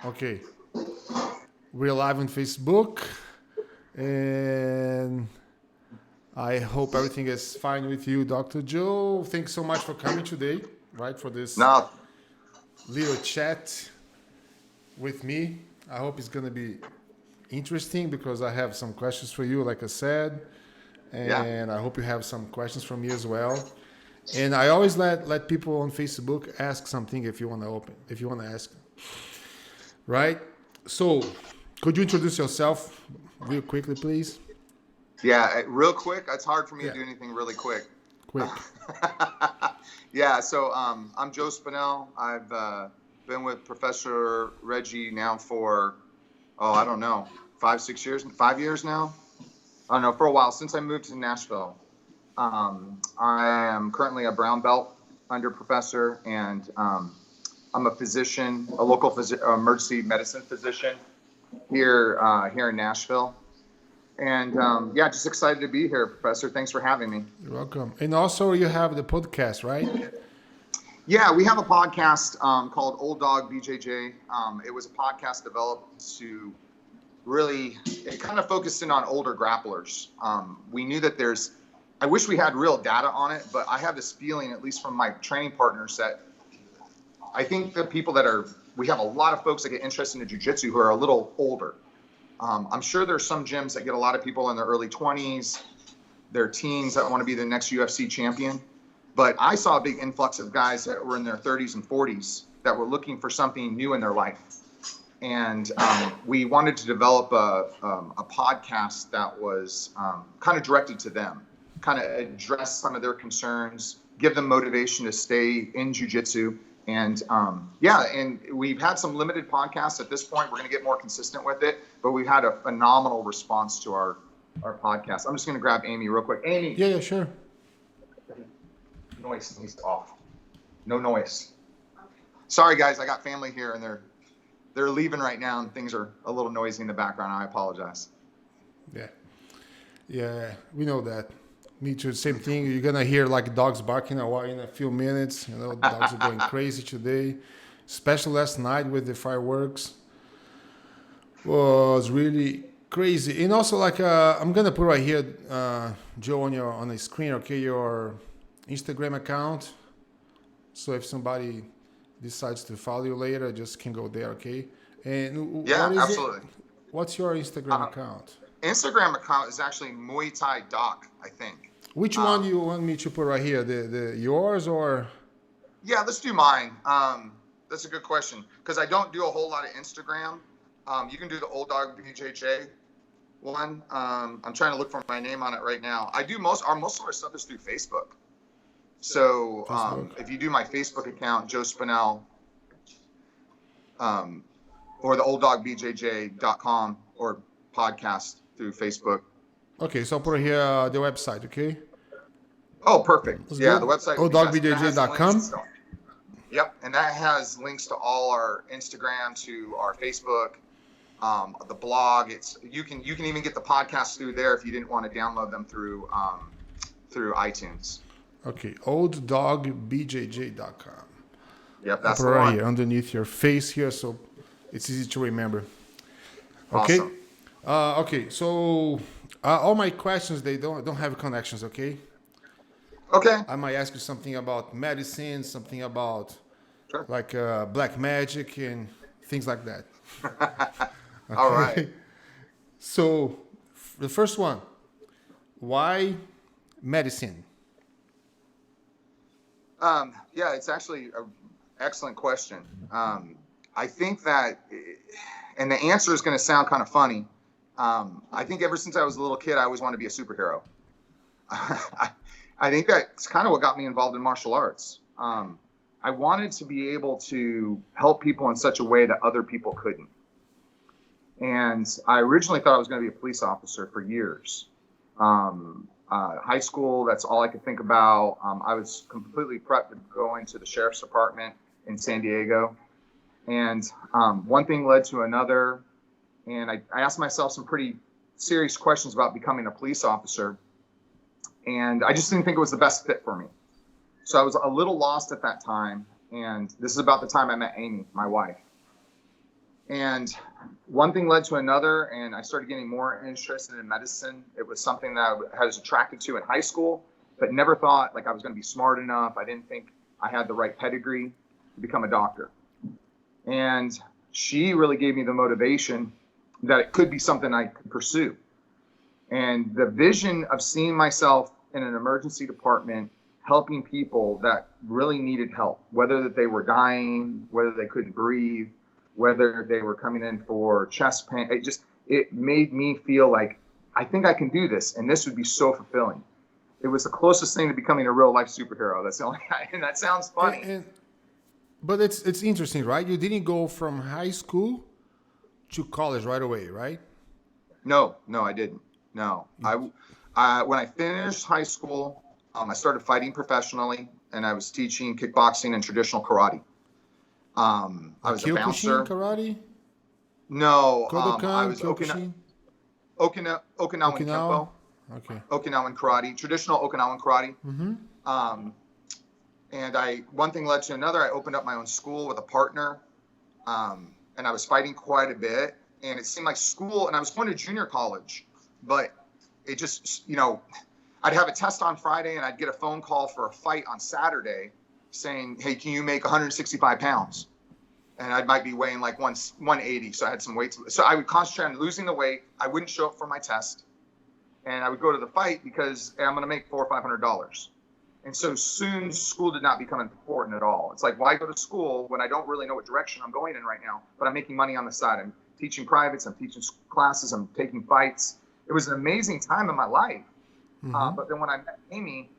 Okay, we're live on Facebook, and I hope everything is fine with you, Dr. Joe. Thanks so much for coming today, right, for this No, little chat with me. I hope it's going to be interesting because I have some questions for you, like I said, yeah, and I hope you have some questions from me as well. And I always let people on Facebook ask something if you want to ask, right? So, could you introduce yourself real quickly, please? yeah. Real quick, it's hard for me to Yeah, do anything really quick. quick. Yeah, so I'm Joe Spinell. I've been with Professor Reggie now for, I don't know, 5 years, 5 years now. I don't know, for a while, since I moved to Nashville. I am currently a brown belt under professor, and I'm a physician, a local emergency medicine physician here in Nashville. And yeah, just excited to be here, Professor. Thanks for having me. You're welcome. And also, you have the podcast, right? Yeah, we have a podcast called Old Dog BJJ. It was a podcast developed to really, it kind of focused in on older grapplers. We knew that I wish we had real data on it, but I have this feeling, at least from my training partners, that I think the people we have a lot of folks that get interested in jiu-jitsu who are a little older. I'm sure there's some gyms that get a lot of people in their early 20s, their teens that want to be the next UFC champion. But I saw a big influx of guys that were in their 30s and 40s that were looking for something new in their life. And we wanted to develop a podcast that was kind of directed to them, kind of address some of their concerns, give them motivation to stay in jiu-jitsu. And and we've had some limited podcasts at this point. We're going to get more consistent with it, but we've had a phenomenal response to our podcast. I'm just going to grab Amy real quick. Amy, Yeah, sure. noise needs off. No noise. Sorry, guys. I got family here, and they're leaving right now, and things are a little noisy in the background. I apologize. Yeah. Yeah, we know that. Me too. Same thing. You're gonna hear like dogs barking in a few minutes. You know, dogs are going crazy today, especially last night with the fireworks. Was really crazy. And also, like, I'm gonna put right here, Joe, on the screen. Okay, your Instagram account. So if somebody decides to follow you later, just can go there. Okay. And Yeah, what is it? absolutely. What's your Instagram Uh, account? Instagram account is actually Muay Thai Doc, I think. Which one do Um, you want me to put right here? The yours or? yeah, let's do mine. That's a good question because I don't do a whole lot of Instagram. You can do the Old Dog BJJ one. I'm trying to look for my name on it right now. I do most of our stuff is through Facebook. So Facebook. if you do my Facebook account, Joe Spinell, or the olddogBJJ.com or podcast through Facebook. Okay, so I'll put here the website. Okay, Oh, perfect. that's Yeah, the good. website would be best. That has links and OldDogBJJ.com. stuff. Yep, and that has links to all our Instagram, to our Facebook, the blog. You can even get the podcast through there if you didn't want to download them through iTunes. Okay, OldDogBJJ.com. Yep, I'll that's put the right one. here underneath your face here, so it's easy to remember. Okay. Awesome. Okay. So all my questions they don't have connections. Okay. Okay. I might ask you something about medicine, something about Sure. like black magic and things like that. All right. Okay. So the first one, why medicine? Yeah, it's actually an excellent question. I think that, and the answer is going to sound kind of funny. I think ever since I was a little kid, I always wanted to be a superhero. I think that's kind of what got me involved in martial arts. I wanted to be able to help people in such a way that other people couldn't. And I originally thought I was going to be a police officer for years. High school, that's all I could think about. I was completely prepped to go into the sheriff's department in San Diego. And one thing led to another. And I asked myself some pretty serious questions about becoming a police officer. And I just didn't think it was the best fit for me. So I was a little lost at that time. And this is about the time I met Amy, my wife. And one thing led to another, and I started getting more interested in medicine. It was something that I was attracted to in high school, but never thought like I was going to be smart enough. I didn't think I had the right pedigree to become a doctor. And she really gave me the motivation that it could be something I could pursue. And the vision of seeing myself in an emergency department helping people that really needed help, whether that they were dying, whether they couldn't breathe, whether they were coming in for chest pain, it made me feel like I think I can do this, and this would be so fulfilling. It was the closest thing to becoming a real life superhero. That's the only, and that sounds funny. But it's interesting, right? You didn't go from high school to college right away, right? No, I didn't. No, I when I finished high school, I started fighting professionally, and I was teaching kickboxing and traditional karate. I was a bouncer. Karate? No, Kodokan, I was Kyokushin? Okinawan Kempo. Okay. Okinawan karate, traditional Okinawan karate. Mm-hmm. And one thing led to another. I opened up my own school with a partner, and I was fighting quite a bit. And it seemed like school, and I was going to junior college, but it just, I'd have a test on Friday, and I'd get a phone call for a fight on Saturday saying, hey, can you make 165 pounds? And I might be weighing like 180, so I had some weight. So I would concentrate on losing the weight. I wouldn't show up for my test, and I would go to the fight because I'm going to make $400 or $500. And so soon school did not become important at all. It's like, why go to school when I don't really know what direction I'm going in right now, but I'm making money on the side. I'm teaching privates, I'm teaching classes, I'm taking fights. It was an amazing time in my life. Mm-hmm. But then when I met Amy,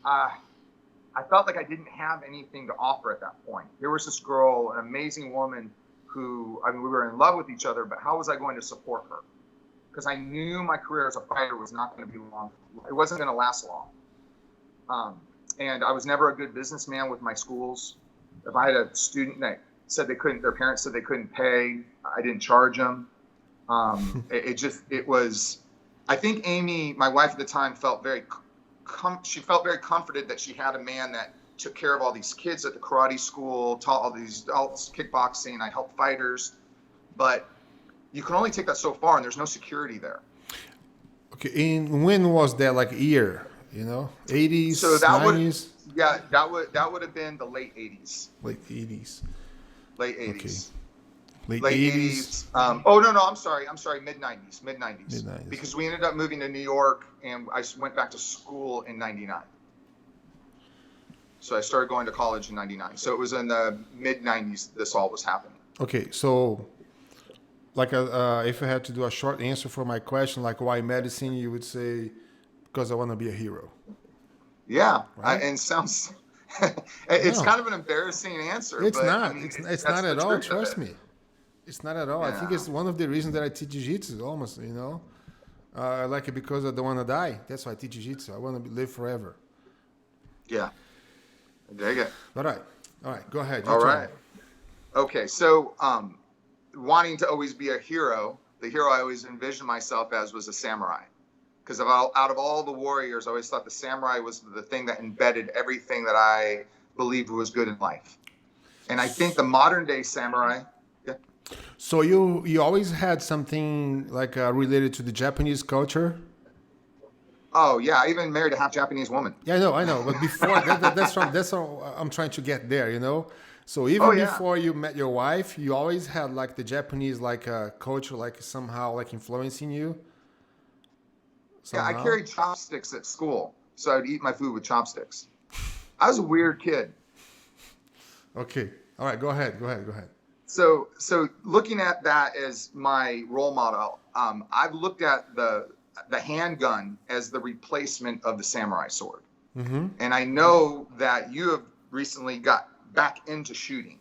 I felt like I didn't have anything to offer at that point. There was this girl, an amazing woman who, we were in love with each other, but how was I going to support her? Because I knew my career as a fighter was not going to be long. It wasn't going to last long. And I was never a good businessman with my schools. If I had a student that said their parents said they couldn't pay, I didn't charge them. It was, I think Amy, my wife at the time, felt very comforted that she had a man that took care of all these kids at the karate school, taught all these adults kickboxing. I helped fighters, but you can only take that so far, and there's no security there. Okay, and when was that, like year? 80s, so that 90s? That would have been the late 80s. Late 80s. Late 80s. Okay. Late 80s. I'm sorry, mid 90s. Mid 90s. Because we ended up moving to New York, and I went back to school in 99. So I started going to college in 99. So it was in the mid 90s this all was happening. Okay, so like if I had to do a short answer for my question, like why medicine, you would say because I want to be a hero. Yeah, right? And sounds it's kind of an embarrassing answer. It's but, not. It's not at all. Trust me. It's not at all. Yeah. I think it's one of the reasons that I teach Jiu-Jitsu almost, I like it because I don't want to die. That's why I teach Jiu-Jitsu. I want to live forever. Yeah. I dig it. All right. Go ahead. All right. Okay. So, wanting to always be a hero, the hero I always envisioned myself as was a samurai. Because out of all the warriors, I always thought the samurai was the thing that embedded everything that I believed was good in life. And I think the modern day samurai. Yeah. So you always had something like related to the Japanese culture? Oh yeah, I even married a half Japanese woman. Yeah, I know. But before that's how I'm trying to get there. So even before you met your wife, you always had like the Japanese culture, like somehow like influencing you. Somehow. Yeah, I carried chopsticks at school, so I'd eat my food with chopsticks. I was a weird kid. Okay. All right. Go ahead. So looking at that as my role model, I've looked at the handgun as the replacement of the samurai sword. Mm-hmm. And I know that you have recently got back into shooting.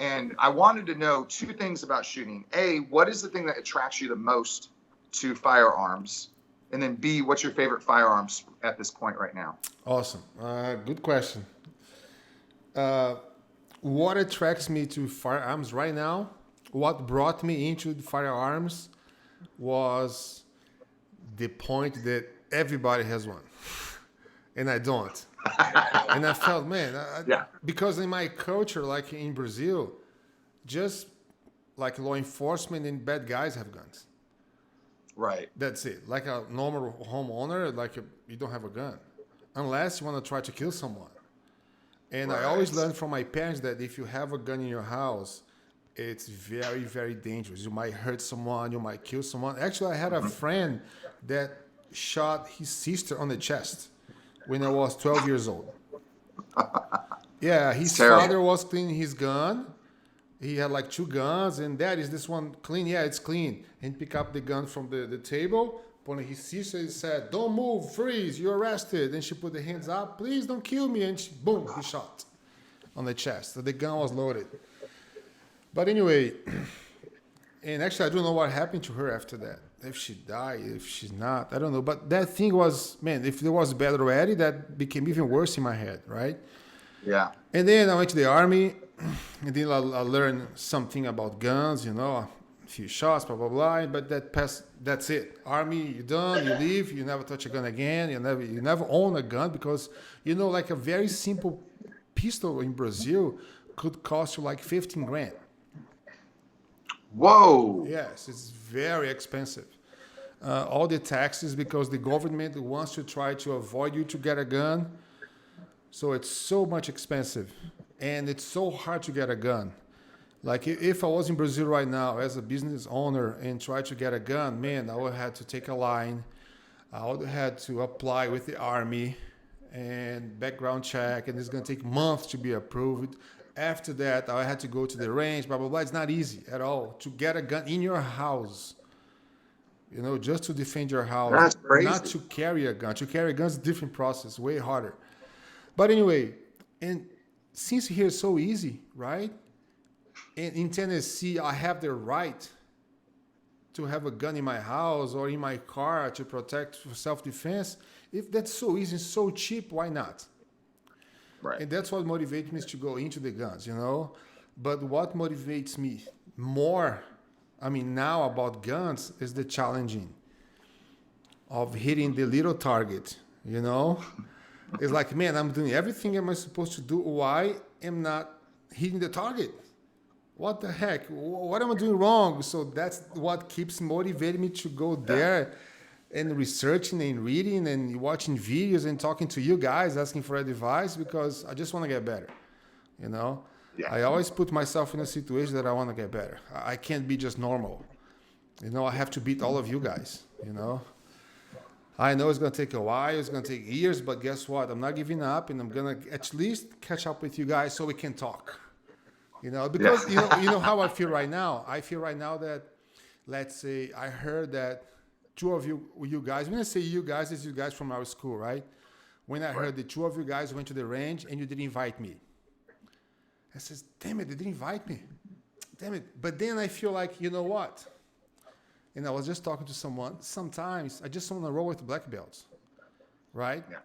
And I wanted to know two things about shooting. A, what is the thing that attracts you the most to firearms? And then B, what's your favorite firearms at this point right now? Awesome. Good question. What attracts me to firearms right now, what brought me into firearms was the point that everybody has one. And I don't. And I felt, man, because in my culture, like in Brazil, just like law enforcement and bad guys have guns. Right. That's it. Like a normal homeowner, you don't have a gun, unless you want to try to kill someone. And I always Right. learned from my parents that if you have a gun in your house, it's very, very dangerous. You might hurt someone, you might kill someone. Actually, I had a friend that shot his sister on the chest when I was 12 years old. Yeah, It's his terrible. father was cleaning his gun. He had like two guns, and Dad, is this one clean? Yeah, it's clean. And pick up the gun from the table. Pointed his sister and said, "Don't move, freeze, you're arrested." And she put the hands up, "Please don't kill me." And boom, he shot on the chest. So the gun was loaded. But anyway, and actually, I don't know what happened to her after that. If she died, if she's not, I don't know. But that thing was, man, if there was bad already, that became even worse in my head, right? Yeah. And then I went to the army, and then I learned something about guns, a few shots, blah, blah, blah. But that's it. Army, you're done, you leave, you never touch a gun again, you never own a gun because, like a very simple pistol in Brazil could cost you like 15 grand. Whoa. Yes, it's very expensive. All the taxes because the government wants to try to avoid you to get a gun. So it's so much expensive, and it's so hard to get a gun. Like if I was in Brazil right now as a business owner and try to get a gun, man, I would have to take a line. I would have to apply with the army and background check, and it's going to take months to be approved. After that, I had to go to the range, blah, blah, blah. It's not easy at all to get a gun in your house, just to defend your house. That's crazy. Not to carry a gun. To carry a gun is a different process, way harder. But anyway, and since here is so easy, right? And in Tennessee, I have the right to have a gun in my house or in my car to protect for self-defense. If that's so easy, so cheap, why not? Right. And that's what motivates me to go into the guns, But what motivates me more, now about guns, is the challenging of hitting the little target, It's like, man, I'm doing everything I'm supposed to do. Why am not hitting the target? What the heck? What am I doing wrong? So that's what keeps motivating me to go there and researching and reading and watching videos and talking to you guys, asking for advice because I just want to get better, Yeah. I always put myself in a situation that I want to get better. I can't be just normal. I have to beat all of you guys, I know it's going to take a while, it's going to take years, but guess what? I'm not giving up, and I'm going to at least catch up with you guys so we can talk. Because you know how I feel right now? I feel right now that, let's say, I heard that two of you guys, when I say you guys, it's you guys from our school, right? When I heard the two of you guys went to the range and you didn't invite me. I says, damn it, they didn't invite me. Damn it. But then I feel like, you know what? And I was just talking to someone. Sometimes I just want to roll with black belts, right? Yeah.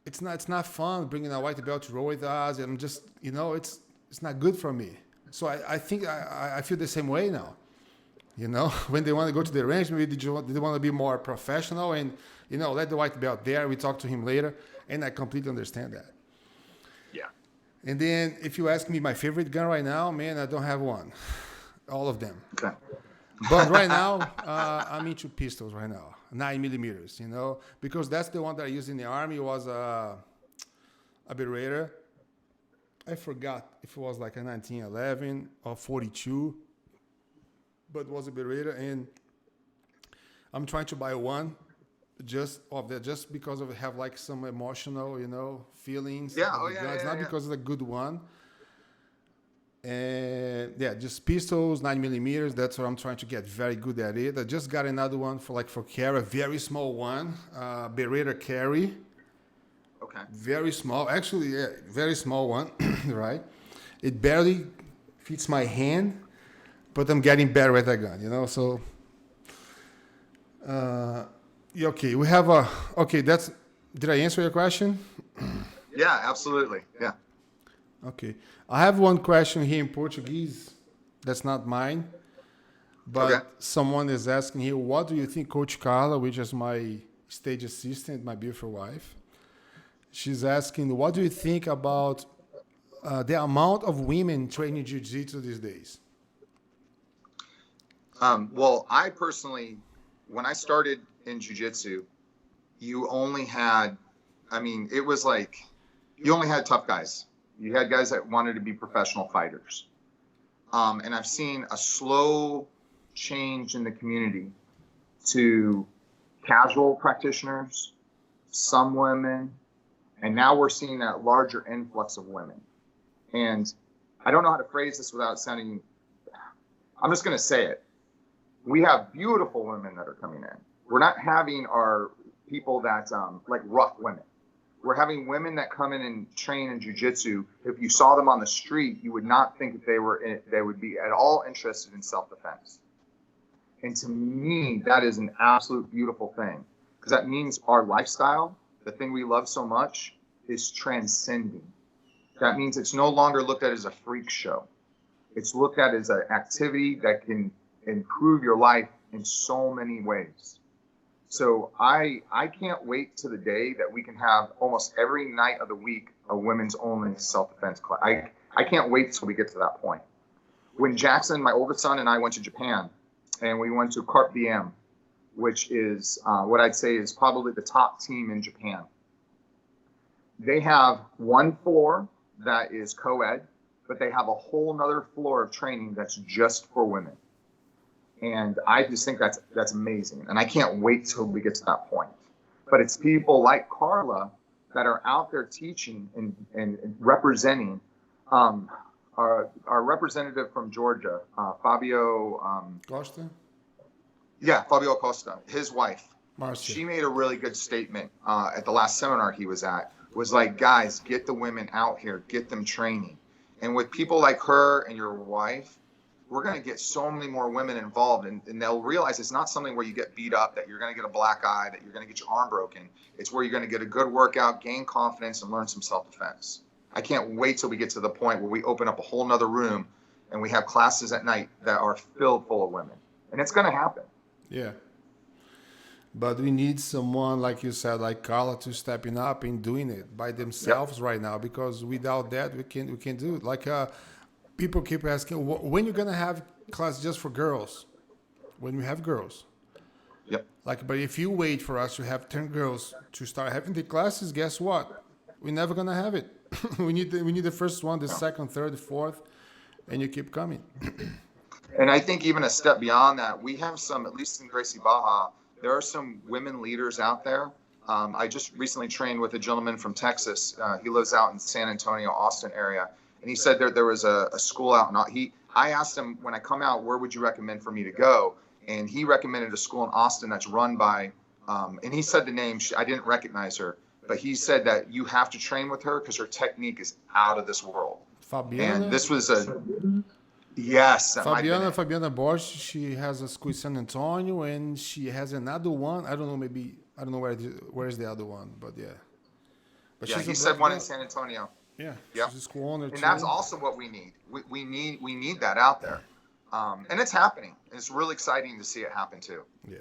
It's not fun bringing a white belt to roll with us, and I'm just it's not good for me. So I think I feel the same way now. When they want to go to the range, maybe they want to be more professional and let the white belt there. We talk to him later, and I completely understand that. Yeah. And then if you ask me my favorite gun right now, man, I don't have one. All of them. Okay. But right now, I'm into pistols right now, 9mm, because that's the one that I used in the Army was a Beretta. I forgot if it was like a 1911 or 42, but it was a Beretta, and I'm trying to buy one just because of have like some emotional, feelings. Yeah, of the guns, not because it's a good one. And just pistols, 9mm. That's what I'm trying to get very good at it. I just got another one for carry, a very small one, Beretta carry. Okay. Very small, actually, very small one, right? It barely fits my hand, but I'm getting better at that gun, So, okay, we have did I answer your question? Yeah, absolutely. Yeah. Okay. I have one question here in Portuguese. That's not mine. But someone is asking here, what do you think Coach Carla, which is my stage assistant, my beautiful wife, she's asking, what do you think about the amount of women training Jiu-Jitsu these days? Well, I personally, when I started in jiu-jitsu, you only had, I mean, it was like you only had tough guys. You had guys that wanted to be professional fighters. And I've seen a slow change in the community to casual practitioners, some women, and now we're seeing that larger influx of women. And I don't know how to phrase this without sounding, I'm just going to say it. We have beautiful women that are coming in. We're not having our people that like rough women. We're having women that come in and train in jiu-jitsu. If you saw them on the street, you would not think that they would be at all interested in self-defense. And to me, that is an absolute beautiful thing, because that means our lifestyle, the thing we love so much, is transcending. That means it's no longer looked at as a freak show. It's looked at as an activity that can improve your life in so many ways. So I can't wait to the day that we can have almost every night of the week a women's only self-defense class. I can't wait till we get to that point. When Jackson, my oldest son, and I went to Japan, and we went to Carpe Diem, which is what I'd say is probably the top team in Japan. They have one floor that is co-ed, but they have a whole nother floor of training that's just for women. And I just think that's amazing. And I can't wait till we get to that point. But it's people like Carla that are out there teaching and representing. Our representative from Georgia, Fabio Costa? Yeah, Fabio Costa, his wife. Marcia. She made a really good statement at the last seminar he was at. Was like, guys, get the women out here, get them training. And with people like her and your wife, we're going to get so many more women involved, and they'll realize it's not something where you get beat up, that you're going to get a black eye, that you're going to get your arm broken. It's where you're going to get a good workout, gain confidence, and learn some self-defense. I can't wait till we get to the point where we open up a whole nother room and we have classes at night that are filled full of women. And it's going to happen. Yeah. But we need someone, like you said, like Carla, to stepping up and doing it by themselves right now, because without that, we can't do it. Like people keep asking, when you're going to have class just for girls? When we have girls. Yep. Like, but if you wait for us to have 10 girls to start having the classes, guess what? We're never going to have it. we need the first one, the second, third, fourth, and you keep coming. And I think even a step beyond that, we have some, at least in Gracie Baja, there are some women leaders out there. I just recently trained with a gentleman from Texas. He lives out in San Antonio, Austin area. And he said there was a school out. I asked him, when I come out, where would you recommend for me to go? And he recommended a school in Austin that's run by, and he said the name, I didn't recognize her, but he said that you have to train with her because her technique is out of this world. Fabiana? And this was yes. Fabiana Borges, she has a school in San Antonio, and she has another one. I don't know where is the other one, but yeah. But yeah, he said one in San Antonio. Yeah, yep. She's a school owner too. And that's also what we need. We need that out there. And it's happening. It's really exciting to see it happen too. Yeah.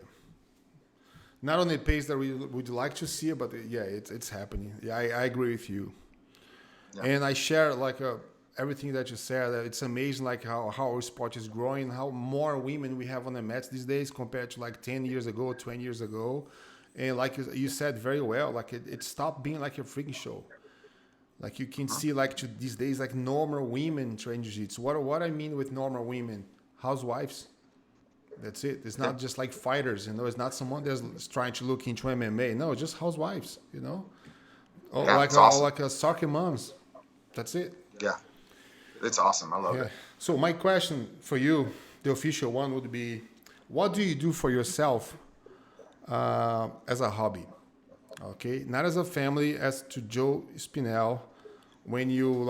Not on the pace that we would like to see it, but yeah, it's happening. Yeah, I agree with you. Yeah. And I share everything that you said. It's amazing, like how our sport is growing, how more women we have on the mats these days compared to like 10 years ago, 20 years ago. And like you said very well, like it stopped being like a freaking show. Like you can see like these days, like normal women train jiu-jitsu. What I mean with normal women, housewives. That's it. It's not just like fighters, It's not someone that's trying to look into MMA. No, just housewives, Or like a soccer moms. That's it. Yeah. It's awesome. I love it. So my question for you, the official one, would be, what do you do for yourself as a hobby? Okay, not as a family, as to Joe Spinell. When you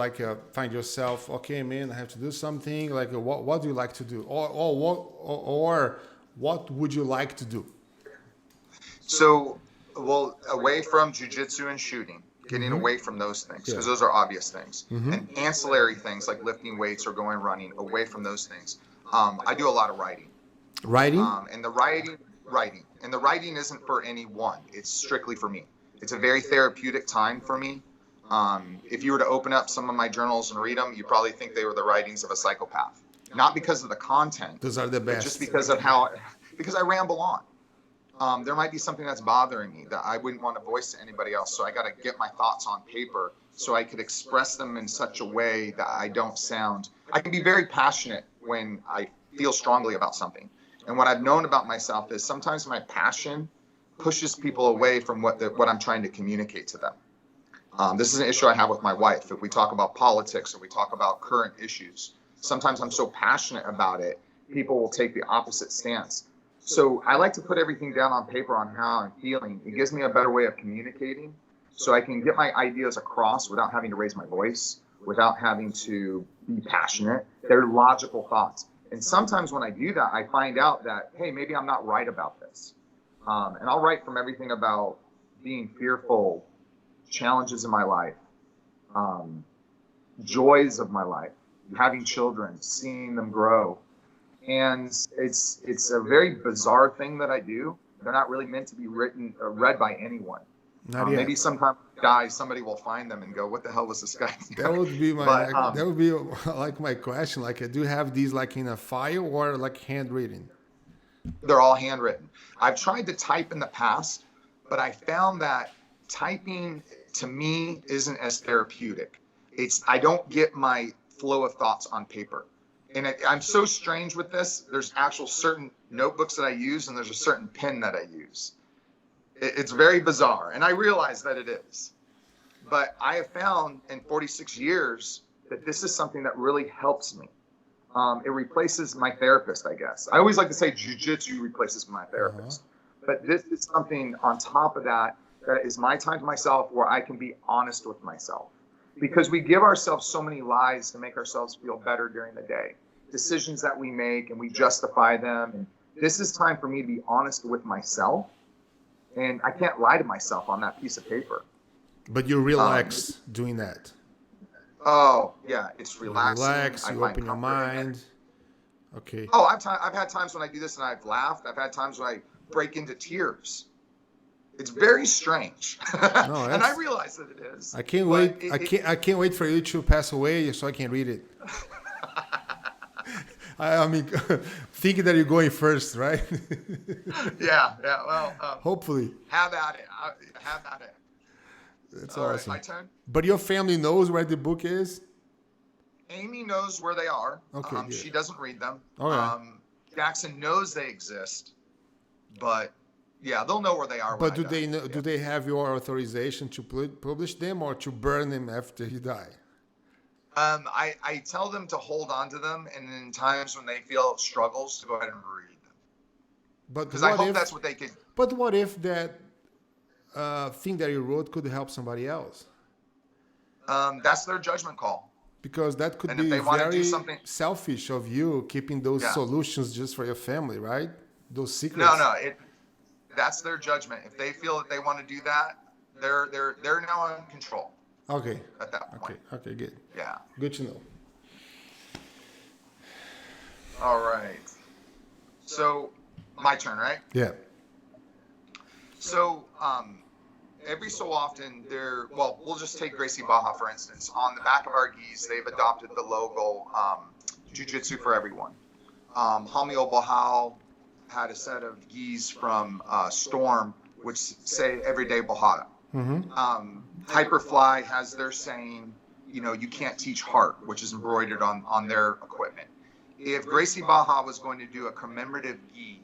find yourself, okay, man, I have to do something. Like, what do you like to do, or what would you like to do? So, well, away from jiu-jitsu and shooting, getting away from those things, because those are obvious things, and ancillary things like lifting weights or going running. Away from those things, I do a lot of writing. Writing. And the writing isn't for anyone. It's strictly for me. It's a very therapeutic time for me. If you were to open up some of my journals and read them, you probably think they were the writings of a psychopath. not because of the content. Those are the but best. just because of because I ramble on. There might be something that's bothering me that I wouldn't want to voice to anybody else. So I got to get my thoughts on paper so I could express them in such a way that I don't sound. I can be very passionate when I feel strongly about something. And what I've known about myself is sometimes my passion pushes people away from what I'm trying to communicate to them. This is an issue I have with my wife. If we talk about politics or we talk about current issues, sometimes I'm so passionate about it, people will take the opposite stance. So I like to put everything down on paper on how I'm feeling. It gives me a better way of communicating so I can get my ideas across without having to raise my voice, without having to be passionate. They're logical thoughts. And sometimes when I do that, I find out that, hey, maybe I'm not right about this. And I'll write from everything about being fearful, challenges in my life, joys of my life, having children, seeing them grow. And it's a very bizarre thing that I do. They're not really meant to be written or read by anyone. Maybe sometime somebody will find them and go, "What the hell was this guy doing?" That would be like my question. Like, do you have these like in a file or like handwritten? They're all handwritten. I've tried to type in the past, but I found that typing to me isn't as therapeutic. I don't get my flow of thoughts on paper. And I'm so strange with this. There's actual certain notebooks that I use, and there's a certain pen that I use. It's very bizarre, and I realize that it is. But I have found in 46 years that this is something that really helps me. It replaces my therapist, I guess. I always like to say Jiu-Jitsu replaces my therapist. But this is something on top of that is my time to myself where I can be honest with myself. Because we give ourselves so many lies to make ourselves feel better during the day. Decisions that we make and we justify them. And this is time for me to be honest with myself. And I can't lie to myself on that piece of paper. But you relax doing that. Oh, yeah. It's relaxing. You relax, you open your mind. Okay. Oh, I've had times when I do this and I've laughed. I've had times when I break into tears. It's very strange. No, and I realize that it is. I can't wait. I can't wait for you to pass away so I can read it. I mean, thinking that you're going first, right? Yeah. Well, hopefully. Have at it. Have at it. That's All awesome. right, my turn. But your family knows where the book is? Amy knows where they are. Okay. She doesn't read them. Okay. Jackson knows they exist, but yeah, they'll know where they are. But do they know? Yeah. Do they have your authorization to publish them or to burn them after you die? I tell them to hold on to them, and in times when they feel struggles, to go ahead and read them. But because I hope that's what they could. But what if that thing that you wrote could help somebody else? That's their judgment call. Because that could be very selfish of you keeping those solutions just for your family, right? Those secrets. No. That's their judgment. If they feel that they want to do that, they're now in control. Okay. At that point. Okay, good. Yeah. Good to know. All right. So, my turn, right? Yeah. So, every so often we'll just take Gracie Baja, for instance. On the back of our gis, they've adopted the logo, Jiu-Jitsu for Everyone. Hamio Bahal had a set of gis from Storm, which say Everyday Bojada. Mm-hmm. Hyperfly has their saying, you can't teach heart, which is embroidered on their equipment. If Gracie Baja was going to do a commemorative gi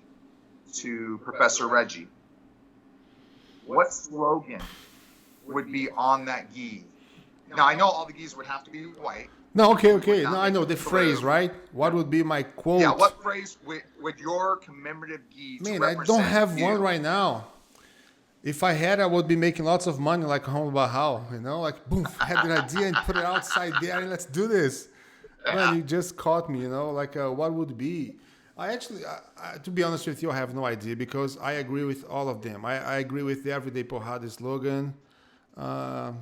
to Professor Reggie, what slogan would be on that gi? Now, I know all the gis would have to be white. No, okay. No, I know the phrase, right? What would be my quote? Yeah, what phrase would your commemorative gi Man, I don't have one right now. If I had, I would be making lots of money like Hamil Bahal, like boom, I had an idea and put it outside there and let's do this. Man, you just caught me, like what would be? I actually, to be honest with you, I have no idea because I agree with all of them. I agree with the Everyday Porrada slogan. The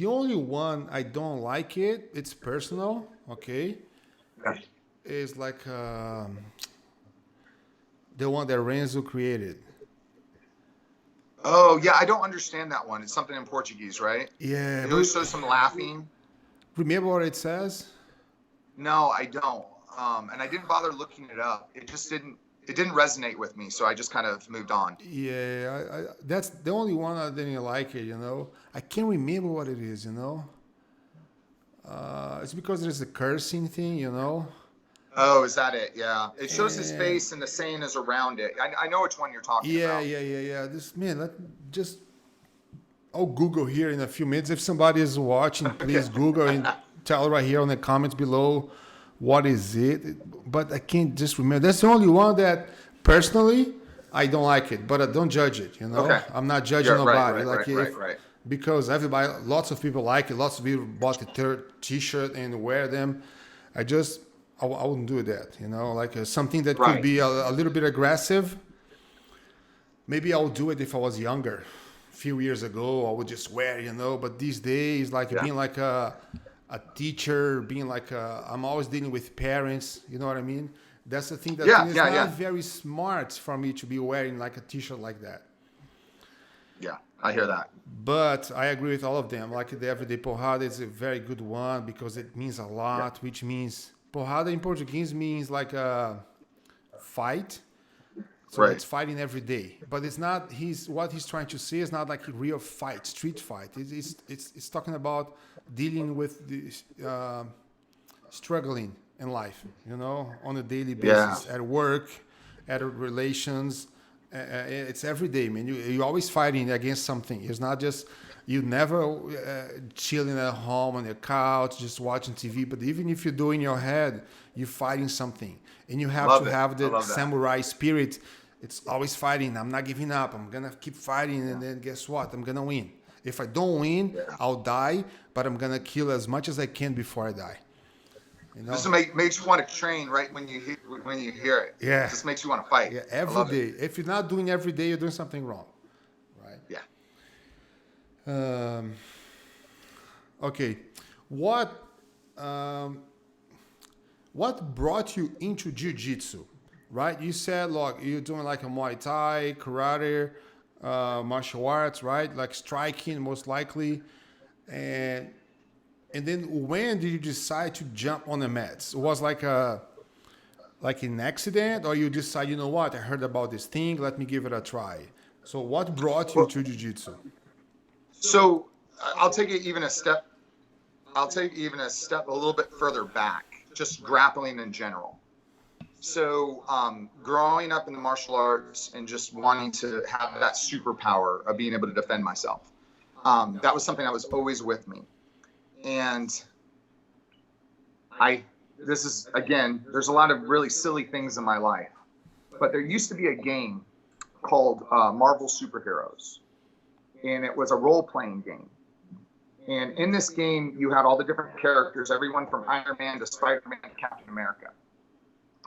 only one I don't like it's personal, okay? Is like the one that Renzo created. Oh, yeah, I don't understand that one. It's something in Portuguese, right? Yeah. It always shows some laughing. Remember what it says? No, I don't. and I didn't bother looking it up. It didn't resonate with me, so I just kind of moved on. Yeah, that's the only one I didn't like it. I can't remember what it is. It's because there's a cursing thing. Oh, is that it? Yeah. It shows his And face and the saying is around it. I know which one you're talking yeah, about. yeah. I'll Google here in a few minutes. If somebody is watching, please Google and tell right here on the comments below what is it. But I can't just remember. That's the only one that personally I don't like it, but I don't judge it. Okay. I'm not judging Yeah, nobody. right. Because lots of people like it. Lots of people bought the third T-shirt and wear them. I wouldn't do that. Something that could Right. be a little bit aggressive. Maybe I would do it if I was younger. A few years ago, I would just wear, But these days, being like a teacher, I'm always dealing with parents. You know what I mean? That's the thing that Yeah, is yeah, not yeah. very smart for me to be wearing like a T-shirt like that. Yeah, I hear that. But I agree with all of them. Like the Everyday Porrada is a very good one because it means a lot, which means porrada in Portuguese means like a fight. So Right. it's fighting every day. But it's not what he's trying to say is not like a real fight, street fight. It's talking about dealing with the struggling in life, on a daily basis, at work, at relations. It's every day, man. You're always fighting against something. It's not just you never chilling at home on your couch just watching TV. But even if you're doing your head, you're fighting something, and you have to have the samurai spirit. It's always fighting. I'm not giving up. I'm gonna keep fighting, and then guess what? I'm gonna win. If I don't win, I'll die. But I'm gonna kill as much as I can before I die. This makes you want to train right when you hear it. Yeah. It just makes you want to fight. Yeah, every day. If you're not doing every day, you're doing something wrong, right? Yeah. Okay. What brought you into Jiu-Jitsu, right? You said, look, you're doing like a Muay Thai, karate, martial arts, right? Like striking, most likely. And then when did you decide to jump on the mats? It was like an accident, or you decide, you know what, I heard about this thing, let me give it a try. So what brought you to Jiu-Jitsu? So I'll take it even a step. I'll take even a step a little bit further back, just grappling in general. So growing up in the martial arts and just wanting to have that superpower of being able to defend myself, that was something that was always with me. And this is, again, there's a lot of really silly things in my life, but there used to be a game called Marvel Superheroes, and it was a role-playing game. And in this game, you had all the different characters, everyone from Iron Man to Spider-Man to Captain America.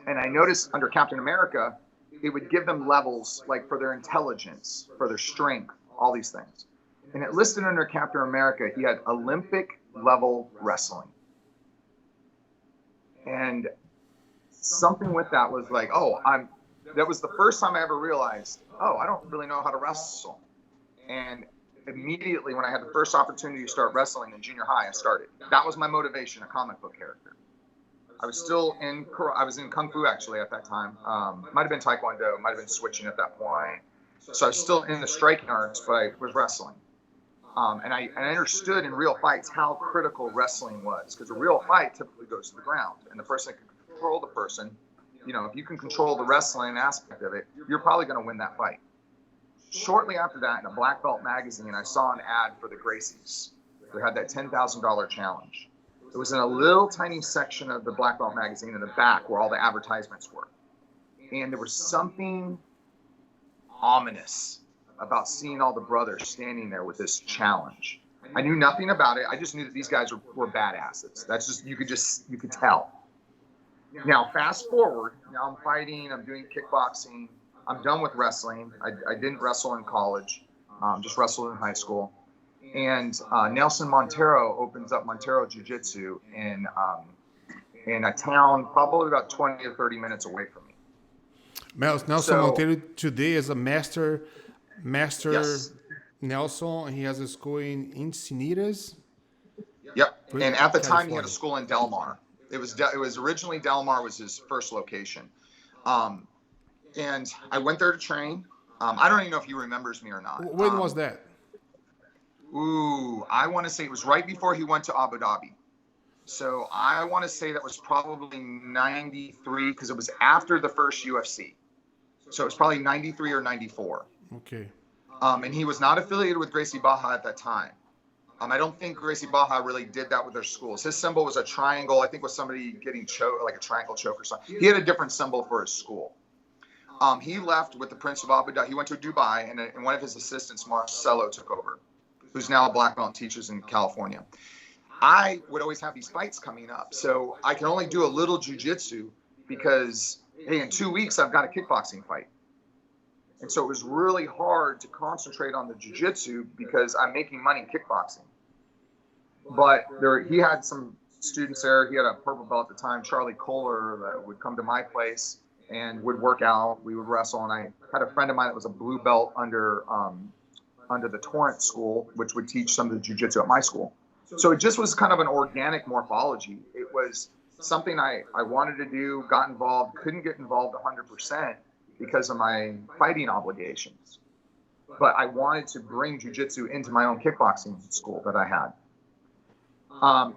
And I noticed under Captain America, it would give them levels like for their intelligence, for their strength, all these things. And it listed under Captain America, he had Olympic level wrestling. And something with that was like, that was the first time I ever realized, I don't really know how to wrestle. And immediately when I had the first opportunity to start wrestling in junior high, I started. That was my motivation, a comic book character. I was in Kung Fu actually at that time. Might have been Taekwondo, might have been switching at that point. So I was still in the striking arts, but I was wrestling. And I understood in real fights how critical wrestling was, because a real fight typically goes to the ground, and the person that can control the person, if you can control the wrestling aspect of it, you're probably going to win that fight. Shortly after that, in a black belt magazine, I saw an ad for the Gracies. They had that $10,000 challenge. It was in a little tiny section of the black belt magazine in the back where all the advertisements were. And there was something ominous about seeing all the brothers standing there with this challenge. I knew nothing about it. I just knew that these guys were badasses. That's just, you could tell. Now, fast forward, now I'm fighting, I'm doing kickboxing. I'm done with wrestling. I didn't wrestle in college, just wrestled in high school. And Nelson Montero opens up Montero Jiu-Jitsu in a town probably about 20 or 30 minutes away from me. Nelson Montero today is a master Yes. Nelson. He has a school in Encinitas. Yep. And at the time, he had a school in Del Mar. It was originally Del Mar was his first location. And I went there to train. I don't even know if he remembers me or not. When was that? Ooh, I want to say it was right before he went to Abu Dhabi. So I want to say that was probably 93 because it was after the first UFC. So it was probably 93 or 94. Okay. And he was not affiliated with Gracie Baja at that time. I don't think Gracie Baja really did that with their schools. His symbol was a triangle, I think with somebody getting choked, like a triangle choke or something. He had a different symbol for his school. He left with the Prince of Abu Dhabi. He went to Dubai, and one of his assistants, Marcelo, took over, who's now a black belt and teaches in California. I would always have these fights coming up. So I can only do a little jiu-jitsu because, hey, in 2 weeks, I've got a kickboxing fight. And so it was really hard to concentrate on the jiu-jitsu because I'm making money kickboxing. But he had some students there. He had a purple belt at the time, Charlie Kohler, that would come to my place and would work out. We would wrestle. And I had a friend of mine that was a blue belt under the Torrent School, which would teach some of the jiu-jitsu at my school. So it just was kind of an organic morphology. It was something I wanted to do, got involved, couldn't get involved 100% because of my fighting obligations. But I wanted to bring jiu-jitsu into my own kickboxing school that I had.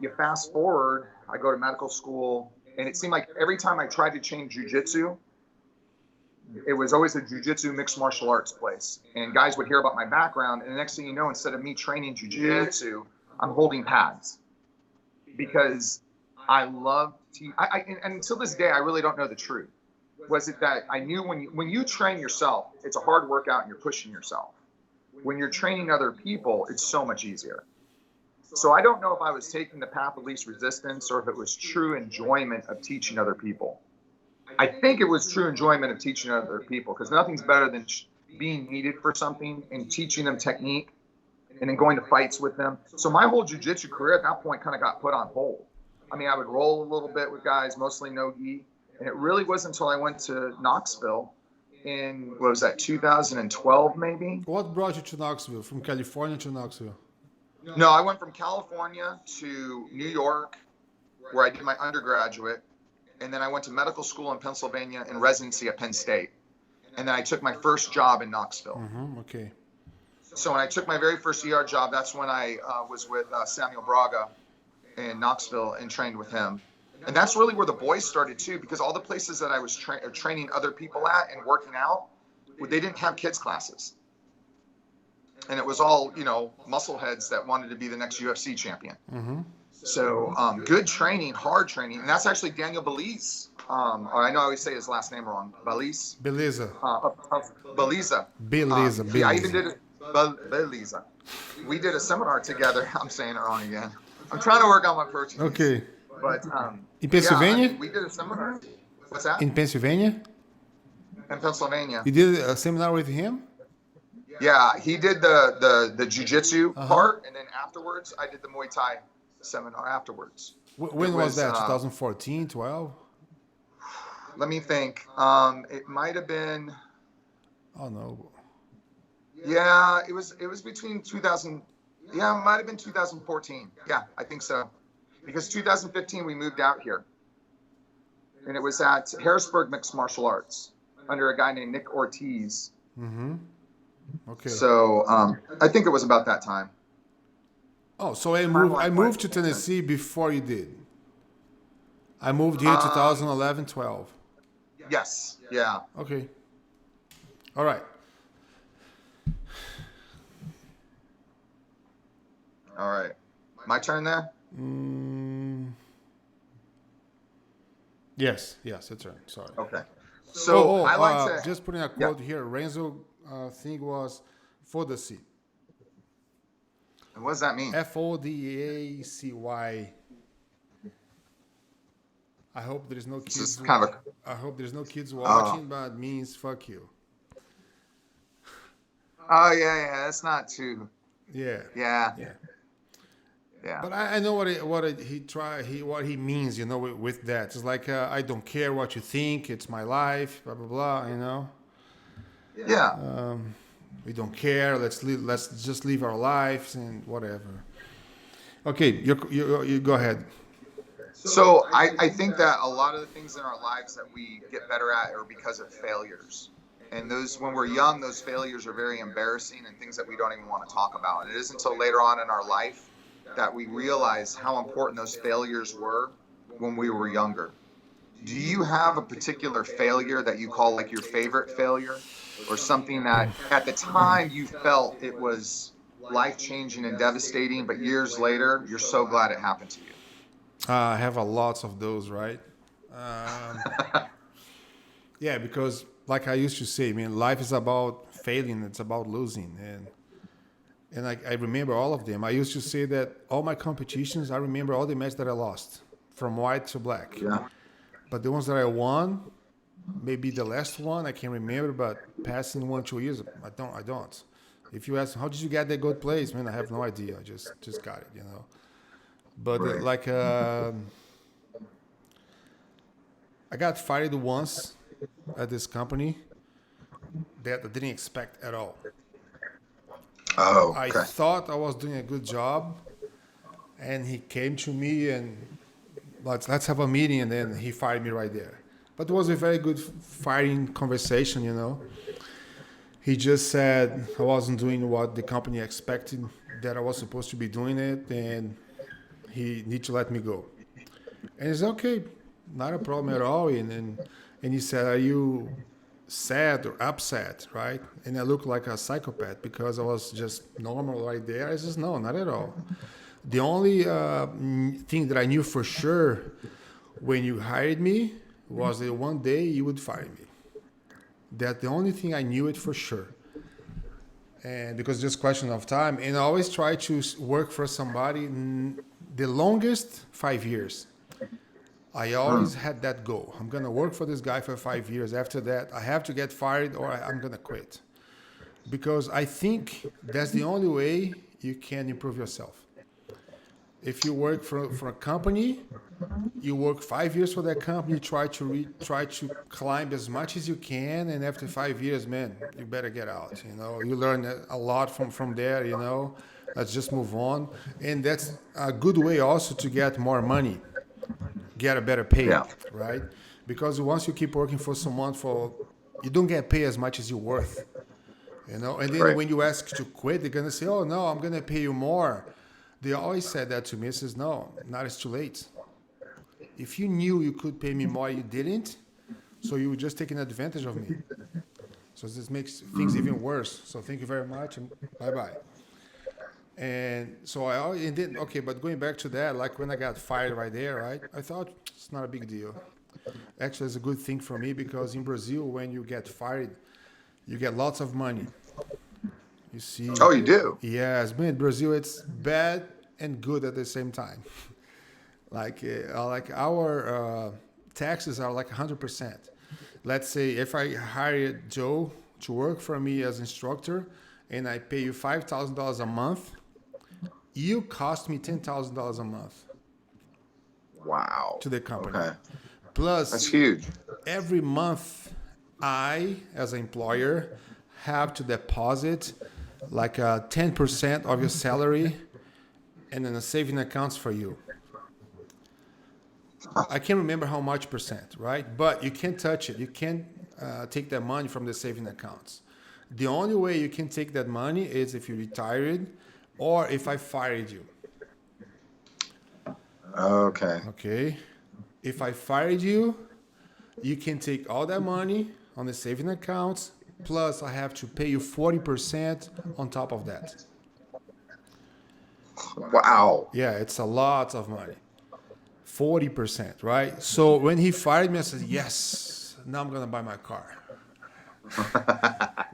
You fast forward, I go to medical school, and it seemed like every time I tried to change jiu-jitsu, it was always a jiu-jitsu mixed martial arts place. And guys would hear about my background, and the next thing you know, instead of me training jiu-jitsu, I'm holding pads. Because I love and until this day, I really don't know the truth. Was it that I knew when you train yourself, it's a hard workout and you're pushing yourself. When you're training other people, it's so much easier. So I don't know if I was taking the path of least resistance or if it was true enjoyment of teaching other people. I think it was true enjoyment of teaching other people because nothing's better than being needed for something and teaching them technique and then going to fights with them. So my whole jiu-jitsu career at that point kind of got put on hold. I mean, I would roll a little bit with guys, mostly no-gi. And it really wasn't until I went to Knoxville in, 2012 maybe? What brought you to Knoxville, from California to Knoxville? No, I went from California to New York, where I did my undergraduate. And then I went to medical school in Pennsylvania and residency at Penn State. And then I took my first job in Knoxville. Okay. So when I took my very first ER job, that's when I was with Samuel Braga in Knoxville and trained with him. And that's really where the boys started too, because all the places that I was training other people at and working out, they didn't have kids classes. And it was all, muscle heads that wanted to be the next UFC champion. So good training, hard training. And that's actually Daniel Belize. I know I always say his last name wrong. Belize. Beliza. Beliza. Beliza. Yeah, I even did it. Beliza. We did a seminar together. I'm saying it wrong again. I'm trying to work on my protein. Okay. But in Pennsylvania? Yeah, we did a seminar. What's that? In Pennsylvania? In Pennsylvania. You did a seminar with him? Yeah, he did the jiu-jitsu part, and then afterwards, I did the Muay Thai seminar afterwards. When was that? 2014, 12? Let me think. It might have been. Oh no. Yeah, it was between 2000. Yeah, it might have been 2014. Yeah, I think so. Because 2015 we moved out here, and it was at Harrisburg Mixed Martial Arts under a guy named Nick Ortiz. Okay. So I think it was about that time. Oh, so I moved to Tennessee before you did. I moved here 2011, 12. Yes. Yeah. Okay. All right. All right. My turn there? Yes, it's right. Sorry. Okay. So I like to just putting a quote here. Renzo thing was Fodacy. And what does that mean? Fodacy. I hope there's no kids. I hope there's no kids watching, but it means fuck you. Oh yeah. That's not too. Yeah. Yeah. But I know what he means, with that. It's like I don't care what you think. It's my life. Blah blah blah. Yeah. We don't care. Let's just live our lives and whatever. Okay, you go ahead. So I think that a lot of the things in our lives that we get better at are because of failures. And those, when we're young, those failures are very embarrassing and things that we don't even want to talk about. And it isn't until later on in our life that we realize how important those failures were when we were younger. Do you have a particular failure that you call like your favorite failure, or something that at the time you felt it was life changing and devastating, but years later you're so glad it happened to you? I have a lots of those, right? Um, yeah, because like I used to say, I mean, life is about failing. It's about losing, and I remember all of them. I used to say that all my competitions, I remember all the matches that I lost, from white to black. Yeah. But the ones that I won, maybe the last one I can remember, but passing 1 2 years, I don't. If you ask how did you get that good place, man, I have no idea. I just got it. But Right. I got fired once at this company that I didn't expect at all. Oh, I okay. thought I was doing a good job, and he came to me and let's have a meeting, and then he fired me right there. But it was a very good firing conversation. He just said I wasn't doing what the company expected that I was supposed to be doing it, and he need to let me go. And it's okay, not a problem at all. And he said, "Are you sad or upset?" Right? And I looked like a psychopath because I was just normal right there. I says, "No, not at all." The only thing that I knew for sure when you hired me was that one day you would fire me. That the only thing I knew it for sure. And because it's just question of time. And I always try to work for somebody the longest 5 years. I always had that goal. I'm gonna work for this guy for 5 years. After that, I have to get fired or I'm gonna quit. Because I think that's the only way you can improve yourself. If you work for a company, you work 5 years for that company, try to climb as much as you can, and after 5 years, man, you better get out. You learn a lot from there. Let's just move on, and that's a good way also to get more money, get a better pay, Yeah. right? Because once you keep working for someone you don't get paid as much as you're worth. And then Right. when you ask to quit, they're gonna say, "Oh no, I'm gonna pay you more." They always said that to me. It says, "No, not it's too late. If you knew you could pay me more, you didn't. So you were just taking advantage of me. So this makes things even worse. So thank you very much and bye bye." And so I always, and then okay, but going back to that, like when I got fired right there, right? I thought it's not a big deal. Actually, it's a good thing for me because in Brazil, when you get fired, you get lots of money. You see, Oh, you do? yes, man, Brazil, it's bad and good at the same time. Like our taxes are like 100%. Let's say if I hired Joe to work for me as instructor, and I pay you $5,000 a month, you cost me $10,000 a month Wow. to the company. Okay. That's Plus, huge. every month, I, as an employer, have to deposit like 10% of your salary and then a saving accounts for you. I can't remember how much percent, right? But you can't touch it. You can't take that money from the saving accounts. The only way you can take that money is if you retired or if I fired you. Okay. Okay? If I fired you, you can take all that money on the saving accounts, plus I have to pay you 40% on top of that. Wow. Yeah, it's a lot of money. 40%, right? So when he fired me, I said, yes, now I'm going to buy my car,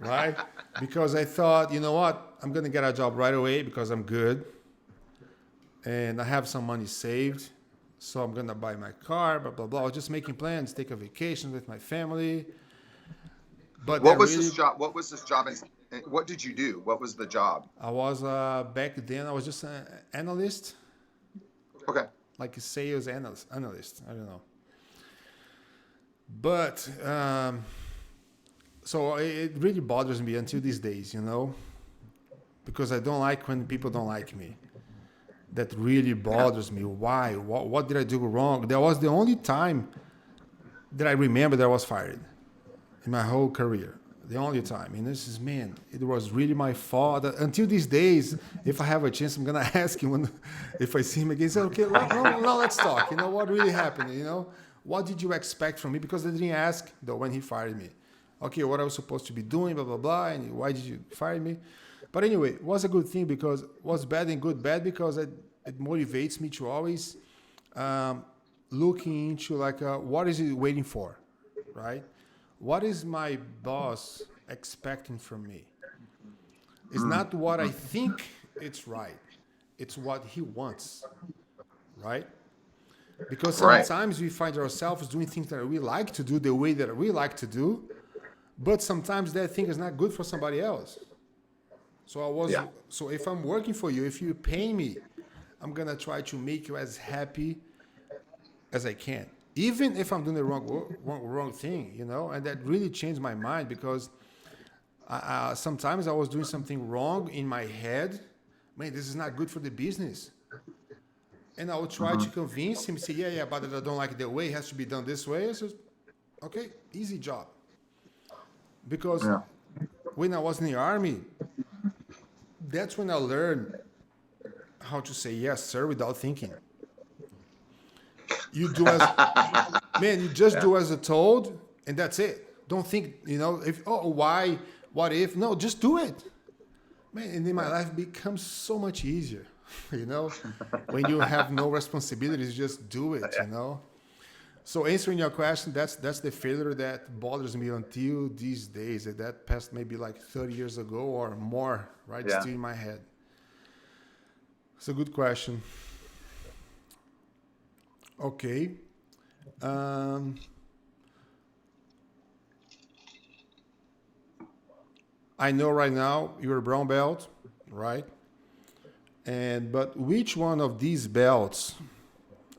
right? Because I thought, you know what? I'm going to get a job right away because I'm good and I have some money saved. So I'm going to buy my car, blah, blah, blah. I was just making plans, take a vacation with my family. But that What was this really, job? What was this job? What did you do? What was the job? I was back then, I was just an analyst, Okay. like a sales analyst. I don't know. But so it really bothers me until these days, because I don't like when people don't like me. that really bothers me. Why? What did I do wrong? That was the only time that I remember that I was fired in my whole career. The only time. And this is, man, it was really my fault. Until these days, if I have a chance, I'm going to ask him if I see him again. Say, okay, no, let's talk. What really happened? What did you expect from me? Because they didn't ask, though, when he fired me. Okay, what I was supposed to be doing, blah, blah, blah, and why did you fire me? But anyway, it was a good thing because it was bad and good, bad because it motivates me to always looking into what is he waiting for, right? What is my boss expecting from me? It's not what I think it's right. It's what he wants, right? Because sometimes we find ourselves doing things that we like to do the way that we like to do, but sometimes that thing is not good for somebody else. So if I'm working for you, if you pay me, I'm gonna try to make you as happy as I can, even if I'm doing the wrong thing, and that really changed my mind because sometimes I was doing something wrong in my head. Man, this is not good for the business. And I would try to convince him, say, yeah, but I don't like it that way. It has to be done this way. I said, okay, easy job. Because when I was in the army, that's when I learned how to say yes, sir, without thinking. You do as you just do as you're told, and that's it. Don't think, why, what if? No, just do it. Man, and then my life becomes so much easier, when you have no responsibilities, just do it, So answering your question, that's the failure that bothers me until these days. That passed maybe like 30 years ago or more, right? Yeah. Still in my head. It's a good question. Okay. I know right now you're a brown belt, right? But which one of these belts,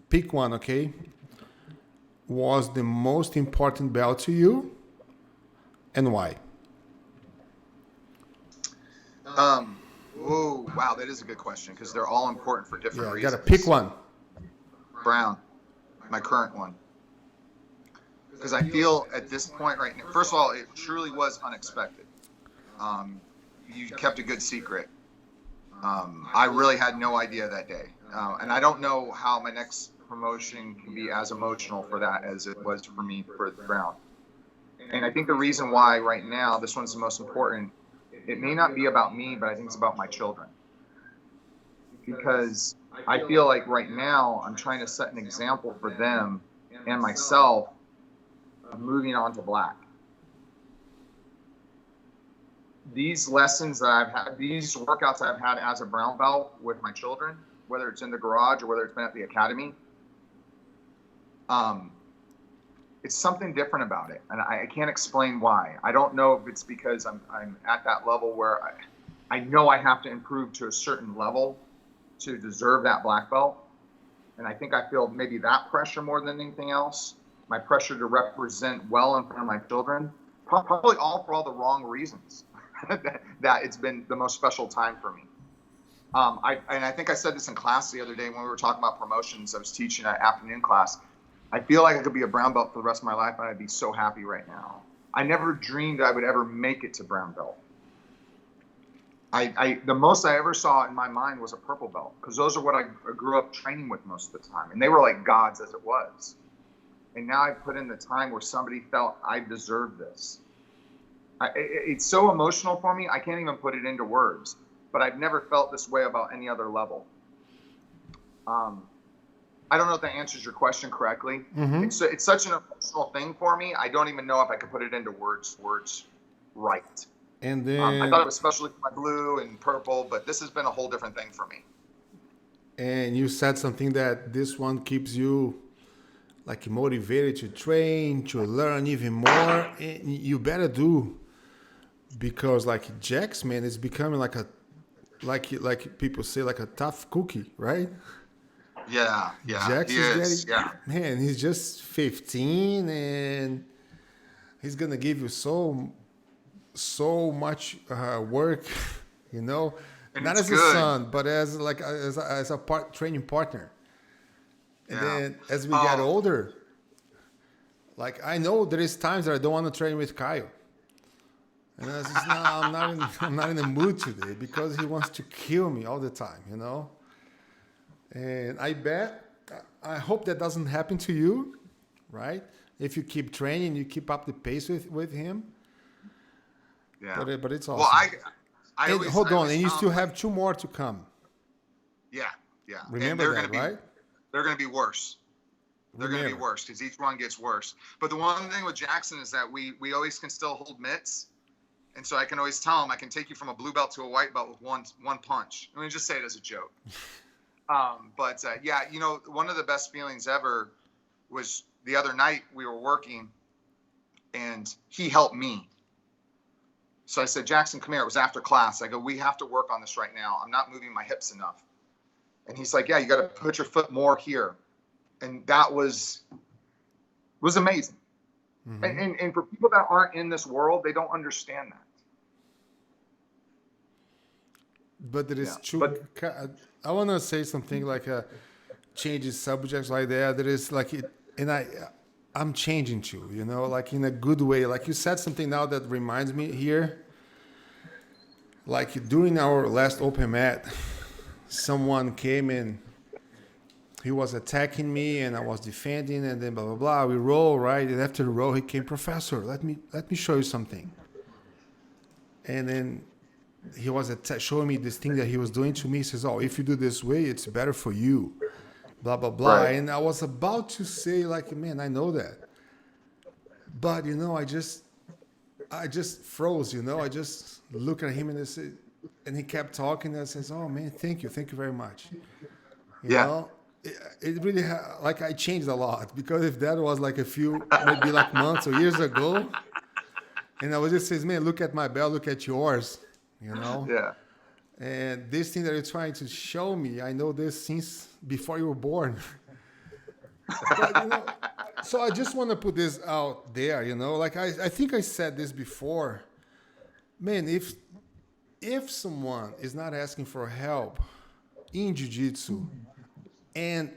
pick one, okay, was the most important belt to you and why? Oh, wow, that is a good question because they're all important for different reasons. You got to pick one. Brown, my current one. Because I feel at this point right now, first of all, it truly was unexpected. You kept a good secret. I really had no idea that day. And I don't know how my next promotion can be as emotional for that as it was for me for the Brown. And I think the reason why right now this one's the most important, it may not be about me, but I think it's about my children. Because I feel like right now I'm trying to set an example for them and myself of moving on to black. These lessons that I've had, these workouts I've had as a brown belt with my children, whether it's in the garage or whether it's been at the academy, it's something different about it. And I can't explain why. I don't know if it's because I'm at that level where I know I have to improve to a certain level to deserve that black belt. And I think I feel maybe that pressure more than anything else. My pressure to represent well in front of my children, probably all for all the wrong reasons. that it's been the most special time for me. I think I said this in class the other day when we were talking about promotions. I was teaching an afternoon class. I feel like I could be a brown belt for the rest of my life, and I'd be so happy right now. I never dreamed I would ever make it to brown belt. The most I ever saw in my mind was a purple belt, because those are what I grew up training with most of the time, and they were like gods as it was. And now I put in the time where somebody felt I deserved this. It's so emotional for me, I can't even put it into words. But I've never felt this way about any other level. I don't know if that answers your question correctly. Mm-hmm. It's such an emotional thing for me. I don't even know if I could put it into words right. And then I thought it was especially for my blue and purple, but this has been a whole different thing for me. And you said something that this one keeps you like motivated to train, to learn even more. And you better do, because like Jax, man, is becoming like people say, like a tough cookie, right? Yeah. Jax is getting, man, he's just 15 and he's gonna give you so much work, you know. and not it's as a good. son, but as like as a training partner. And Yeah. then as we get older, like I know there is times that I don't want to train with Kyle. And I says, no, I'm not in the mood today because he wants to kill me all the time, you know? And I hope that doesn't happen to you, right? If you keep training, you keep up the pace with him. Yeah. But it's awesome. Well, I And always, hold I on, always and you tell still them, have 2 more to come. yeah, yeah. And Remember they're that, going to be, right? they're going to be worse. They're going to be Remember. worse because each one gets worse. But the one thing with Jackson is that we always can still hold mitts. And so I can always tell him I can take you from a blue belt to a white belt with one punch. I mean, just say it as a joke. But yeah, you know, one of the best feelings ever was the other night we were working and he helped me. So I said, Jackson, come here. It was after class. I go, we have to work on this right now. I'm not moving my hips enough. And he's like, yeah, you got to put your foot more here. And that was amazing. Mm-hmm. And for people that aren't in this world, they don't understand that. But it is true. But I want to say something like changes subjects like that. There is like it, and I'm changing too, you know, like in a good way. Like you said something now that reminds me here. Like during our last open mat, someone came in. He was attacking me, and I was defending, and then blah blah blah. We roll, right, and after the roll, he came, Professor, let me show you something. And then he was showing me this thing that he was doing to me. He says, "Oh, if you do this way, it's better for you." Blah blah blah. Right. And I was about to say, like, man, I know that, but you know, I just froze. You know, I just looked at him and I said, and he kept talking. And I says, "Oh man, thank you very much." You know? It really like I changed a lot, because if that was like a few maybe like months or years ago, and I was just says, man, look at my belt, look at yours, you know. Yeah. And this thing that you're trying to show me, I know this since before you were born. But, you know, so I just want to put this out there, you know, like I think I said this before, man. If someone is not asking for help in jiu-jitsu and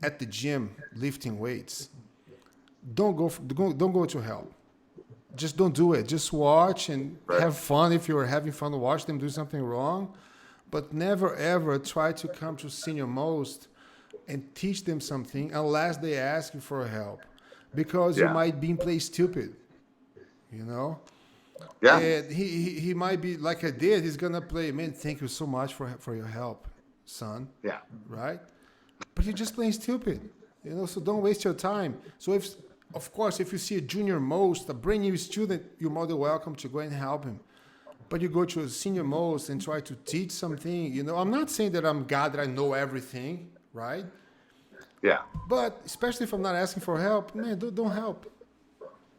at the gym lifting weights, don't go to help. Just don't do it. Just watch and have fun if you're having fun to watch them do something wrong, but never ever try to come to senior most and teach them something unless they ask you for help, because you might be play stupid, you know. Yeah. And he might be like I did. He's gonna play. Man, thank you so much for your help, son. Yeah. Right. But you're just playing stupid, you know, so don't waste your time. So of course, if you see a junior most, a brand new student, you're more than welcome to go and help him. But you go to a senior most and try to teach something, you know, I'm not saying that I'm God, that I know everything, right? Yeah. But especially if I'm not asking for help, man, don't help.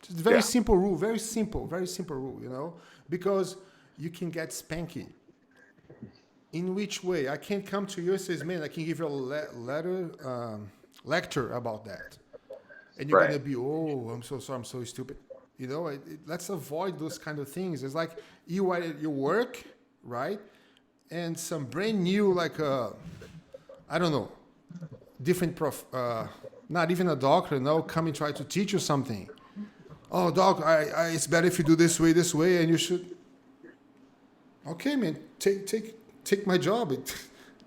Just very simple rule, very simple rule, you know, because you can get spanking. In which way? I can't come to you and say, man, I can give you a lecture about that. And you're going to be, oh, I'm so sorry, I'm so stupid. You know, let's avoid those kind of things. It's like you are at your work, right? And some brand new, like, I don't know, different not even a doctor, no, come and try to teach you something. Oh, doc, it's better if you do this way, and you should. Okay, man, take my job.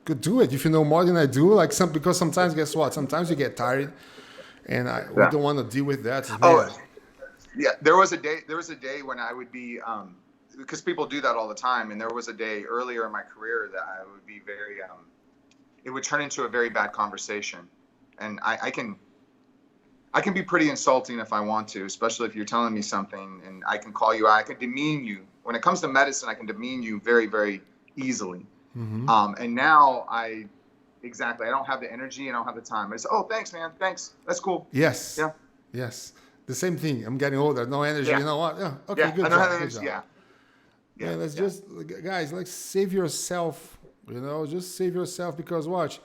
Could do it if you know more than I do. Like because sometimes, guess what? Sometimes you get tired, and we don't want to deal with that. Yeah. There was a day when I would be, because people do that all the time, and there was a day earlier in my career that I would be very, it would turn into a very bad conversation, and I can be pretty insulting if I want to, especially if you're telling me something, and I can call you out. I can demean you. When it comes to medicine, I can demean you very, very easily. Mm-hmm. And now I don't have the energy, and I don't have the time. I say, oh, thanks, man. Thanks. That's cool. Yes. Yeah. Yes. The same thing. I'm getting older. No energy. Yeah. You know what? Yeah. Okay. Good job. Yeah. Let's just, guys, like save yourself, you know, just save yourself, because watch,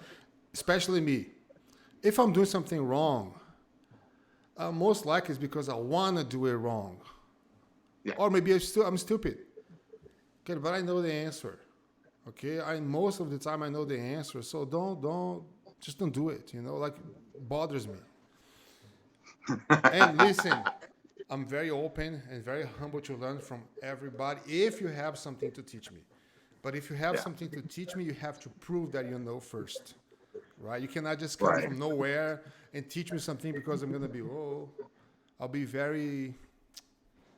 especially me, if I'm doing something wrong, most likely it's because I want to do it wrong. Yeah. Or maybe I'm stupid. Okay, but I know the answer. Okay, I most of the time I know the answer, so don't do it. Like bothers me. And listen, I'm very open and very humble to learn from everybody. If you have something to teach me, but if you have Yeah. something to teach me, you have to prove that you know first, right? You cannot just come Right. from nowhere and teach me something because I'm gonna be I'll be very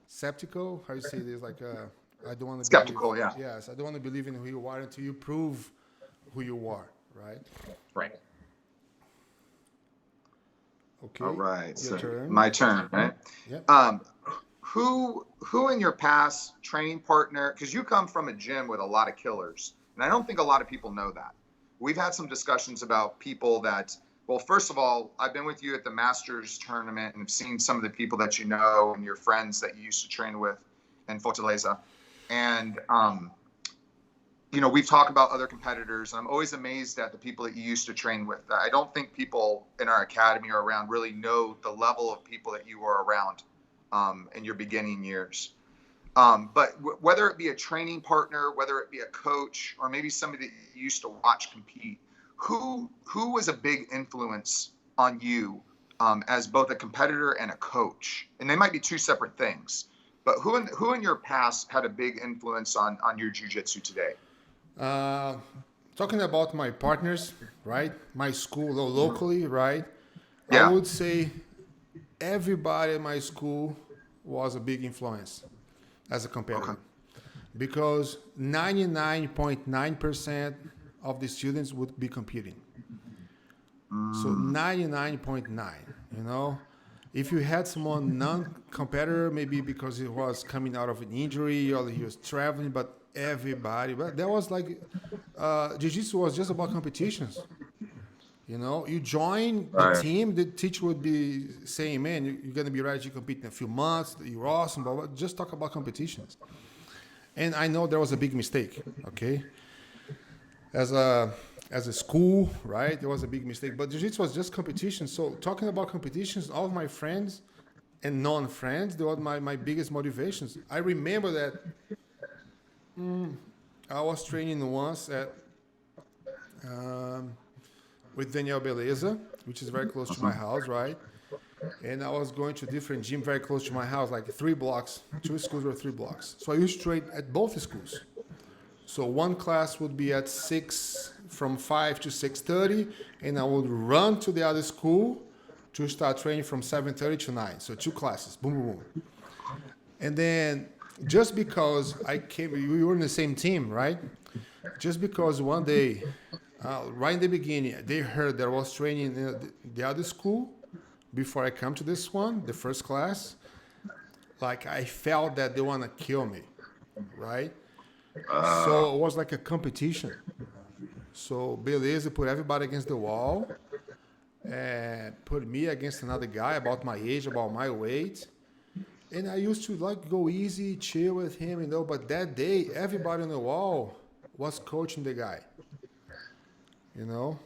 skeptical. How you say this? Like I don't want to believe. Skeptical. Yeah. Yes, I don't want to believe in who you are until you prove who you are, right? Right. All Okay, right. your So turn. my turn, right? Yep. Um, who in your past training partner, because you come from a gym with a lot of killers, and I don't think a lot of people know that. We've had some discussions about people that, well, first of all, I've been with you at the Masters tournament and have seen some of the people that you know and your friends that you used to train with in Fortaleza. And we've talked about other competitors, and I'm always amazed at the people that you used to train with. I don't think people in our academy or around really know the level of people that you were around in your beginning years. But whether it be a training partner, whether it be a coach, or maybe somebody that you used to watch compete, who was a big influence on you as both a competitor and a coach? And they might be two separate things. But who in your past had a big influence on your jiu-jitsu today? Uh, Talking about my partners, right? My school locally, right? I Yeah. would say everybody in my school was a big influence as a Okay. competitor because 99.9% of the students would be competing. So Mm, 99.9, you know. If you had someone non-competitor, maybe because he was coming out of an injury or he was traveling, but everybody, but there was like, jiu-jitsu was just about competitions. You join the right. team, the teacher would be saying, man, you're going to be ready to compete in a few months, you're awesome, but just talk about competitions. And I know there was a big mistake, okay? As a school, right? There was a big mistake. But jiu-jitsu was just competition. So talking about competitions, all of my friends and non-friends, they were my biggest motivations. I remember that I was training once um, with Daniel Beleza, which is very close to my house, right? And I was going to different gym very close to my house, like 3 blocks. Two schools were 3 blocks. So I used to train at both schools. So one class would be at 6 from 5 to 6:30, and I would run to the other school to start training from 7:30 to 9. So 2 classes, boom, boom, boom. And then just because we were in the same team, right? Just because one day, right in the beginning, they heard that I was training in the other school before I come to this one, the first class, like I felt that they want to kill me, right? So it was like a competition. So beleza, put everybody against the wall and put me against another guy about my age, about my weight. And I used to like go easy, chill with him, But that day, everybody on the wall was coaching the guy, you know.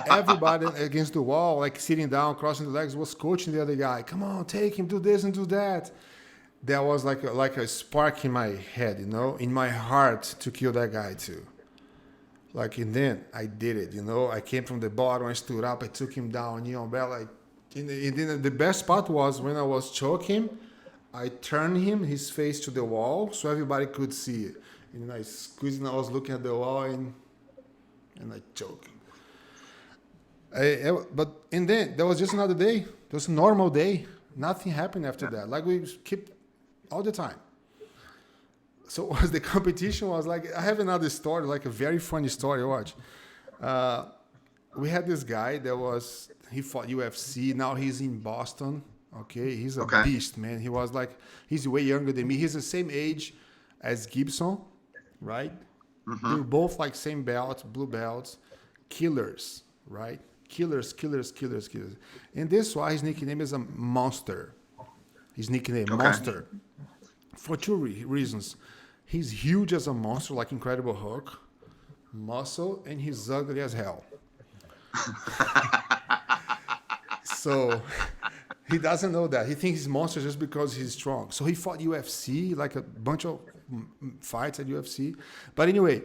Everybody against the wall, like sitting down, crossing the legs, was coaching the other guy. Come on, take him, do this and do that. There was like a spark in my head, in my heart to kill that guy too. Like, and then I did it, I came from the bottom, I stood up, I took him down, bell. And then the best part was when I was choking him, I turned his face to the wall so everybody could see it. And then I squeezed and I was looking at the wall and I choked him. And then there was just another day. It was a normal day. Nothing happened after that. Like we keep all the time. So was the competition was like I have another story, like a very funny story. Watch, we had this guy he fought UFC. Now he's in Boston. Okay, he's a Okay. beast, man. He's way younger than me. He's the same age as Gibson, right? Mm-hmm. They're both like same belts, blue belts, killers, right? Killers, killers, killers, killers. And this why his nickname is a monster. His nickname Okay. monster for two reasons. He's huge as a monster, like Incredible Hulk, muscle, and he's ugly as hell. So he doesn't know that. He thinks he's monster just because he's strong. So he fought UFC, like a bunch of fights at UFC. But anyway,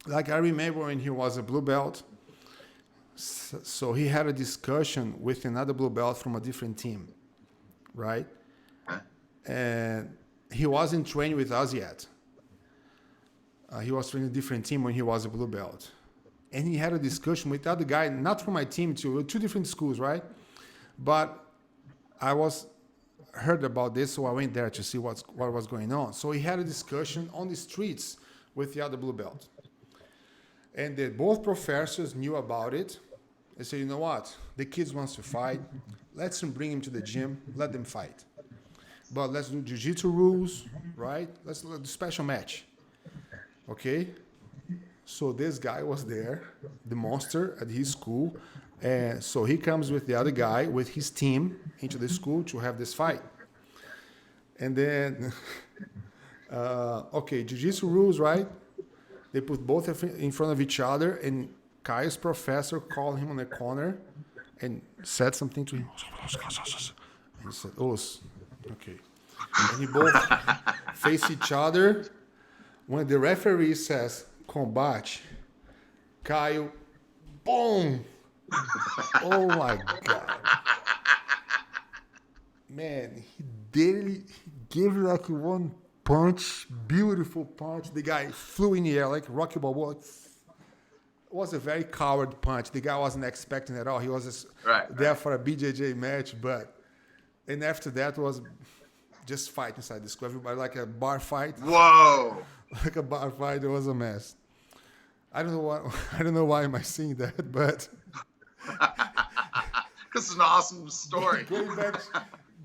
Like I remember when he was a blue belt, so he had a discussion with another blue belt from a different team, right? And he wasn't training with us yet. He was training a different team when he was a blue belt. And he had a discussion with the other guy, not from my team too, two different schools, right? But I was heard about this, so I went there to see what was going on. So he had a discussion on the streets with the other blue belt. And both professors knew about it. They said, you know what? The kids wants to fight. Let's bring him to the gym. Let them fight. But let's do jiu-jitsu rules, right? Let's do a special match. Okay? So this guy was there, the monster at his school. And so he comes with the other guy, with his team, into the school to have this fight. And then, okay, jiu-jitsu rules, right? They put both in front of each other, and Kai's professor called him on the corner and said something to him. And he said, Os, okay. And he both face each other. When the referee says, combate, Caio, boom! Oh my God. Man, he gave like one punch, beautiful punch. The guy flew in the air like Rocky Balboa. It was a very coward punch. The guy wasn't expecting at all. He was just there for a BJJ match, and after that was just fight inside the school. Everybody like a bar fight. Whoa! Like a bar fight. It was a mess. I don't know why am I seeing that, but This is an awesome story.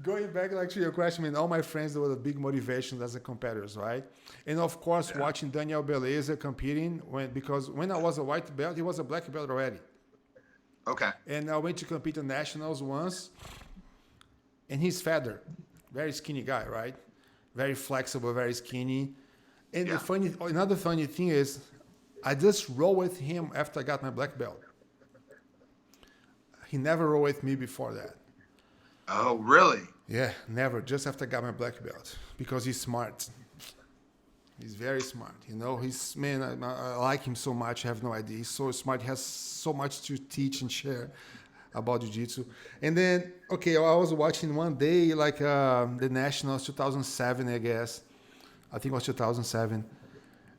Going back like to your question, I mean, all my friends, they were the big motivations as a competitors, right? And of course, watching Daniel Beleza competing, because when I was a white belt, he was a black belt already. Okay. And I went to compete in nationals once, and he's feather, very skinny guy, right? Very flexible, very skinny. And another funny thing is, I just rolled with him after I got my black belt. He never rolled with me before that. Oh, really? Yeah, never. Just after I got my black belt, because he's smart. He's very smart. You know, I like him so much. I have no idea. He's so smart. He has so much to teach and share about jiu-jitsu. And then, okay, I was watching one day, like the Nationals 2007, I guess. I think it was 2007.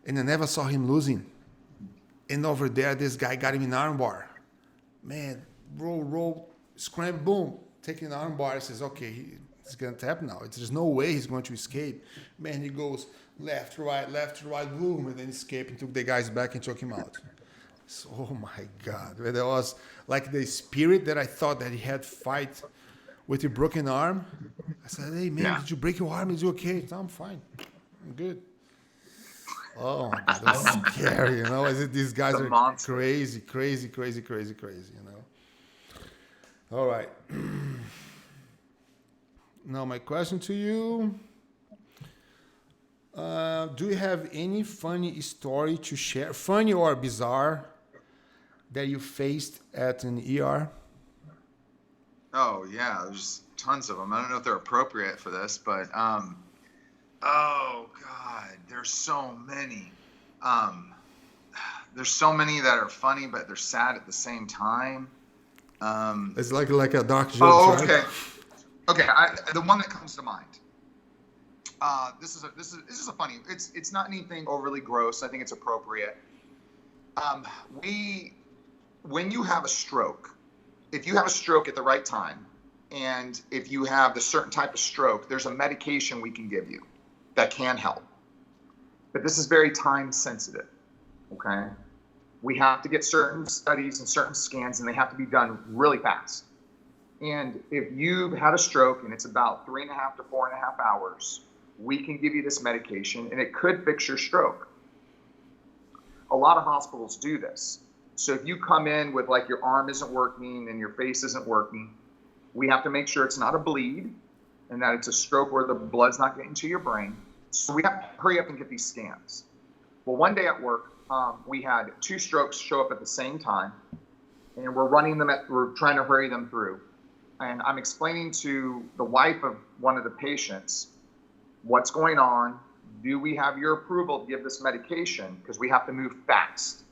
And I never saw him losing. And over there, this guy got him in armbar. Man, roll, scramble, boom. Taking an armbar, he says, okay, he's going to tap now. There's no way he's going to escape. Man, he goes left, right, boom, and then escaped and took the guy's back and took him out. So, oh my God. There was like the spirit that I thought that he had fight with a broken arm. I said, hey, man, did you break your arm? Is you okay? No, I'm fine. I'm good. Oh my God, that's scary, you know? These guys are crazy, you know? All right. Now my question to you. Do you have any funny story to share, funny or bizarre, that you faced at an ER? Oh, yeah. There's tons of them. I don't know if they're appropriate for this, but, oh, God, there's so many. There's so many that are funny, but they're sad at the same time. It's like a dark joke. Oh, okay. Right? Okay, the one that comes to mind. This is a funny. It's not anything overly gross. I think it's appropriate. When you have a stroke, if you have a stroke at the right time, and if you have the certain type of stroke, there's a medication we can give you that can help. But this is very time sensitive. Okay. We have to get certain studies and certain scans, and they have to be done really fast. And if you've had a stroke and it's about 3.5 to 4.5 hours, we can give you this medication, and it could fix your stroke. A lot of hospitals do this. So if you come in with like your arm isn't working and your face isn't working, we have to make sure it's not a bleed and that it's a stroke where the blood's not getting to your brain. So we have to hurry up and get these scans. Well, one day at work, we had 2 strokes show up at the same time, and we're trying to hurry them through. And I'm explaining to the wife of one of the patients what's going on, do we have your approval to give this medication? Because we have to move fast.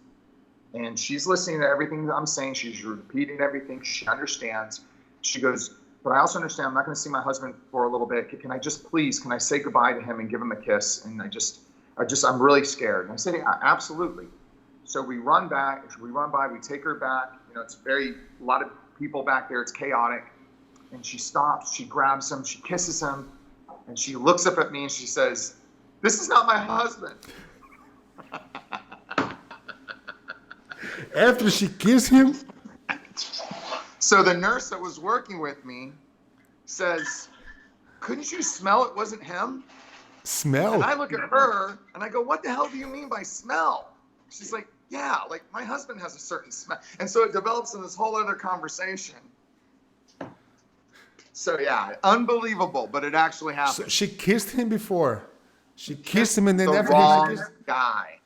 And she's listening to everything that I'm saying. She's repeating everything. She understands. She goes, but I also understand I'm not going to see my husband for a little bit. Can I say goodbye to him and give him a kiss? And I'm really scared. And I said, yeah, absolutely. So we run by, we take her back. It's a lot of people back there. It's chaotic. And she stops, she grabs him, she kisses him, and she looks up at me and she says, "This is not my husband." After she kissed him? So the nurse that was working with me says, "Couldn't you smell it wasn't him?" Smell? And I look at her and I go, "What the hell do you mean by smell?" She's like, "Yeah, like my husband has a certain smell." And so it develops in this whole other conversation. So yeah, unbelievable, but it actually happened. So she kissed him before. She kissed him and then the after wrong he kissed, guy.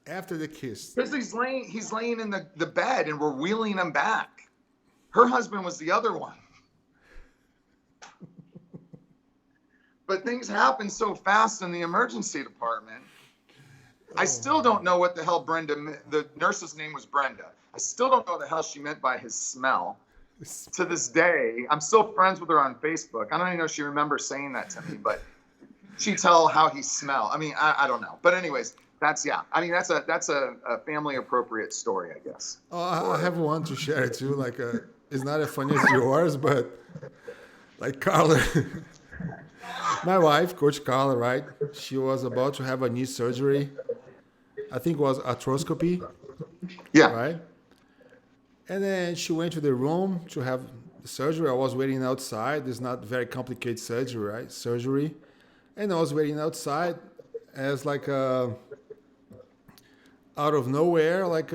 after the kiss. Because he's laying in the bed and we're wheeling him back. Her husband was the other one. But things happen so fast in the emergency department. I still don't know what the hell the nurse's name was Brenda. I still don't know what the hell she meant by his smell. To this day, I'm still friends with her on Facebook. I don't even know if she remembers saying that to me, but she tell how he smelled. I mean, I don't know. But anyways, that's a family appropriate story, I guess. Oh, I have one to share too. Like, it's not as funny as yours, but like Carla, my wife, Coach Carla, right? She was about to have a knee surgery. I think it was arthroscopy. Yeah. Right. And then she went to the room to have the surgery. I was waiting outside. It's not very complicated surgery, right? Surgery. And I was waiting outside as like out of nowhere, like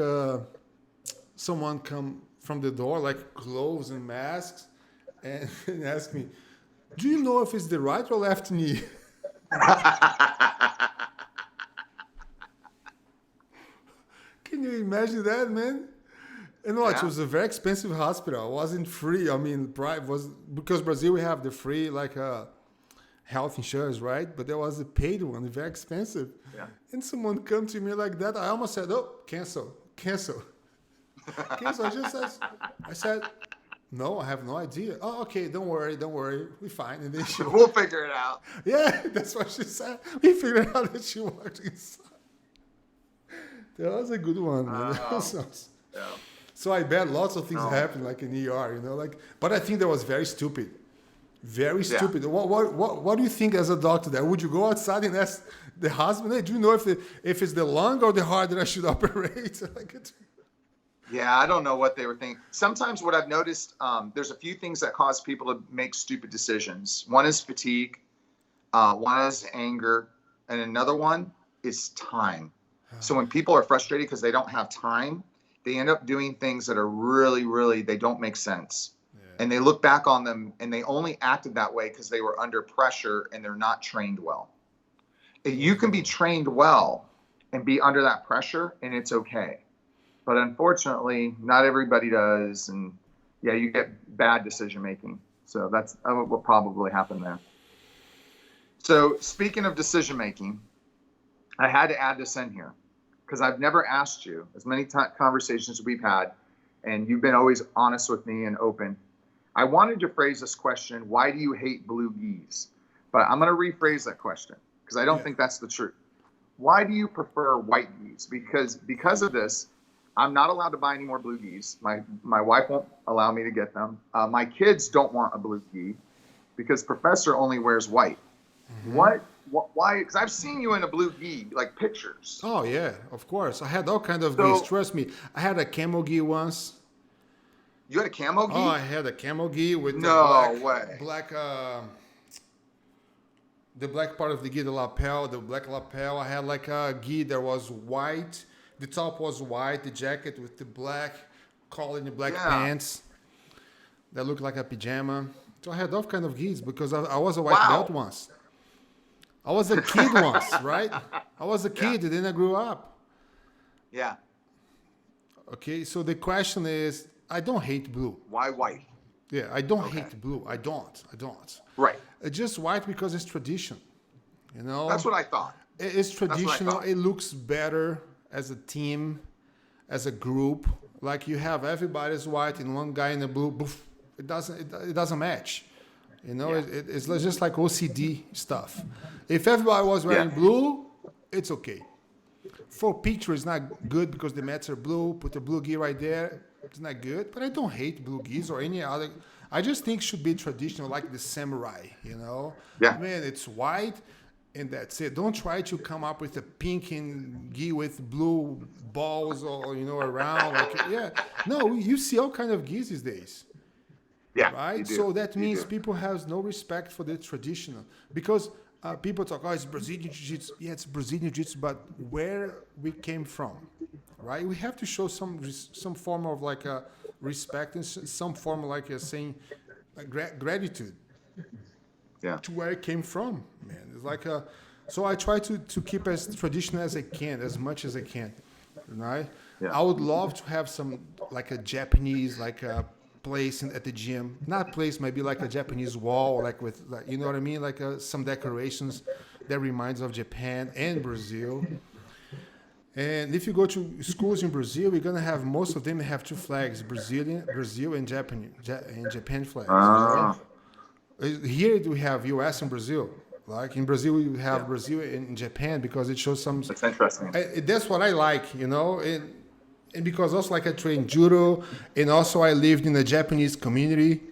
someone come from the door, like gloves and masks, and asked me, "Do you know if it's the right or left knee?" Can you imagine that, man? And watch, it was a very expensive hospital. It wasn't free. I mean, was because Brazil we have the free health insurance, right? But there was a paid one, very expensive. Yeah. And someone come to me like that. I almost said, "Oh, cancel." I said, "No, I have no idea." "Oh, okay, don't worry, we're fine." And then we'll figure it out. Yeah, that's what she said. We figured out that she walked inside. That was a good one, man. Yeah. So I bet lots of things happen, like in ER, But I think that was very stupid. Very stupid. What do you think as a doctor there? Would you go outside and ask the husband, "Hey, do you know if it's the lung or the heart that I should operate?" Yeah, I don't know what they were thinking. Sometimes what I've noticed, there's a few things that cause people to make stupid decisions. One is fatigue, one is anger, and another one is time. So when people are frustrated because they don't have time, they end up doing things that are really, really, they don't make sense. Yeah. And they look back on them and they only acted that way because they were under pressure and they're not trained well. You can be trained well and be under that pressure and it's okay. But unfortunately, not everybody does. And yeah, you get bad decision making. So that's what probably happened there. So speaking of decision making, I had to add this in here because I've never asked you as many conversations we've had, and you've been always honest with me and open. I wanted to phrase this question, why do you hate blue gis? But I'm going to rephrase that question because I don't think that's the truth. Why do you prefer white gis? Because of this, I'm not allowed to buy any more blue gis. My wife won't allow me to get them. My kids don't want a blue gi because Professor only wears white. Mm-hmm. Why? Because I've seen you in a blue gi, like pictures. Oh yeah, of course. I had all kinds of gis. Trust me, I had a camel gi once. You had a camo gi? Oh, I had a camel gi with the black part of the gi, the black lapel. I had like a gi that was white. The top was white, the jacket with the black collar and the black pants that looked like a pajama. So I had all kinds of gis because I was a white belt once. I was a kid once, right? I was a kid, and then I grew up. Yeah. Okay, so the question is, I don't hate blue. Why white? Yeah, I don't hate blue. I don't. Right. It's just white because it's tradition. That's what I thought. It's That's what I traditional. thought. It looks better as a team, as a group. Like you have everybody's white and one guy in the blue. Boof, it doesn't match. You know, Yeah. it's just like OCD stuff. If everybody was Yeah. wearing blue, it's okay. For picture, it's not good because the mats are blue. Put the blue gi right there. It's not good. But I don't hate blue gis or any other. I just think it should be traditional, like the samurai. You know, Yeah. man, it's white, and that's it. Don't try to come up with a pink and gi with blue balls or around. Like, yeah, no, you see all kind of gis these days, Yeah. You right? do. So that You means do. people have no respect for the traditional because people talk, oh, it's Brazilian Jiu-Jitsu. Yeah, it's Brazilian Jiu-Jitsu, but where we came from, right? We have to show some form of like a respect and some form of like a saying gratitude Yeah. to where it came from, man. It's like a, so I try to keep as traditional as I can, as much as I can, right? Yeah. I would love to have some like a Japanese like a place at the gym, not place, maybe like a Japanese wall, like with like, you know what I mean, like some decorations that reminds of Japan and Brazil. And if you go to schools in Brazil, we're gonna have most of them have two flags: Brazil and Japan flags. You know, Ah, here we have U.S. and Brazil. Like in Brazil, we have yeah. Brazil and Japan because it shows some. That's interesting. That's what I like, and because also like I trained judo, and also I lived in a Japanese community,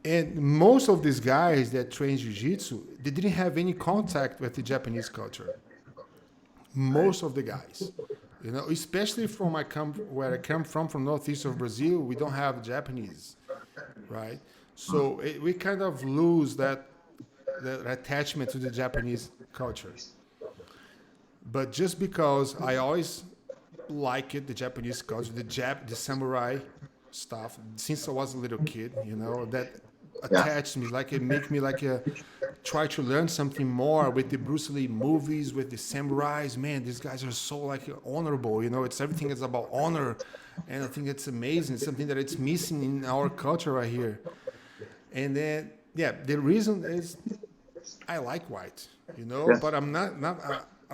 and most of these guys that train jiu-jitsu, they didn't have any contact with the Japanese culture. Right. Most of the guys, especially where I come from northeast of Brazil, we don't have Japanese, right? So we kind of lose that attachment to the Japanese culture. But just because I always like it, the Japanese culture, the samurai stuff, since I was a little kid, that Yeah. attached me, like it make me like try to learn something more with the Bruce Lee movies, with the samurais. Man, these guys are so like honorable, it's everything is about honor. And I think it's amazing. It's something that it's missing in our culture right here. And then, yeah, the reason is I like white, Yeah. but I'm not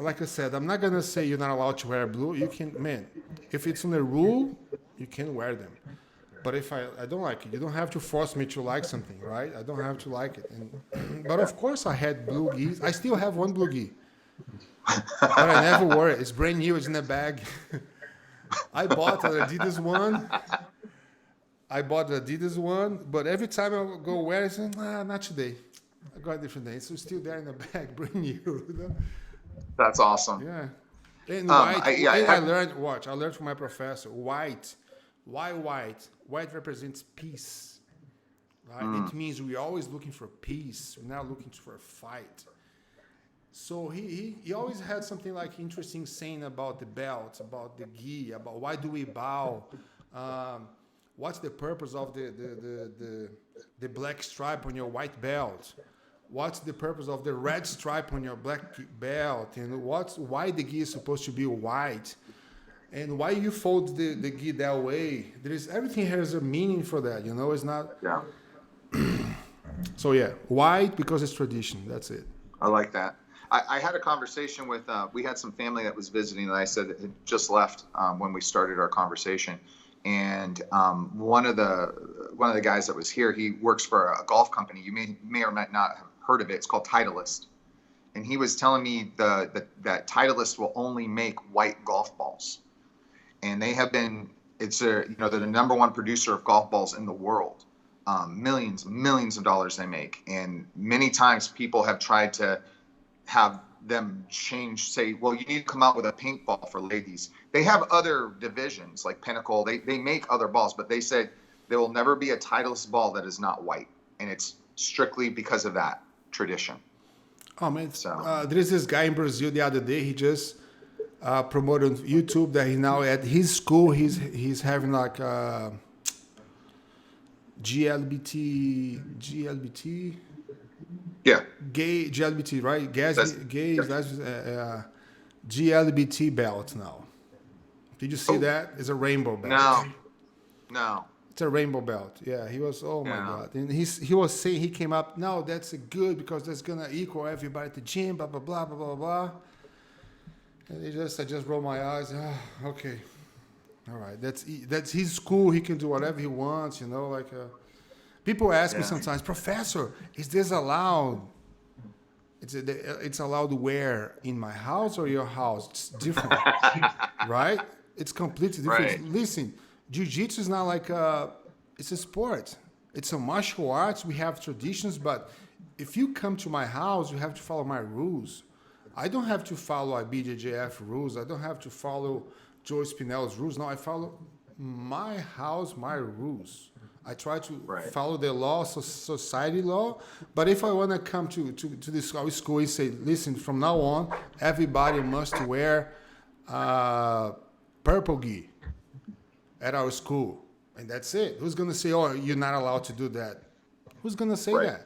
like I said, I'm not going to say you're not allowed to wear blue. You can, man, if it's on a rule, you can wear them. But if I don't like it, you don't have to force me to like something, right? I don't have to like it. But of course I had blue gis. I still have one blue gi, but I never wore it. It's brand new. It's in a bag. I bought an Adidas one. But every time I go wear it, I say, nah, not today. I got a different day. So it's still there in the bag, brand new. That's awesome. Yeah. And white, I and I have, learned, I learned from my professor, white. Why white? White represents peace, right? It means we're always looking for peace. We're not looking for a fight. So he always had something like interesting saying about the belt, about the gi, about why do we bow? What's the purpose of the black stripe on your white belt? What's the purpose of the red stripe on your black belt? And why the gi is supposed to be white? And why you fold the gi that way? Everything has a meaning for that, It's not. yeah, So yeah, white because it's tradition. That's it. I like that. I had a conversation with, we had some family that was visiting that I said that had just left when we started our conversation. And one of the guys that was here, he works for a golf company. You may or may not have heard of it. It's called Titleist. And he was telling me that Titleist will only make white golf balls. And they have been, they're the number one producer of golf balls in the world. Millions of dollars they make. And many times people have tried to have them say, well, you need to come out with a pink ball for ladies. They have other divisions like Pinnacle. They make other balls, but they said there will never be a Titleist ball that is not white. And it's strictly because of that tradition. Oh man, So there is this guy in Brazil the other day. He just promoted on YouTube that he now at his school he's having like GLBT, yeah, gay GLBT, right? Gay GLBT belt now. Did you see that? It's a rainbow belt. No. It's a rainbow belt. Yeah, he was. Oh my God! And he was saying he came up. No, that's good because that's gonna equal everybody at the gym. Blah blah blah blah blah blah. And I just roll my eyes. Ah, okay, all right. That's his school. He can do whatever he wants. People ask me Yeah. sometimes, Professor, is this allowed? It's allowed where, in my house or your house? It's different, right? It's completely different. Right. Listen, jiu-jitsu is not like it's a sport. It's a martial arts. We have traditions, but if you come to my house, you have to follow my rules. I don't have to follow IBJJF rules. I don't have to follow Joe Spinell's rules. No, I follow my house, my rules. I try to Right. follow the law, society law. But if I want to come to this school and say, listen, from now on, everybody must wear purple gi at our school. And that's it. Who's going to say, oh, you're not allowed to do that? Who's going to say Right. that?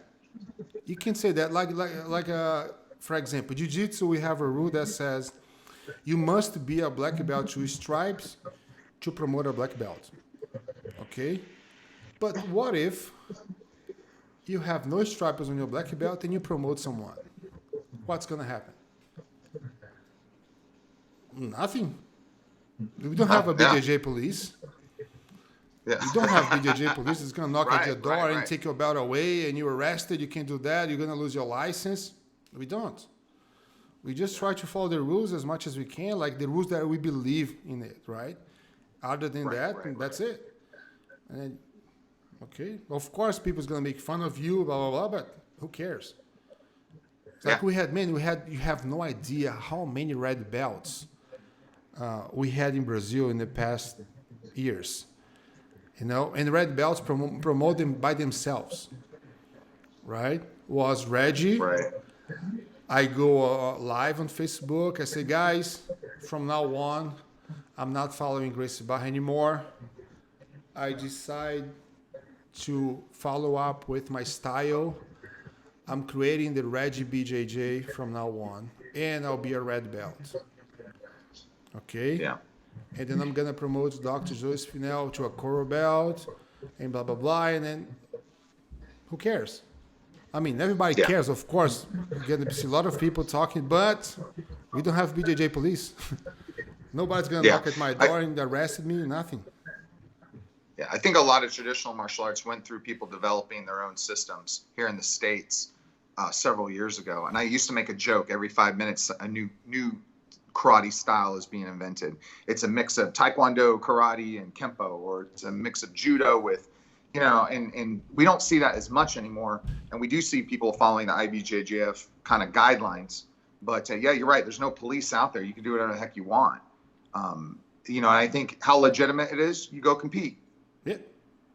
You can say that. For example, Jiu-Jitsu, we have a rule that says you must be a black belt 2 stripes to promote a black belt. Okay? But what if you have no stripes on your black belt and you promote someone? What's going to happen? Nothing. We don't have a BJJ police. Yeah. You don't have BJJ police. It's going to knock at your Right, door right, and right. take your belt away and you're arrested. You can't do that. You're going to lose your license. We don't. We just try to follow the rules as much as we can, like the rules that we believe in it, right? Other than that, that's it. And then, okay, of course, people's gonna make fun of you, blah blah blah. But who cares? It's like you have no idea how many red belts we had in Brazil in the past years. And red belts promote them by themselves, right? Was Reggie. Right. I go live on Facebook. I say, guys, from now on, I'm not following Gracie Barra anymore. I decide to follow up with my style. I'm creating the Reggie BJJ from now on, and I'll be a red belt. Okay? Yeah. And then I'm going to promote Dr. Joe Spinell to a coral belt, and blah, blah, blah. And then who cares? I mean, everybody cares, of course. You're going to see a lot of people talking, but we don't have BJJ police. Nobody's going to knock at my door and arrest me, nothing. Yeah, I think a lot of traditional martial arts went through people developing their own systems here in the States several years ago. And I used to make a joke every 5 minutes, a new karate style is being invented. It's a mix of Taekwondo, karate, and Kempo, or it's a mix of judo with, and we don't see that as much anymore. And we do see people following the IBJJF kind of guidelines. But yeah, you're right. There's no police out there. You can do whatever the heck you want. And I think how legitimate it is, you go compete. Yeah.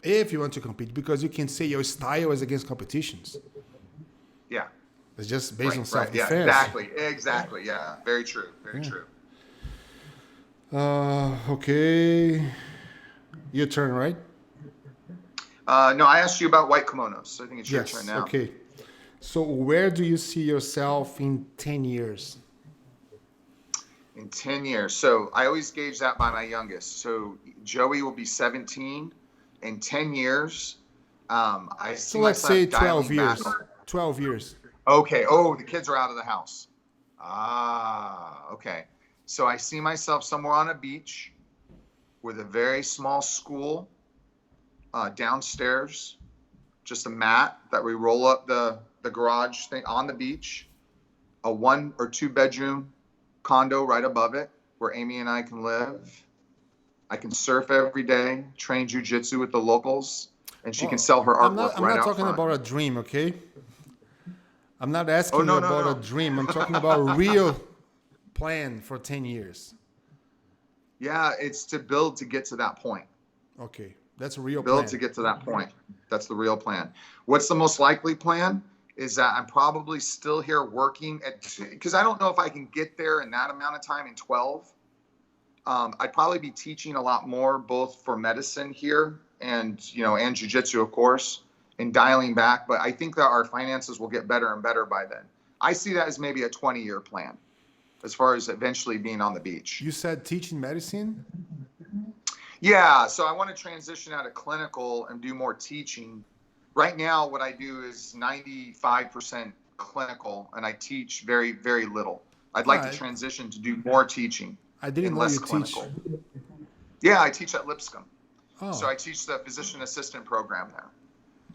If you want to compete, because you can say your style is against competitions. Yeah. It's just based on self-defense. Yeah, exactly. Yeah, very true. Very true. Okay. Your turn, right? No, I asked you about white kimonos, so I think it's your turn now. Okay. So where do you see yourself in 10 years? In 10 years. So I always gauge that by my youngest. So Joey will be 17. In 10 years, I see So let's say 12 years. back. 12 years. Okay. Oh, the kids are out of the house. Okay. So I see myself somewhere on a beach with a very small school downstairs, just a mat that we roll up the garage thing on the beach, a 1 or 2 bedroom condo right above it where Amy and I can live. I can surf every day, train jiu-jitsu with the locals, and she can sell her artwork I'm right not out talking front. about a dream, okay? I'm not asking no, you no, about no. a dream. I'm talking about a real plan for 10 years. Yeah, it's to build to get to that point. Okay, that's a real Build plan. to get to that point. That's the real plan. What's the most likely plan? Is that I'm probably still here working because I don't know if I can get there in that amount of time in 12. I'd probably be teaching a lot more, both for medicine here and jiu-jitsu, of course, and dialing back. But I think that our finances will get better and better by then. I see that as maybe a 20-year plan as far as eventually being on the beach. You said teaching medicine? Yeah, so I want to transition out of clinical and do more teaching. Right now, what I do is 95% clinical, and I teach very, very little. I'd like to transition to do more teaching. I didn't and know less you clinical. teach. Yeah, I teach at Lipscomb. Oh. So I teach the physician assistant program there.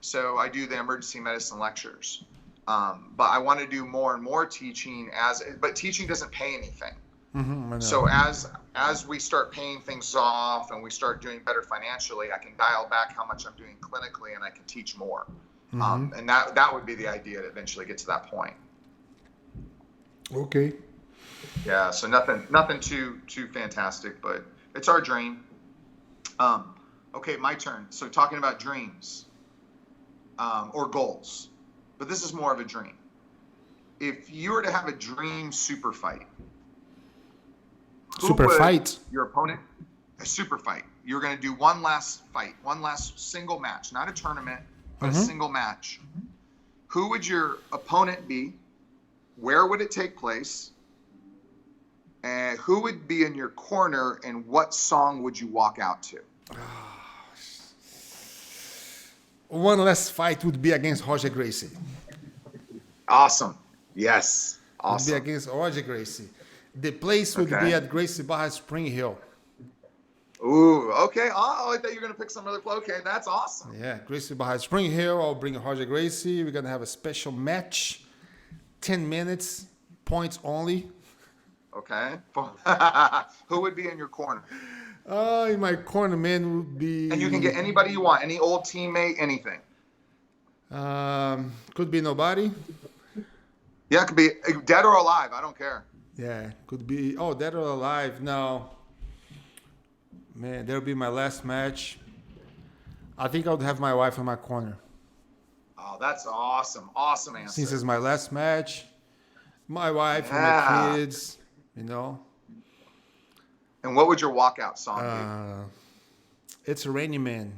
So I do the emergency medicine lectures. But I want to do more and more teaching but teaching doesn't pay anything. Mm-hmm, I know. So as we start paying things off and we start doing better financially, I can dial back how much I'm doing clinically and I can teach more. Mm-hmm. And that would be the idea to eventually get to that point. Okay. Yeah, so nothing too fantastic, but it's our dream. Okay, my turn. So talking about dreams or goals, but this is more of a dream. If you were to have a dream super fight, your opponent, a super fight. You're going to do one last fight, one last single match, not a tournament, but a single match. Who would your opponent be? Where would it take place? And who would be in your corner? And what song would you walk out to? One last fight would be against Roger Gracie. Awesome. Yes. Awesome. Would be against Roger Gracie. The place would be at Gracie Barra Spring Hill. Ooh, okay. Oh, I thought you were going to pick some other. Okay, that's awesome. Yeah, Gracie Barra Spring Hill. I'll bring Roger Gracie. We're going to have a special match. 10 minutes, points only. Okay. Who would be in your corner? In my corner, man, would be... And you can get anybody you want, any old teammate, anything. Could be nobody. Yeah, it could be dead or alive. I don't care. Yeah, could be... Oh, dead or alive. No. Man, that'll be my last match. I think I would have my wife in my corner. Oh, that's awesome. Awesome answer. Since it's my last match, my wife and my kids, you know. And what would your walkout song be? It's a Rainy Man.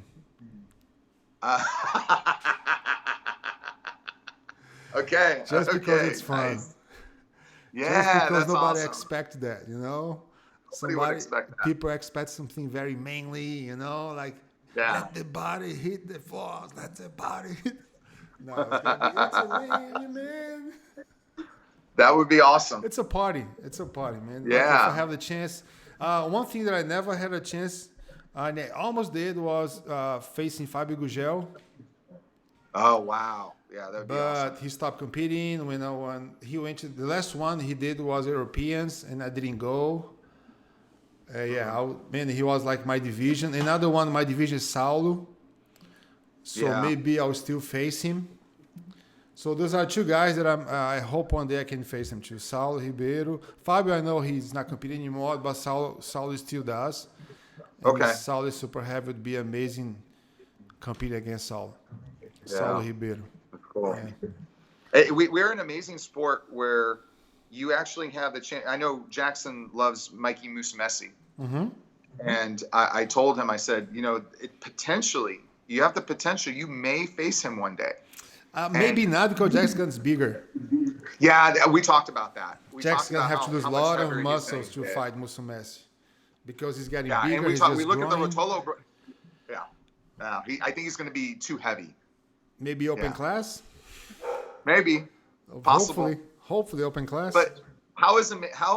Okay. Just because it's fun. Nice. Yeah, just because that's nobody awesome. expects that, you know. Nobody would expect that. People expect something very manly, you know, like let the body hit the floor, let the body hit. No, it's a Rainy Man. That would be awesome. It's a party. It's a party, man. Yeah. Like, if I have the chance. One thing that I never had a chance, and I almost did, was facing Fabio Gugel. Oh, wow. Yeah, that would be awesome. But he stopped competing. When he went to the last one he did was Europeans, and I didn't go. He was like my division. Another one, my division is Saulo. So maybe I'll still face him. So those are two guys that I hope one day I can face them too. Saulo, Ribeiro. Fabio, I know he's not competing anymore, but Saulo still does. And Saulo is super heavy. It would be amazing competing against Saulo. Yeah. Saulo Ribeiro. Cool. Yeah. Hey, we're an amazing sport where you actually have the chance. I know Jackson loves Mikey Musumeci. Mm-hmm. And I told him, I said, you have the potential. You may face him one day. Maybe not, because Jackson's bigger. Yeah, we talked about that. Jackson's going to have to lose a lot of muscles to fight Musumeci. Because he's getting bigger. And we look at the Rotolo. Yeah. I think he's going to be too heavy. Maybe open class? Maybe. Possible. Hopefully open class. But how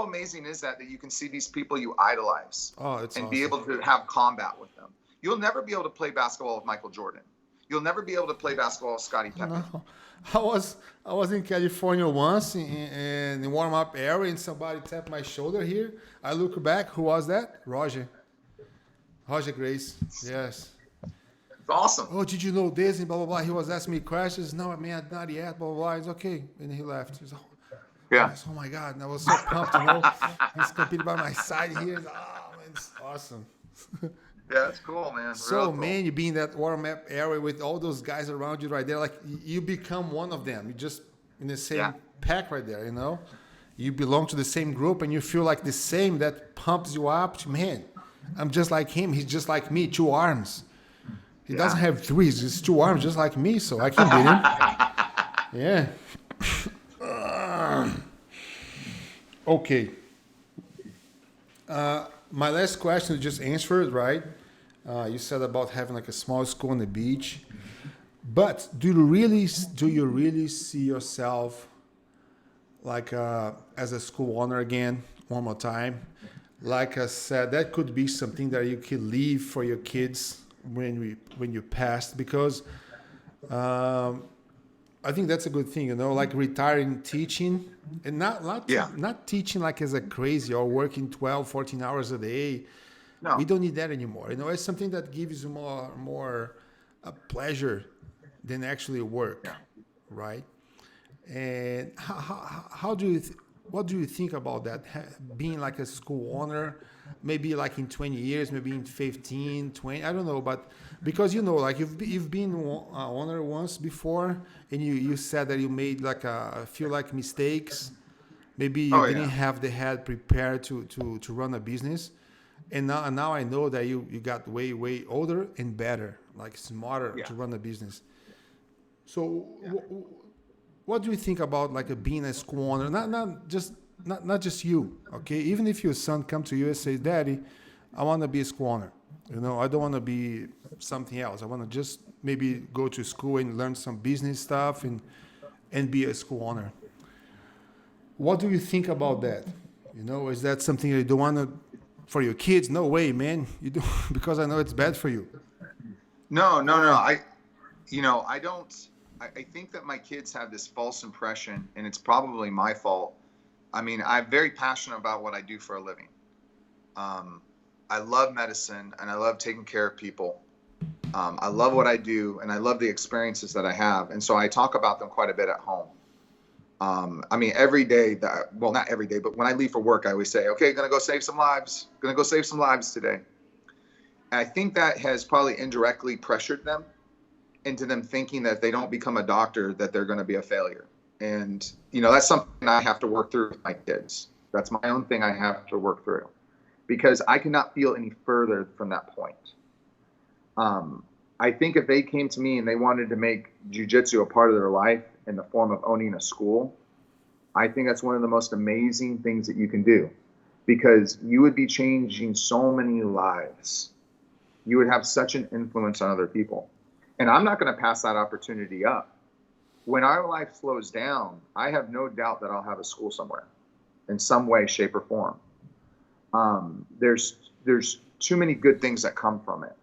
amazing is that you can see these people you idolize and awesome. Be able to have combat with them? You'll never be able to play basketball with Michael Jordan. You'll never be able to play basketball with Scottie Pippen. No. I was in California once in the warm-up area, and somebody tapped my shoulder here. I look back. Who was that? Roger Grace. Yes. It's awesome. Oh, did you know this? And blah, blah, blah. He was asking me questions. No, man, not yet. Blah, blah, blah. It's okay. And he left. He was, oh, my God. And I was so pumped, He's competing by my side here. Oh, man, it's awesome. Yeah, that's cool, man. So, cool. Man, you be in that warm-up area with all those guys around you right there. Like, you become one of them. You just in the same pack right there, You belong to the same group, and you feel like the same. That pumps you up. Man, I'm just like him. He's just like me, 2 arms. He doesn't have 3. He's just 2 arms just like me, so I can beat him. Yeah. Okay. My last question you just answered, right? You said about having like a small school on the beach. But do you really see yourself like as a school owner again, one more time. Like I said, that could be something that you can leave for your kids when you pass, because um, I think that's a good thing, like retiring teaching, and Yeah. not teaching like as a crazy or working 12, 14 hours a day. We No. don't need that anymore. It's something that gives you more pleasure than actually work, Yeah. right? And how do you what do you think about that? Being like a school owner, maybe like in 20 years, maybe in 15, 20, I don't know, but because like you've been owner once before, and you said that you made like a few like mistakes. Maybe you Oh didn't yeah. have the head prepared to run a business, and now I know that you got way older and better, like smarter Yeah. to run a business. So Yeah. what do you think about like being a school owner? Not just you, okay? Even if your son come to you and says, "Daddy, I want to be a school owner. I don't want to be something else. I want to just maybe go to school and learn some business stuff and be a school owner." What do you think about that? Is that something you don't want to for your kids? No way, man. You do because I know it's bad for you. No, no, no. Or I don't. I think that my kids have this false impression, and it's probably my fault. I mean, I'm very passionate about what I do for a living. Um, I love medicine, and I love taking care of people. I love what I do, and I love the experiences that I have, and so I talk about them quite a bit at home. I mean, every day well, not every day, but when I leave for work, I always say, "Okay, gonna go save some lives. Gonna go save some lives today." And I think that has probably indirectly pressured them into them thinking that if they don't become a doctor, that they're going to be a failure. And, that's something I have to work through with my kids. That's my own thing I have to work through because I cannot feel any further from that point. I think if they came to me and they wanted to make jiu-jitsu a part of their life in the form of owning a school, I think that's one of the most amazing things that you can do because you would be changing so many lives. You would have such an influence on other people. And I'm not going to pass that opportunity up. When our life slows down, I have no doubt that I'll have a school somewhere in some way, shape, or form. There's too many good things that come from it.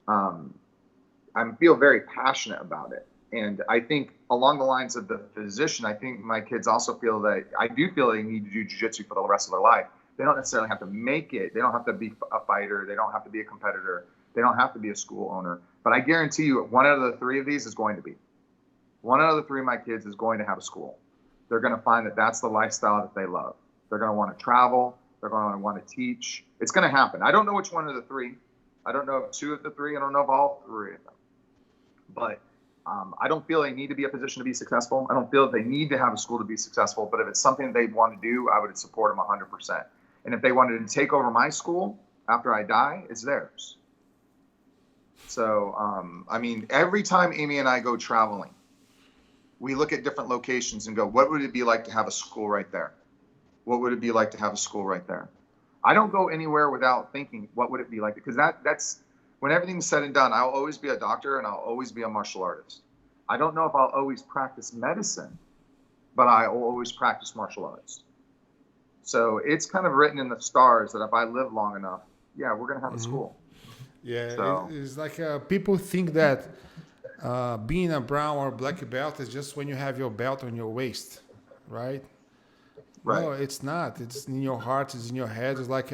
I feel very passionate about it. And I think along the lines of the physician, I think my kids also feel that I do feel they need to do jiu-jitsu for the rest of their life. They don't necessarily have to make it. They don't have to be a fighter. They don't have to be a competitor. They don't have to be a school owner. But I guarantee you one out of the three of these is going to be. One out of the three of my kids is going to have a school. They're going to find that that's the lifestyle that they love. They're going to want to travel. They're going to want to teach. It's going to happen. I don't know which one of the three. I don't know if two of the three. I don't know if all three of them. But I don't feel they need to be a position to be successful. I don't feel that they need to have a school to be successful. But if it's something they want to do, I would support them 100%. And if they wanted to take over my school after I die, it's theirs. So, I mean, every time Amy and I go traveling, we look at different locations and go, what would it be like to have a school right there? What would it be like to have a school right there? I don't go anywhere without thinking, what would it be like? Because that's when everything's said and done, I'll always be a doctor and I'll always be a martial artist. I don't know if I'll always practice medicine, but I will always practice martial arts. So it's kind of written in the stars that if I live long enough, yeah, we're going to have a school. yeah, So, it's like people think that being a brown or black belt is just when you have your belt on your waist, right? right. No, it's not. It's in your heart. It's in your head. It's like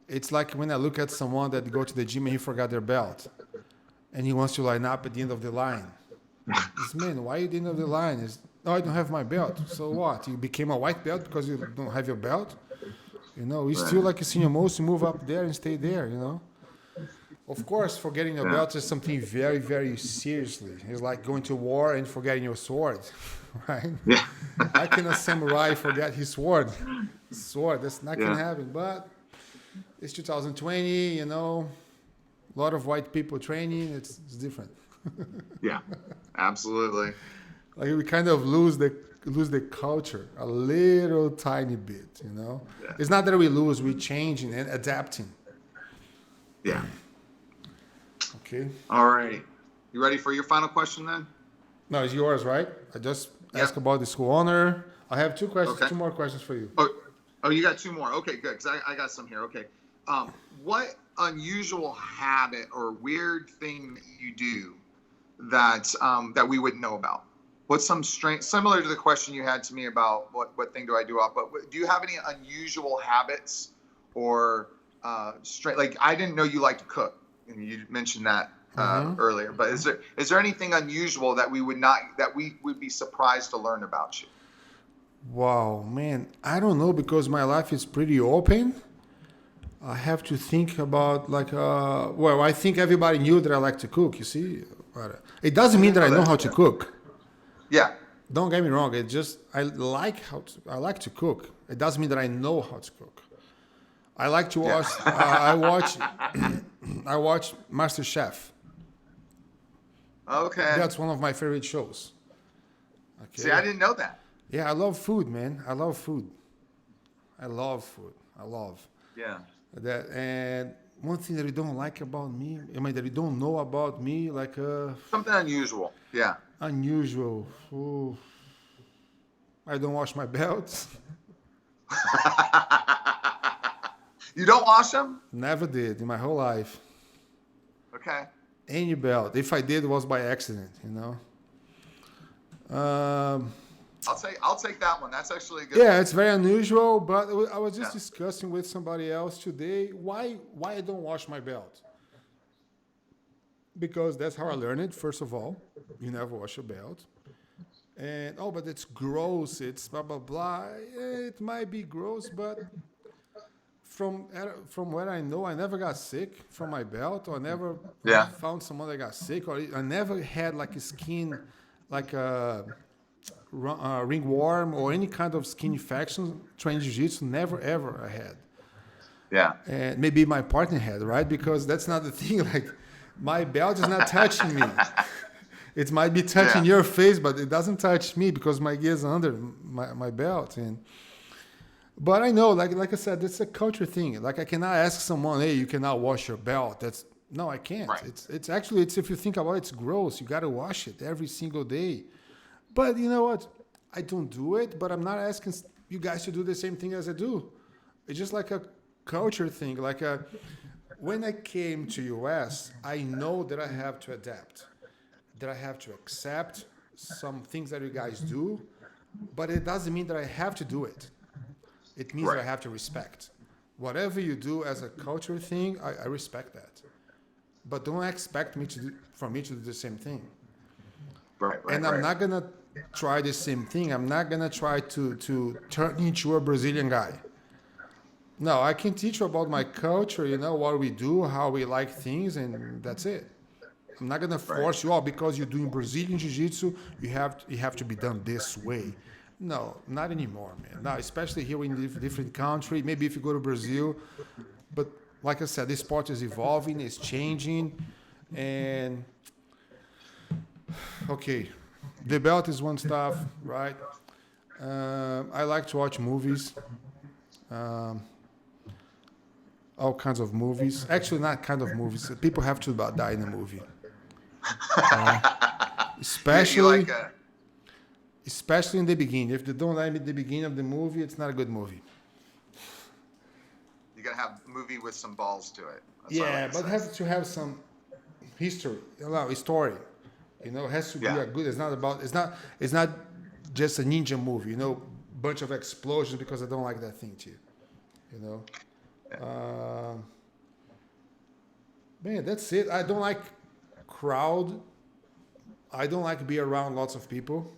it's like when I look at someone that go to the gym and he forgot their belt, and he wants to line up at the end of the line. This man, why at the end of the line? Is no, I don't have my belt. So what? You became a white belt because you don't have your belt? You still Right. like a senior most, you move up there and stay there. Of course, forgetting your Yeah. belt is something very, very seriously. It's like going to war and forgetting your sword, right? Yeah. How can a samurai forget his sword? That's not gonna Yeah. happen. But it's 2020, a lot of white people training. It's different. Yeah. Absolutely. Like we kind of lose the culture a little tiny bit. Yeah. It's not that we lose, we're changing and adapting. Yeah. Okay. All right. You ready for your final question then? No, it's yours, right? ask about the school owner. I have two questions, Okay. two more questions for you. Oh, you got two more. Okay, good. Because I got some here. Okay. What unusual habit or weird thing that you do that we wouldn't know about? What's some strange, similar to the question you had to me about what thing do I do off? But do you have any unusual habits or strange? Like I didn't know you like to cook, and you mentioned that earlier. But is there anything unusual that we would be surprised to learn about you? Wow, man, I don't know because my life is pretty open. I have to think about well, I think everybody knew that I like to cook, you see. But it doesn't mean that I know how to cook. Yeah. Don't get me wrong. It just I like to cook. It doesn't mean that I know how to cook. I like to watch. I watch Master Chef. Okay. That's one of my favorite shows. Okay. See, I didn't know that. Yeah, I love food, man. I love food. I love Yeah. that. And one thing that you don't like about me, that you don't know about me, Something unusual. Yeah. unusual. Ooh. I don't wash my belts. You don't wash them? Never did in my whole life. Okay. Any belt. If I did, it was by accident, I'll take that one. That's actually a good. Yeah, it's very unusual, but I was just discussing with somebody else today why I don't wash my belt. Because that's how I learned it, first of all. You never wash your belt. And, but it's gross, it's blah, blah, blah. It might be gross, but from what I know, I never got sick from my belt, or I never found someone that got sick, or I never had like a skin, like a ringworm or any kind of skin infection training jiu-jitsu. Never, ever I had. Yeah. And maybe my partner had, right? Because that's not the thing. Like, my belt is not touching me. It might be touching your face, but it doesn't touch me because my gear is under my belt. But I know, like I said, it's a culture thing. Like, I cannot ask someone, hey, you cannot wash your belt. No, I can't. Right. It's actually, if you think about it, it's gross. You got to wash it every single day. But you know what? I don't do it, but I'm not asking you guys to do the same thing as I do. It's just like a culture thing. When I came to US, I know that I have to adapt, that I have to accept some things that you guys do, but it doesn't mean that I have to do it. It means that I have to respect. Whatever you do as a culture thing, I respect that. But don't expect me for me to do the same thing. Right. And I'm not going to try the same thing. I'm not going to try to turn into a Brazilian guy. No, I can teach you about my culture, what we do, how we like things, and that's it. I'm not going to force you, because you're doing Brazilian Jiu-Jitsu, you have to be done this way. No, not anymore, man. No, especially here in a different country. Maybe if you go to Brazil. But like I said, this sport is evolving, it's changing. And, okay, the belt is one stuff, right? I like to watch movies. All kinds of movies. Actually, not kind of movies. People have to die in a movie. Especially in the beginning. If they don't like me at the beginning of the movie, it's not a good movie. You gotta have a movie with some balls to it. That's but it has to have some history, a story. It has to be a good. It's not just a ninja movie. Bunch of explosions, because I don't like that thing too. Man, that's it. I don't like crowd. I don't like to be around lots of people.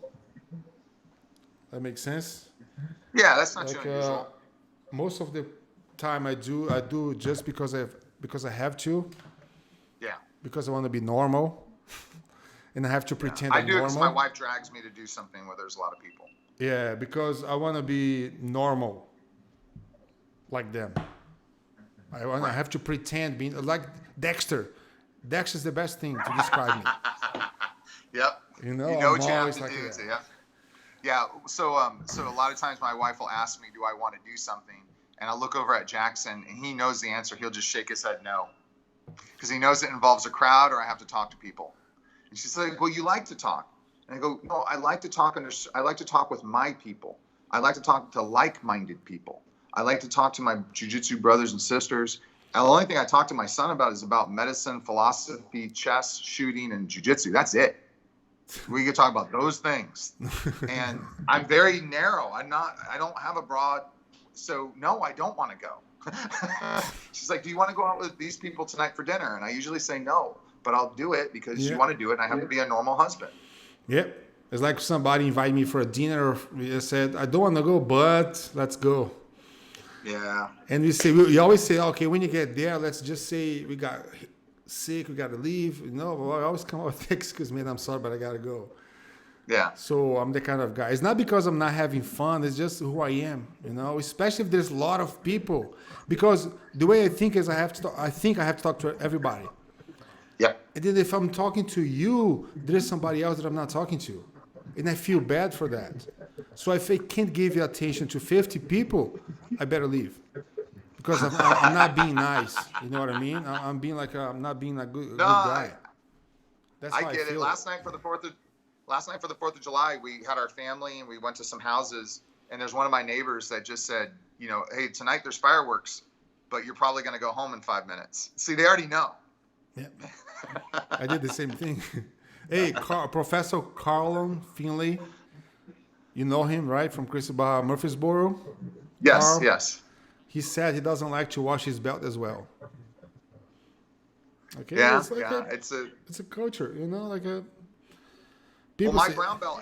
That makes sense? Yeah, that's not too unusual. Most of the time I do just because I have to. Yeah. Because I want to be normal. And I have to pretend I I'm do it because normal. my wife drags me to do something where there's a lot of people. Yeah, because I want to be normal. Like them. I have to pretend being like Dexter. Dexter's the best thing to describe me. Yep. You know what you have to do. Yeah. So a lot of times my wife will ask me, do I want to do something? And I'll look over at Jackson, and he knows the answer. He'll just shake his head no. Because he knows it involves a crowd or I have to talk to people. And she's like, well, you like to talk. And I go, no, I like to talk with my people. I like to talk to like-minded people. I like to talk to my jiu-jitsu brothers and sisters. And the only thing I talk to my son about is about medicine, philosophy, chess, shooting, and jiu-jitsu. That's it. We can talk about those things. And I'm very narrow. I don't have a broad. So no, I don't want to go. She's like, do you want to go out with these people tonight for dinner? And I usually say no, but I'll do it because you want to do it. And I have to be a normal husband. Yep. It's like somebody invited me for a dinner. I said, I don't want to go, but let's go. Yeah. And we always say, okay, when you get there, let's just say we got sick, we got to leave. I always come up with excuse, man, I'm sorry, but I got to go. Yeah. So I'm the kind of guy. It's not because I'm not having fun. It's just who I am, especially if there's a lot of people. Because the way I think is I think I have to talk to everybody. Yep. And then if I'm talking to you, there's somebody else that I'm not talking to. And I feel bad for that. So if I can't give you attention to 50 people, I better leave. Because I'm not being nice. You know what I mean? I'm being I'm not being a good guy. That's how I get it. Last night for the 4th of July, we had our family and we went to some houses. And there's one of my neighbors that just said, hey, tonight there's fireworks, but you're probably going to go home in 5 minutes. See, they already know. Yeah. I did the same thing. Hey, Professor Carlon Finley, you know him, right? From Murfreesboro? Yes, Carl, yes. He said he doesn't like to wash his belt as well. Okay. Yeah, it's a culture, Well, my brown belt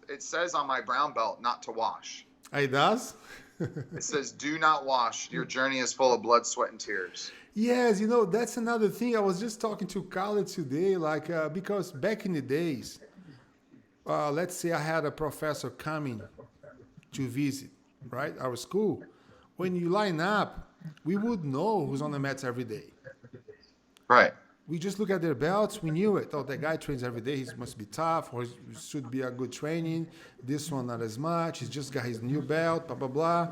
it says on my brown belt not to wash. It does? It says, do not wash. Your journey is full of blood, sweat, and tears. Yes, that's another thing. I was just talking to Khaled today, because back in the days, let's say I had a professor coming to visit, right, our school. When you line up, we would know who's on the mats every day. Right. We just look at their belts. We knew it. Oh, that guy trains every day. He must be tough, or he should be a good training. This one, not as much. He's just got his new belt, blah, blah, blah.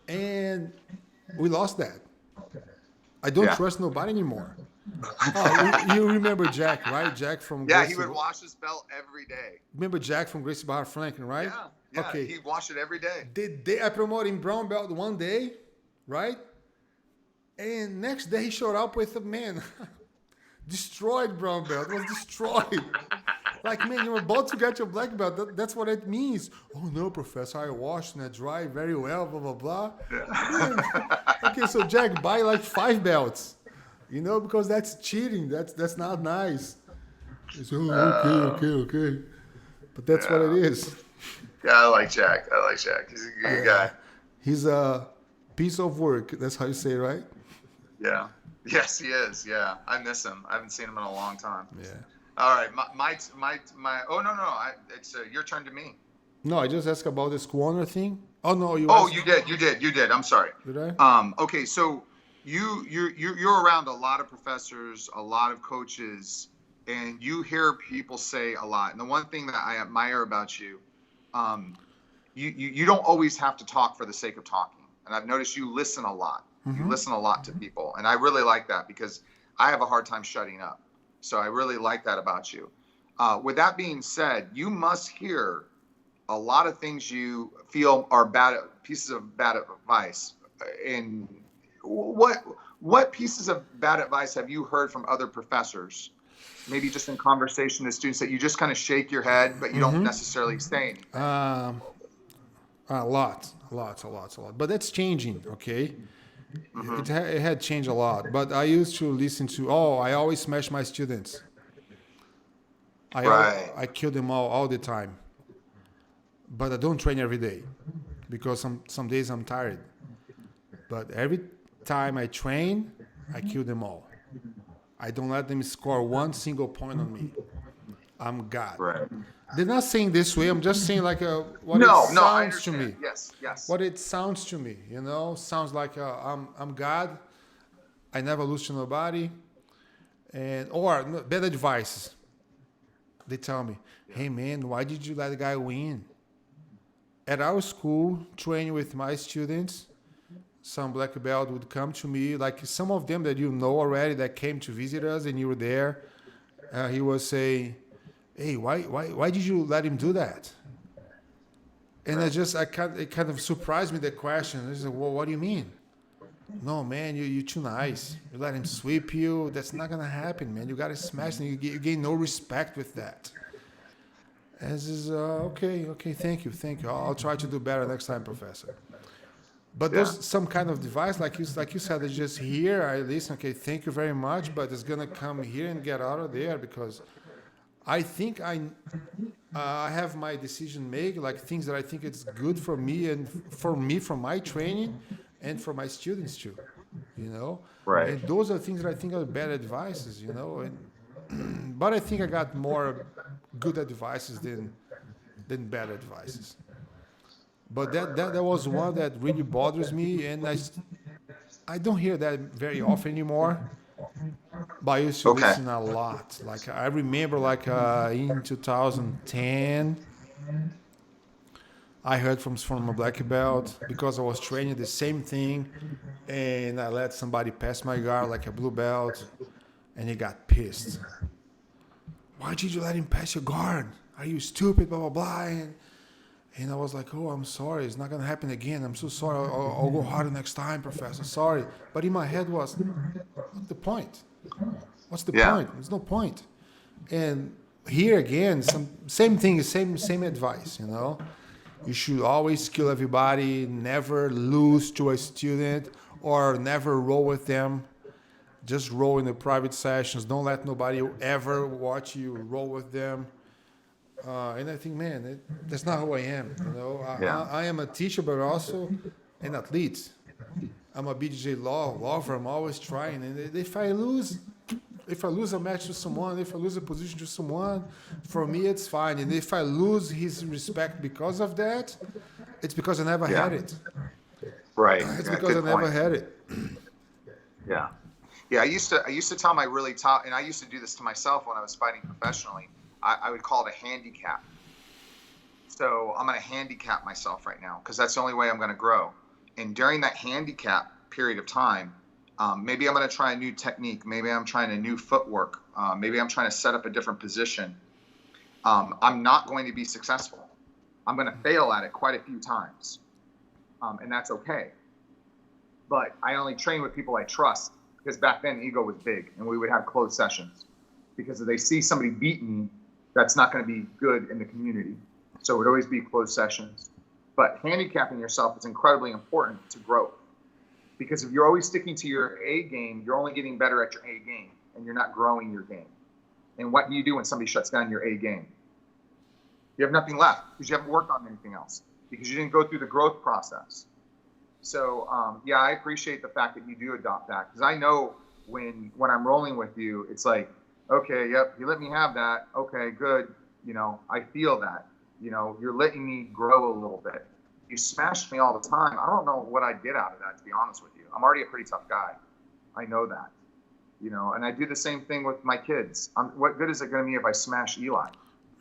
And we lost that. I don't trust nobody anymore. Oh, you remember Jack, right? Jack from Gracie. He would wash his belt every day. Remember Jack from Gracie Barra Franklin, right? Yeah. Okay. He'd wash it every day. The day I promoted him brown belt one day, right? And next day he showed up with a destroyed brown belt. It was destroyed. Man, you're about to get your black belt. That's what it means. Oh, no, Professor, I washed and I dried very well, blah, blah, blah. Yeah. Okay, so Jack, buy 5 belts. Because that's cheating. That's not nice. It's, okay. But that's what it is. Yeah, I like Jack. He's a good guy. He's a piece of work. That's how you say it, right? Yeah. Yes, he is. Yeah, I miss him. I haven't seen him in a long time. Yeah. All right, my. Oh no, it's your turn to me. No, I just asked about the school honor thing. Oh no, you. Oh, you did. I'm sorry. Did I? Okay, so you're around a lot of professors, a lot of coaches, and you hear people say a lot. And the one thing that I admire about you, you don't always have to talk for the sake of talking. And I've noticed you listen a lot. Mm-hmm. You listen a lot to people, and I really like that because I have a hard time shutting up. So I really like that about you. With that being said, you must hear a lot of things you feel are pieces of bad advice. And what pieces of bad advice have you heard from other professors? Maybe just in conversation with students that you just kind of shake your head, but you don't necessarily say anything. A lot. But that's changing, okay? Mm-hmm. It had changed a lot. But I used to listen to, I always smash my students. I kill them all the time. But I don't train every day because some days I'm tired. But every time I train, I kill them all. I don't let them score one single point on me. I'm God. Right. They're not saying this way. I'm just saying what it sounds to me. Yes. What it sounds to me, sounds like I'm God. I never lose to nobody. Or bad advice. They tell me, hey man, why did you let the guy win? At our school, training with my students, some black belt would come to me, like some of them that you know already that came to visit us and you were there. He was saying, hey, why did you let him do that? And it kind of surprised me, the question. I said, well, what do you mean? No, man, you're too nice. You let him sweep you. That's not going to happen, man. You got to smash him. You gain no respect with that. And this is, okay, thank you. I'll try to do better next time, Professor. But there's some kind of device, like you said, it's just here. I listen, okay, thank you very much, but it's going to come here and get out of there, because I think I have my decision made, like things that I think it's good for me and for my training and for my students too, Right. And those are things that I think are bad advices, and but I think I got more good advices than bad advices. But that was one that really bothers me, and I don't hear that very often anymore. But I used to listen a lot. Like I remember, like in 2010, I heard from a black belt, because I was training the same thing, and I let somebody pass my guard like a blue belt, and he got pissed. Why did you let him pass your guard? Are you stupid? Blah blah blah. And I was like, oh, I'm sorry. It's not going to happen again. I'm so sorry. I'll go harder next time, Professor. Sorry. But in my head was, what's the point? What's the point? There's no point. And here again, same thing, same advice, You should always kill everybody, never lose to a student, or never roll with them. Just roll in the private sessions. Don't let nobody ever watch you roll with them. And I think, man, that's not who I am. I am a teacher, but also an athlete. I'm a BJJ lover. I'm always trying. And if I lose a match to someone, if I lose a position to someone, for me it's fine. And if I lose his respect because of that, it's because I never had it. Right. It's because I never had it. Yeah. Yeah. I used to tell my really top, and I used to do this to myself when I was fighting professionally. I would call it a handicap. So I'm going to handicap myself right now, because that's the only way I'm going to grow. And during that handicap period of time, maybe I'm going to try a new technique. Maybe I'm trying a new footwork. Maybe I'm trying to set up a different position. I'm not going to be successful. I'm going to fail at it quite a few times. And that's okay. But I only train with people I trust, because back then ego was big, and we would have closed sessions. Because if they see somebody beat me, that's not going to be good in the community. So it would always be closed sessions. But handicapping yourself is incredibly important to growth. Because if you're always sticking to your A game, you're only getting better at your A game, and you're not growing your game. And what do you do when somebody shuts down your A game? You have nothing left, because you haven't worked on anything else, because you didn't go through the growth process. So, I appreciate the fact that you do adopt that, because I know when I'm rolling with you, it's like, okay, yep, you let me have that. Okay, good. I feel that. You're letting me grow a little bit. You smashed me all the time. I don't know what I did out of that, to be honest with you. I'm already a pretty tough guy. I know that. And I do the same thing with my kids. What good is it going to be if I smash Eli?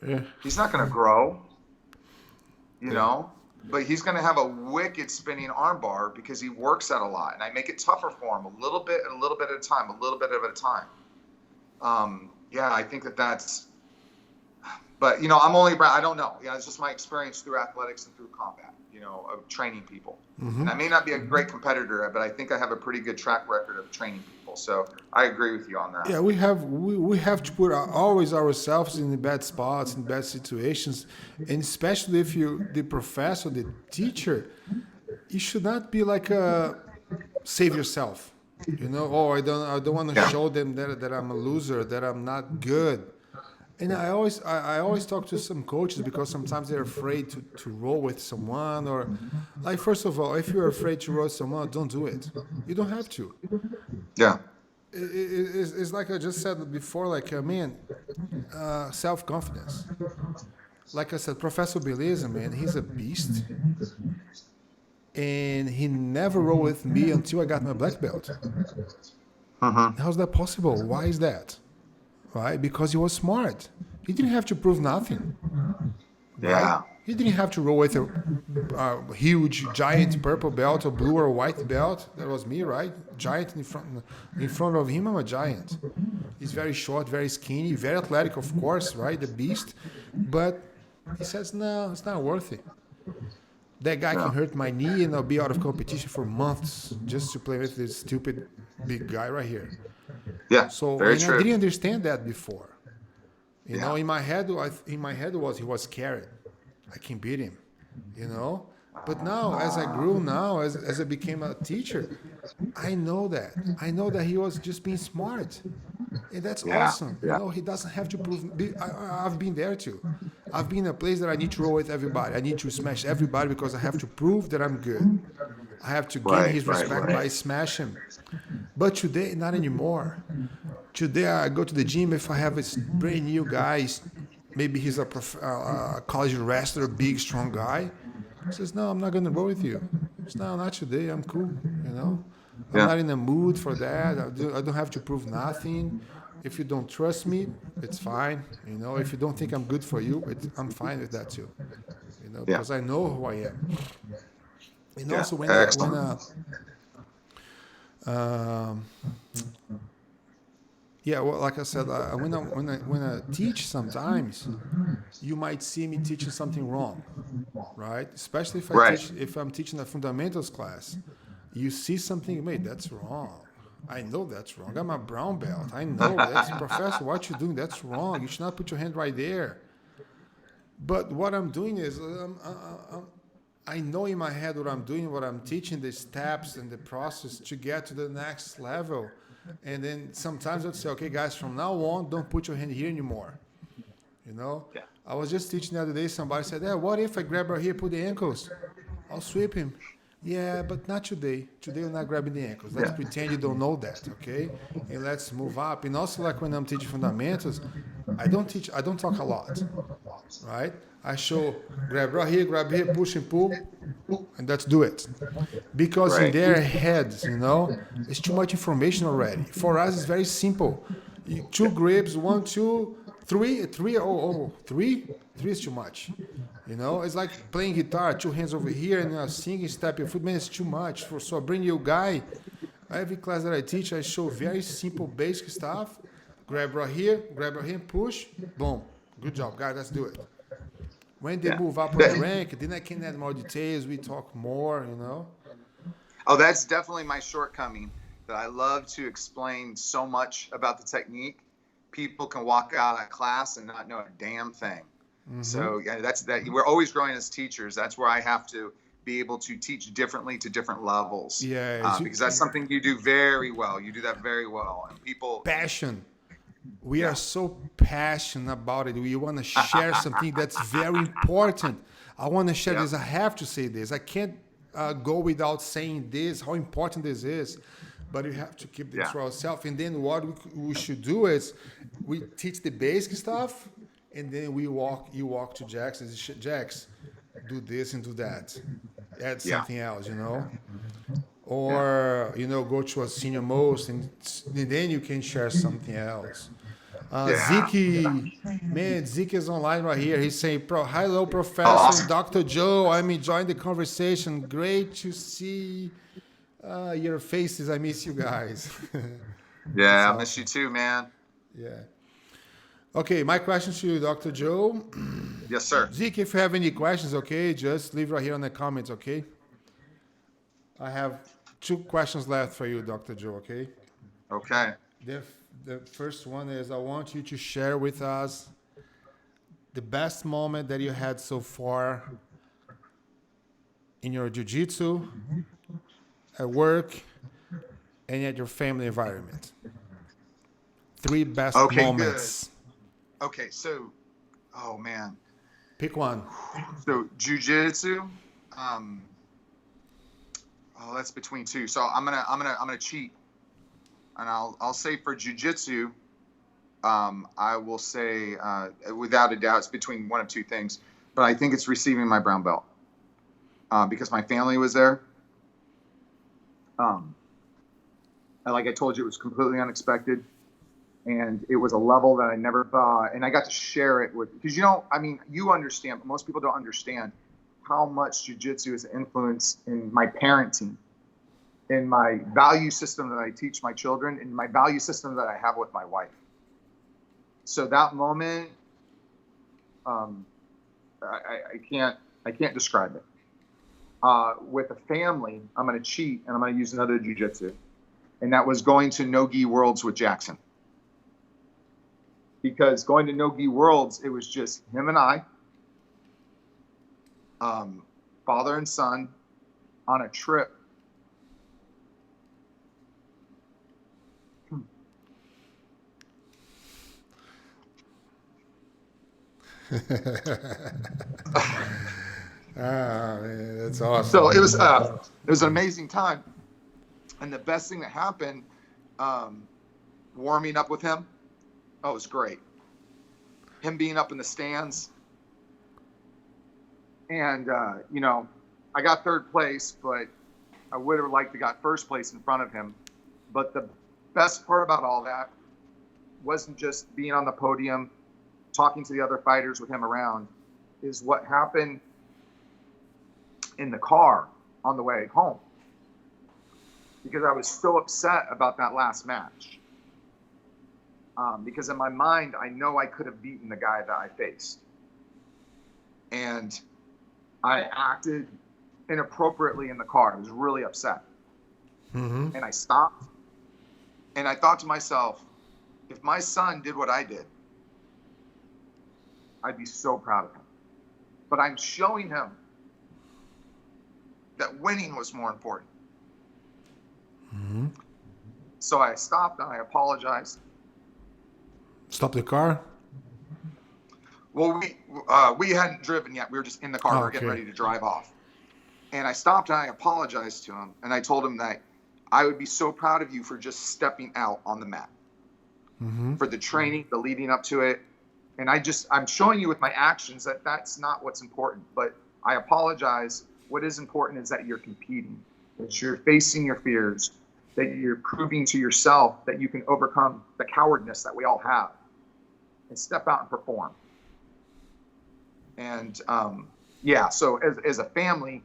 Yeah. He's not going to grow, but he's going to have a wicked spinning armbar because he works at a lot. And I make it tougher for him a little bit at a time, a little bit at a time. I think that's, but I'm only, I don't know. It's just my experience through athletics and through combat, of training people. Mm-hmm. And I may not be a great competitor, but I think I have a pretty good track record of training people. So I agree with you on that. Yeah, we have to put always ourselves in the bad spots, in bad situations. And especially if you're the professor, the teacher, you should not be like save yourself. I don't want to show them that I'm a loser, that I'm not good. And I always talk to some coaches, because sometimes they're afraid to roll with someone, or like, first of all, if you're afraid to roll with someone, don't do it. You don't have to. Yeah. It's like I just said before, like, self-confidence. Like I said, Professor Beleza, man, he's a beast. And he never rolled with me until I got my black belt. How's that possible? Why is that? Right? Because he was smart. He didn't have to prove nothing. Right? Yeah. He didn't have to roll with a huge, giant purple belt or blue or white belt. That was me, right? Giant in front of him, I'm a giant. He's very short, very skinny, very athletic, of course, right? The beast. But he says, no, it's not worth it. That guy can hurt my knee and I'll be out of competition for months just to play with this stupid big guy right here. Yeah. So, very and true. I didn't understand that before. You Yeah. know, in my head was he was scared. I can beat him, you know. But now, as I grew, as I became a teacher, I know that. I know that he was just being smart, and that's awesome. You know, he doesn't have to prove. I've been there too. I've been in a place that I need to roll with everybody. I need to smash everybody because I have to prove that I'm good. I have to gain his respect by smashing him. But today, not anymore. Today, I go to the gym if I have a brand new guy. Maybe he's a college wrestler, big, strong guy. He says, no, I'm not going to roll with you. He says, no, not today. I'm cool, you know. I'm not in the mood for that. I don't have to prove nothing. If you don't trust me, it's fine. You know, if you don't think I'm good for you, I'm fine with that too. You know, because I know who I am. And also when well, like I said, when I teach, sometimes you might see me teaching something wrong, right? Especially if I'm teaching a fundamentals class, you see something, mate, that's wrong. I know that's wrong. I'm a brown belt. I know that's professor. What you doing? That's wrong. You should not put your hand right there. But what I'm doing is I know in my head what I'm doing, what I'm teaching, the steps and the process to get to the next level. And then sometimes I'd say, okay, guys, from now on, don't put your hand here anymore. You know? Yeah. I was just teaching the other day, somebody said, what if I grab right here, put the ankles? I'll sweep him. Yeah, but not today. Today we're not grabbing the ankles. Let's pretend you don't know that, okay? And let's move up. And also, like when I'm teaching fundamentals, I don't talk a lot, right? I show grab right here, push and pull, and let's do it. Because in their heads, you know, it's too much information already. For us, it's very simple. 2 grips, 1, 2, 3, 3. Three is too much. You know, it's like playing guitar, 2 hands over here, and singing, step your foot. Man, it's too much. So I bring you a guy. Every class that I teach, I show very simple, basic stuff. Grab right here, push, boom. Good job, guys. Let's do it. When they move up on the rank, then I can add more details. We talk more, you know. Oh, that's definitely my shortcoming. That I love to explain so much about the technique. People can walk out of class and not know a damn thing. Mm-hmm. So that's that. We're always growing as teachers. That's where I have to be able to teach differently to different levels. Yeah, because that's something you do very well. You do that very well, and people passion. We are so passionate about it. We want to share something that's very important. I want to share this. I have to say this. I can't go without saying this, how important this is. But you have to keep this for ourselves. And then what we should do is we teach the basic stuff, and then you walk to Jax and say, Jax, do this and do that. Add something else, you know? Or, you know, go to a senior most, and then you can share something else. Zeke is online right here. He's saying, hello, Professor, Dr. Joe. I'm enjoying the conversation. Great to see your faces. I miss you guys. I miss you too, man. Yeah. Okay, my question to you, Dr. Joe. Yes, sir. Zeke, if you have any questions, okay, just leave right here in the comments, okay? I have 2 questions left for you, Dr. Joe, okay? Okay. The first one is I want you to share with us the best moment that you had so far in your jiu-jitsu, at work, and at your family environment. 3 best moments. Good. Okay, so, oh man. Pick one. So jiu-jitsu, that's between 2. So I'm gonna cheat, and I'll say for jiu-jitsu, I will say without a doubt it's between one of 2 things, but I think it's receiving my brown belt because my family was there. Like I told you, it was completely unexpected, and it was a level that I never thought, and I got to share it with, because you understand, but most people don't understand how much jiu-jitsu is influenced in my parenting, in my value system that I teach my children, in my value system that I have with my wife. So that moment, I can't describe it. With a family, I'm going to cheat and I'm going to use another jiu-jitsu. And that was going to No-Gi Worlds with Jackson. Because going to No-Gi Worlds, it was just him and I, father and son, on a trip. Man, that's awesome. So it was an amazing time. And the best thing that happened, warming up with him, oh, it was great. Him being up in the stands. And, I got third place, but I would have liked to got first place in front of him. But the best part about all that wasn't just being on the podium, talking to the other fighters with him around, is what happened in the car on the way home. Because I was so upset about that last match. Because in my mind, I know I could have beaten the guy that I faced. And I acted inappropriately in the car. I was really upset. Mm-hmm. And I stopped. And I thought to myself, if my son did what I did, I'd be so proud of him. But I'm showing him that winning was more important. Mm-hmm. So I stopped and I apologized. Stop the car? Well, we hadn't driven yet. We were just in the car. We were getting ready to drive off. And I stopped and I apologized to him. And I told him that I would be so proud of you for just stepping out on the mat. Mm-hmm. For the training, the leading up to it. And I'm showing you with my actions that that's not what's important. But I apologize. What is important is that you're competing, that you're facing your fears, that you're proving to yourself that you can overcome the cowardness that we all have and step out and perform. And so as a family,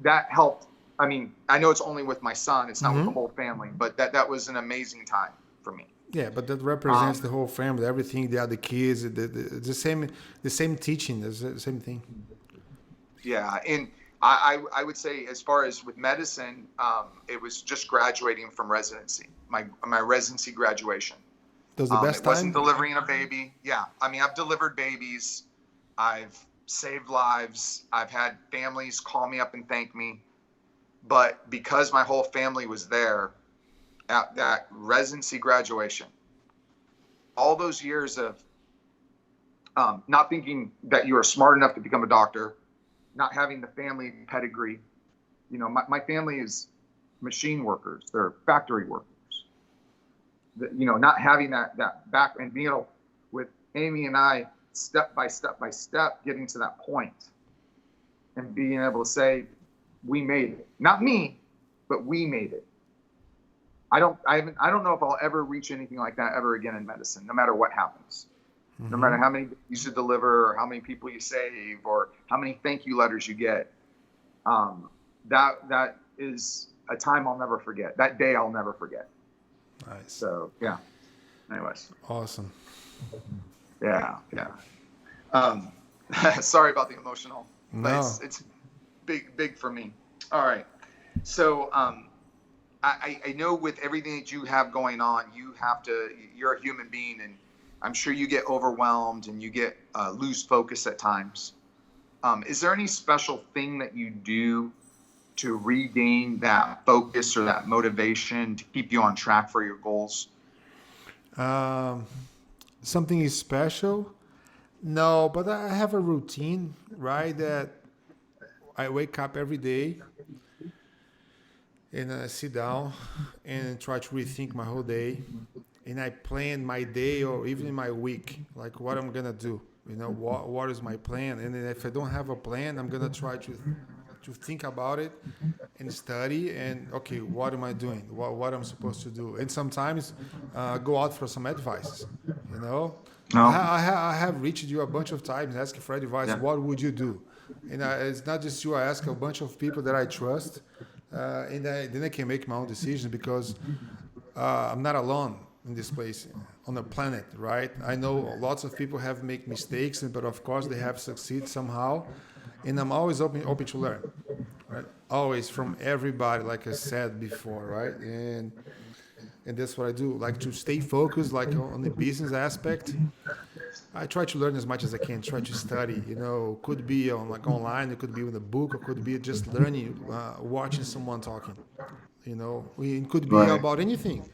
that helped. I mean, I know it's only with my son, it's not with the whole family, but that was an amazing time for me. Yeah, but that represents the whole family, everything, the other kids, the same teaching, the same thing. Yeah, and I would say, as far as with medicine, it was just graduating from residency, my residency graduation. That was the best it time? wasn't delivering a baby. Yeah, I mean, I've delivered babies. I've saved lives. I've had families call me up and thank me. But because my whole family was there at that residency graduation, all those years of not thinking that you are smart enough to become a doctor, not having the family pedigree. My family is machine workers. They're factory workers. Not having that back and being able, with Amy and I, step by step, getting to that point and being able to say, we made it. Not me, but we made it. I don't know if I'll ever reach anything like that ever again in medicine, no matter what happens. Mm-hmm. No matter how many you should deliver, or how many people you save, or how many thank you letters you get. That is a time I'll never forget. That day I'll never forget. Nice. So, yeah. Anyways. Awesome. Yeah. Sorry about the emotional. No. But it's big for me. All right. So, I know with everything that you have going on, you're a human being, and I'm sure you get overwhelmed and you get lose focus at times. Is there any special thing that you do to regain that focus or that motivation to keep you on track for your goals? Something is special? No, but I have a routine, right? That I wake up every day and I sit down and try to rethink my whole day. And I plan my day or even my week, like what I'm going to do. What is my plan? And then if I don't have a plan, I'm going to try to think about it and study and, okay, what am I doing? What I'm supposed to do? And sometimes go out for some advice, No. I have reached you a bunch of times asking for advice. Yeah. What would you do? And it's not just you. I ask a bunch of people that I trust. And then I can make my own decisions because I'm not alone in this place. on the planet, right? I know lots of people have make mistakes, but of course they have succeed somehow, and I'm always open to learn, right? Always from everybody, like I said before, right? And that's what I do, like to stay focused, like on the business aspect. I try to learn as much as I can. Try to study. Could be on like online. It could be with a book, or could be just learning, watching someone talking. It could be Right. about anything.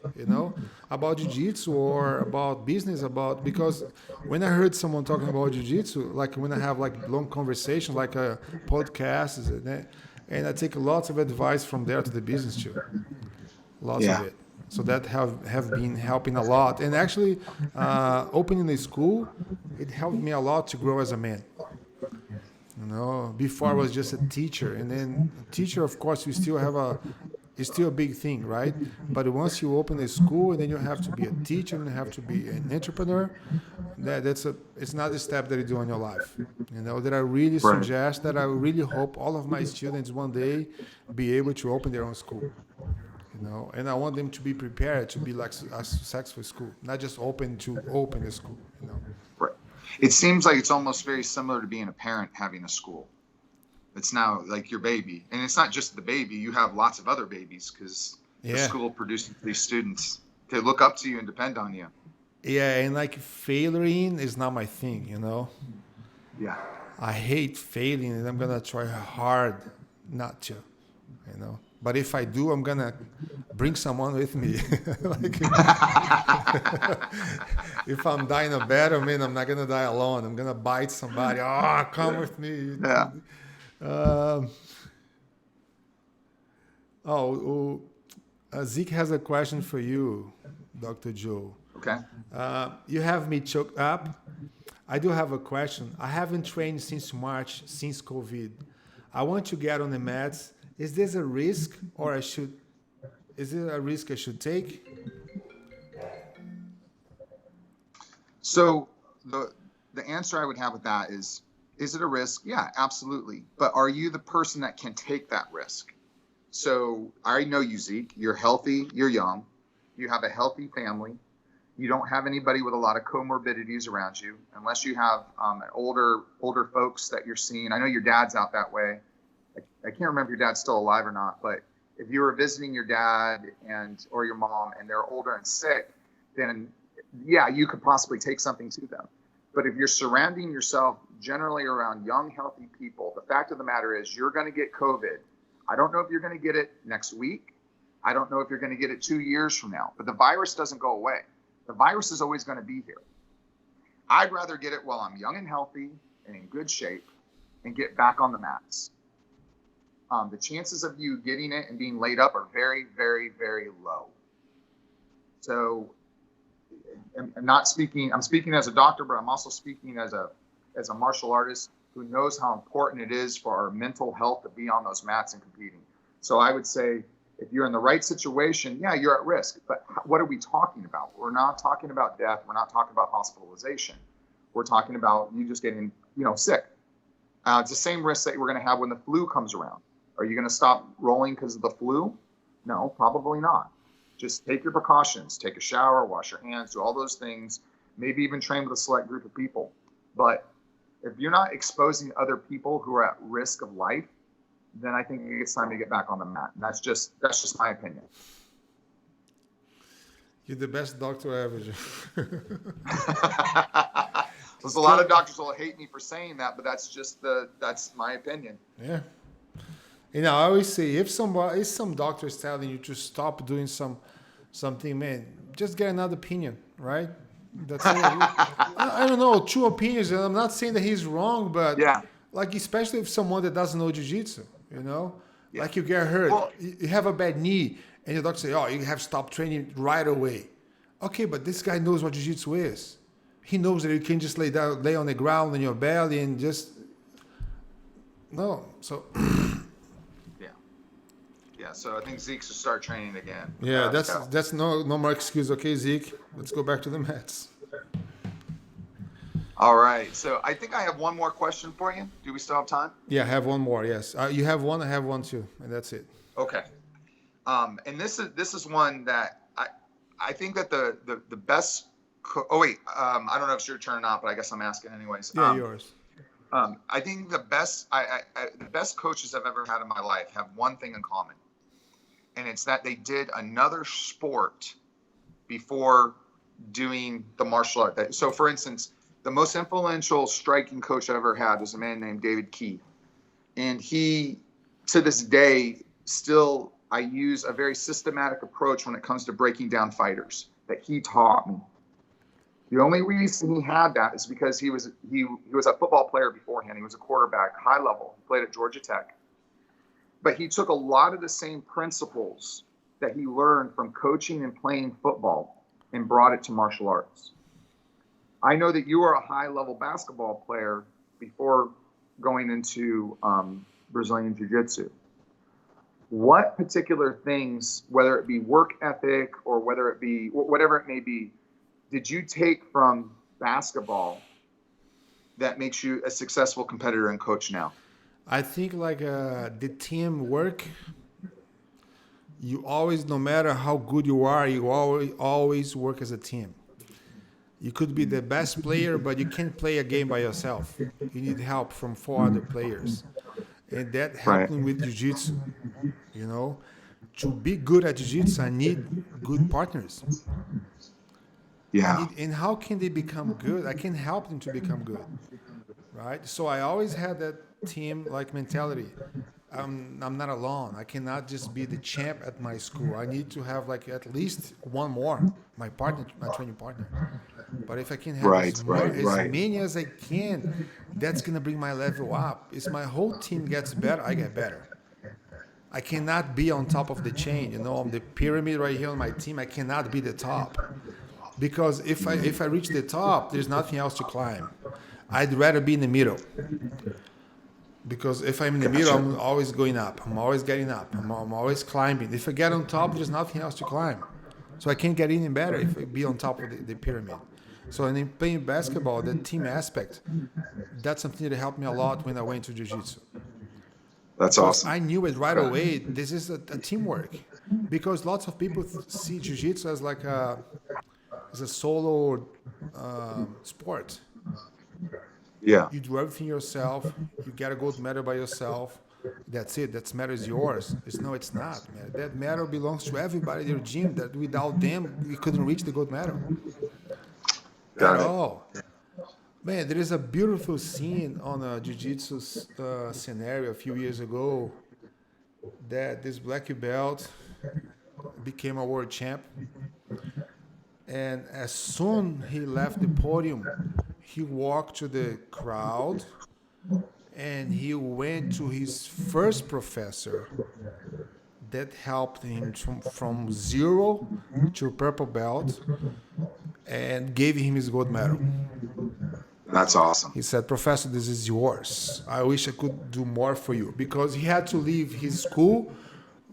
About jiu-jitsu or about business. Because when I heard someone talking about jiu-jitsu, like when I have like long conversation, like a podcast, and I take lots of advice from there to the business too. Lots of Yeah. it. So that have been helping a lot. And actually, opening the school, it helped me a lot to grow as a man. Before I was just a teacher, and then teacher, of course, it's still a big thing, right? But once you open a school, and then you have to be a teacher, and you have to be an entrepreneur, it's not a step that you do in your life. That I really Right. suggest, that I really hope all of my students one day be able to open their own school. And I want them to be prepared to be like a successful school, not just open the school. Right. It seems like it's almost very similar to being a parent having a school. It's now like your baby, and it's not just the baby. You have lots of other babies because the Yeah, school produces these students. They look up to you and depend on you. yeah, and like failing is not my thing. Yeah. I hate failing, and I'm gonna try hard not to. But if I do, I'm gonna bring someone with me. Like, if I'm dying a battle, man, I'm not gonna die alone. I'm gonna bite somebody. Oh, come with me. Yeah. Um, Zeke has a question for you, Dr. Joe. Okay. You have me choked up. I do have a question. I haven't trained since March, since COVID. I want to get on the mats. Is this a risk, or is it a risk I should take? So the answer I would have with that is it a risk? Yeah, absolutely. But are you the person that can take that risk? So I know you, Zeke. You're healthy. You're young. You have a healthy family. You don't have anybody with a lot of comorbidities around you, unless you have older folks that you're seeing. I know your dad's out that way. I can't remember if your dad's still alive or not, but if you were visiting your dad or your mom and they're older and sick, then yeah, you could possibly take something to them. But if you're surrounding yourself generally around young, healthy people, the fact of the matter is you're going to get COVID. I don't know if you're going to get it next week. I don't know if you're going to get it 2 years from now, but the virus doesn't go away. The virus is always going to be here. I'd rather get it while I'm young and healthy and in good shape and get back on the mats. The chances of you getting it and being laid up are very, very, very low. So I'm speaking as a doctor, but I'm also speaking as a martial artist who knows how important it is for our mental health to be on those mats and competing. So I would say if you're in the right situation, yeah, you're at risk. But what are we talking about? We're not talking about death. We're not talking about hospitalization. We're talking about you just getting, sick. It's the same risk that we're going to have when the flu comes around. Are you going to stop rolling because of the flu? No, probably not. Just take your precautions. Take a shower, wash your hands, do all those things. Maybe even train with a select group of people. But if you're not exposing other people who are at risk of life, then I think it's time to get back on the mat. And that's just my opinion. You're the best doctor ever. There's a lot of doctors who will hate me for saying that, but that's my opinion. Yeah. I always say if some doctor is telling you to stop doing something, man, just get another opinion, right? That's it. I don't know, 2 opinions, and I'm not saying that he's wrong, but Yeah. like especially if someone that doesn't know jiu-jitsu, Yeah. like you get hurt, Well, you have a bad knee, and your doctor say, "Oh, you have to stop training right away." Okay, but this guy knows what jiu-jitsu is. He knows that you can just lay on the ground on your belly and just no. So. Yeah, so I think Zeke should start training again. Yeah, that's no more excuse. Okay, Zeke, let's go back to the mats. All right, so I think I have one more question for you. Do we still have time? Yeah, I have one more. Yes, you have one. I have one too, and that's it. Okay. And this is one that I think that the best Oh wait, I don't know if it's your turn or not, but I guess I'm asking anyways. Yeah, yours. I think the best coaches I've ever had in my life have one thing in common, and it's that they did another sport before doing the martial art. So, for instance, the most influential striking coach I ever had was a man named David Key, and he, to this day, still I use a very systematic approach when it comes to breaking down fighters that he taught me. The only reason he had that is because he was a football player beforehand. He was a quarterback, high level. He played at Georgia Tech. But he took a lot of the same principles that he learned from coaching and playing football and brought it to martial arts. I know that you were a high level basketball player before going into Brazilian Jiu-Jitsu. What particular things, whether it be work ethic or whether it be whatever it may be, did you take from basketball that makes you a successful competitor and coach now? I think like the teamwork. You always, no matter how good you are, you always work as a team. You could be the best player, but you can't play a game by yourself. You need help from 4 other players, and that helped me with jiu-jitsu. You know, to be good at jiu-jitsu, I need good partners. Yeah. And how can they become good? I can help them to become good, right? So I always had that team like mentality. I'm not alone. I cannot just be the champ at my school. I need to have like at least one more, my partner, my training partner. But if I can have as many as I can, that's gonna bring my level up. If my whole team gets better, I get better. I cannot be on top of the chain. You know, on the pyramid right here on my team, I cannot be the top. Because if I reach the top, there's nothing else to climb. I'd rather be in the middle. Because if I'm in the middle, I'm always going up. I'm always getting up. I'm always climbing. If I get on top, there's nothing else to climb. So I can't get any better if I be on top of the pyramid. So in playing basketball, the team aspect, that's something that helped me a lot when I went to Jiu-Jitsu. That's awesome. I knew it right away. This is a teamwork. Because lots of people see Jiu-Jitsu as like a solo sport. Yeah. You do everything yourself. You get a gold medal by yourself. That's it. That medal is yours. No, it's not, man. That medal belongs to everybody in your gym. That without them, we couldn't reach the gold medal. At all. Man, there is a beautiful scene on a jiu-jitsu scenario a few years ago that this black belt became a world champ. And as soon he left the podium, he walked to the crowd and he went to his first professor that helped him from zero to purple belt and gave him his gold medal. That's awesome. He said, "Professor, this is yours. I wish I could do more for you." Because he had to leave his school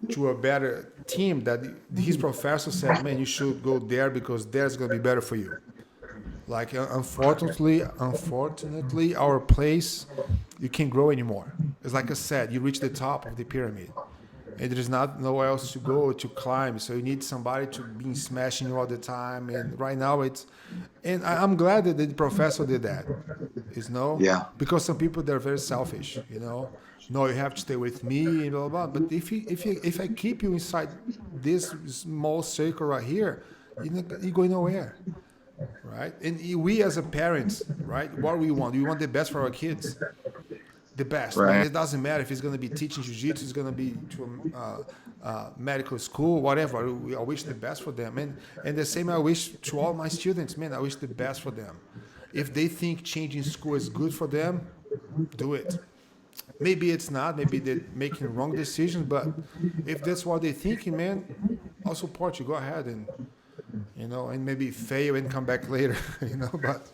to a better team that his professor said, "Man, you should go there because there's going to be better for you." Like, unfortunately, our place, you can't grow anymore. It's like I said, you reach the top of the pyramid. And there is nowhere else to go to climb. So you need somebody to be smashing you all the time. And right now I'm glad that the professor did that. Yeah. Because some people, they're very selfish, No, you have to stay with me, and blah, blah, blah. But if I keep you inside this small circle right here, you're going nowhere. Right? And we as a parents, right? What we want? We want the best for our kids. The best. Right. It doesn't matter if he's going to be teaching jiu-jitsu, he's going to be to medical school, whatever. I wish the best for them. And the same I wish to all my students, man, I wish the best for them. If they think changing school is good for them, do it. Maybe it's not. Maybe they're making wrong decisions. But if that's what they're thinking, man, I'll support you. Go ahead and, and maybe fail and come back later, But...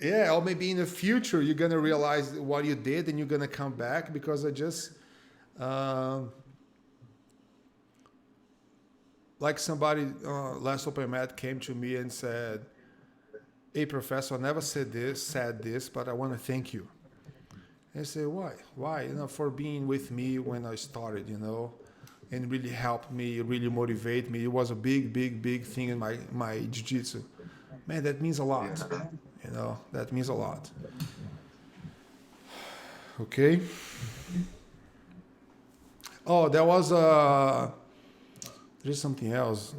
Yeah, or maybe in the future you're gonna realize what you did and you're gonna come back because I just like somebody last open mat came to me and said, "Hey, professor, I never said this, but I want to thank you." And I said, "Why? For being with me when I started, and really helped me, really motivate me. It was a big, big, big thing in my jiu-jitsu. Man, that means a lot. Yeah. You know, that means a lot. Okay. Oh, there's something else.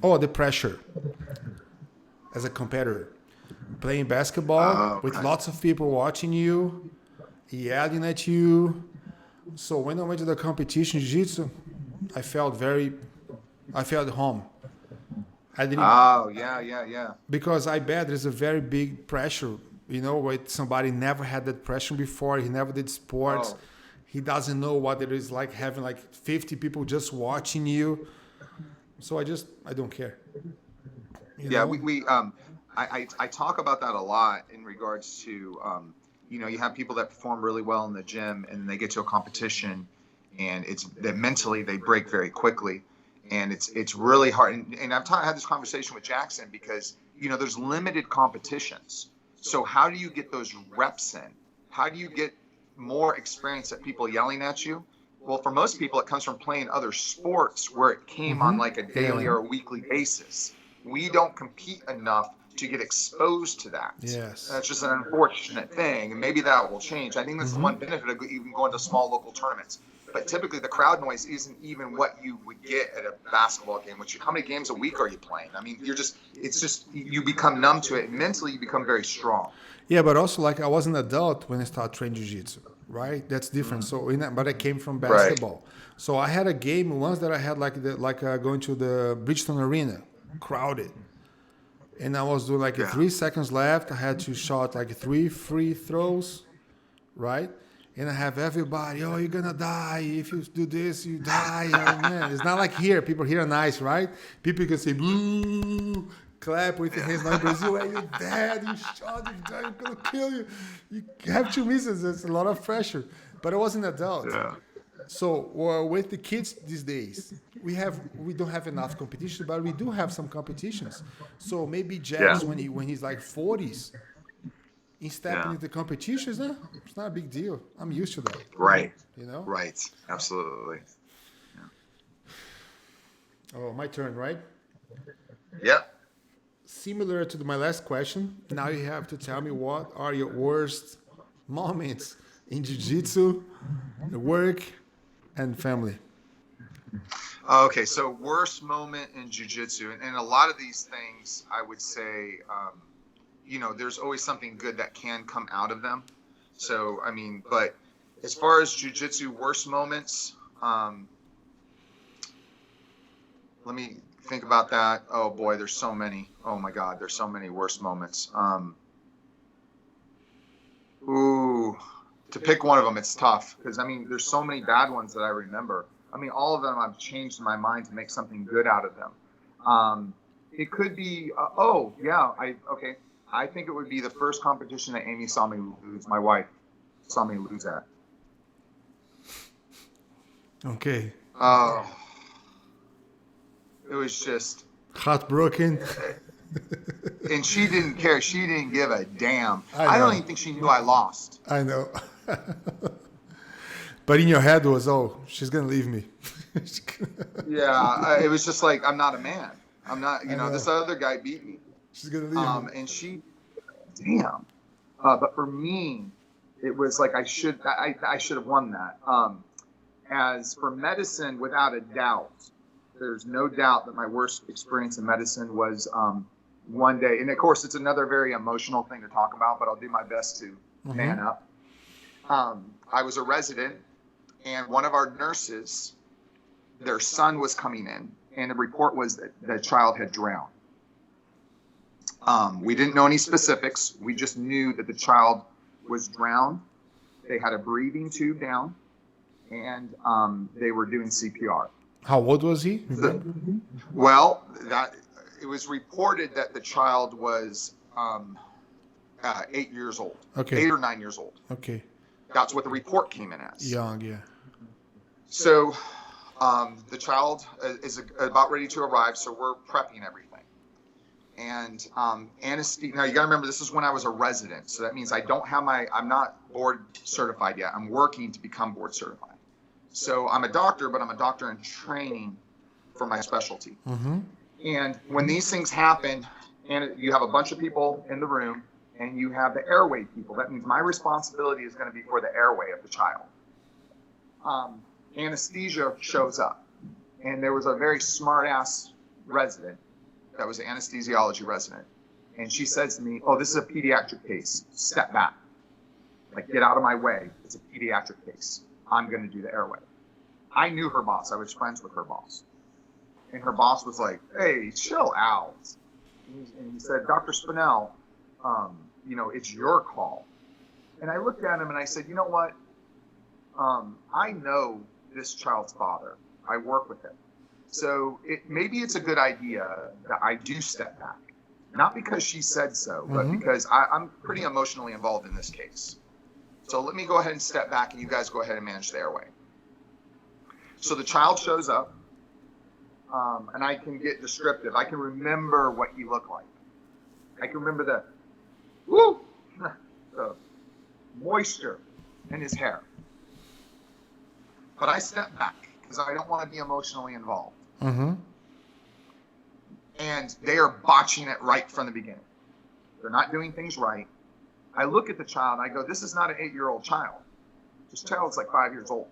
The pressure as a competitor. Playing basketball with Okay. lots of people watching you, yelling at you. So when I went to the competition jiu-jitsu, I felt home. I didn't, Oh, yeah. because I bet there's a very big pressure, with somebody never had that pressure before. He never did sports. Oh, He doesn't know what it is like having like 50 people just watching you. So I don't care. yeah. I talk about that a lot in regards to, you have people that perform really well in the gym and they get to a competition and it's that mentally they break very quickly. And it's really hard. And I've had this conversation with Jackson because, there's limited competitions. So how do you get those reps in? How do you get more experience at people yelling at you? Well, for most people, it comes from playing other sports where it came on like a daily or a weekly basis. We don't compete enough to get exposed to that. Yes. That's just an unfortunate thing, and maybe that will change. I think that's the one benefit of even going to small local tournaments. But typically, the crowd noise isn't even what you would get at a basketball game. How many games a week are you playing? I mean, you become numb to it, and mentally you become very strong. Yeah, but also like I was an adult when I started training jiu-jitsu, right? That's different. So, but I came from basketball. So I had a game once that I had going to the Bridgestone Arena, crowded. And I was doing 3 seconds left. I had to shot 3 free throws, right? And I have everybody, you're going to die. If you do this, you die. Man, it's not like here. People here are nice, right? People can say, boo, clap with your hands. Now in Brazil, hey, you're dead. You shot, you died, I'm going to kill you. You have 2 misses. It's a lot of pressure. But I was an adult. Yeah. So with the kids these days, we don't have enough competition, but we do have some competitions. So maybe Jax, when he's like 40s, in stepping into competitions, it's not a big deal. I'm used to that. Right. Right. Absolutely. Oh, my turn, right? Yeah. Similar to my last question, now you have to tell me what are your worst moments in jiu-jitsu, work, and family. Okay, so worst moment in jiu-jitsu, and a lot of these things, I would say, there's always something good that can come out of them. So, but as far as jiu-jitsu worst moments, let me think about that. Oh boy, there's so many. Oh my God, there's so many worst moments. To pick one of them, it's tough because there's so many bad ones that I remember. All of them I've changed my mind to make something good out of them. It could be, I think it would be the first competition that Amy saw me lose, my wife saw me lose at. Okay. It was just... heartbroken. And she didn't care. She didn't give a damn. I don't even think she knew I lost. I know. But in your head was, she's going to leave me. Yeah, it was just like, I'm not a man. I'm not, this other guy beat me. She's going to leave me. And she, damn. But for me, it was like I should have won that. As for medicine, without a doubt, there's no doubt that my worst experience in medicine was one day. And of course, it's another very emotional thing to talk about, but I'll do my best to man up. I was a resident, and one of our nurses, their son was coming in, and the report was that the child had drowned. We didn't know any specifics. We just knew that the child was drowned. They had a breathing tube down, and they were doing CPR. How old was he? Well, it was reported that the child was 8 years old. Okay. 8 or 9 years old. Okay. That's what the report came in as. Young, yeah. So the child is about ready to arrive, so we're prepping everything. And anesthesia. Now you got to remember, this is when I was a resident, so that means I'm not board certified yet. I'm working to become board certified. So I'm a doctor, but I'm a doctor in training for my specialty. Mm-hmm. And when these things happen, and you have a bunch of people in the room, and you have the airway people, that means my responsibility is going to be for the airway of the child. Anesthesia shows up, and there was a very smart-ass resident that was an anesthesiology resident, and she says to me, "Oh, this is a pediatric case. Step back. Like, get out of my way. It's a pediatric case. I'm going to do the airway." I knew her boss. I was friends with her boss. And her boss was like, "Hey, chill out." And he said, "Dr. Spinell, it's your call." And I looked at him and I said, "You know what? I know this child's father. I work with him. So maybe it's a good idea that I do step back. Not because she said so, but because I'm pretty emotionally involved in this case. So let me go ahead and step back, and you guys go ahead and manage the airway." So the child shows up, and I can get descriptive. I can remember what he looked like. I can remember the moisture in his hair. But I step back because I don't want to be emotionally involved. Mm-hmm. And they are botching it right from the beginning. They're not doing things right. I look at the child and I go, "This is not an 8-year-old child. This child's like 5 years old."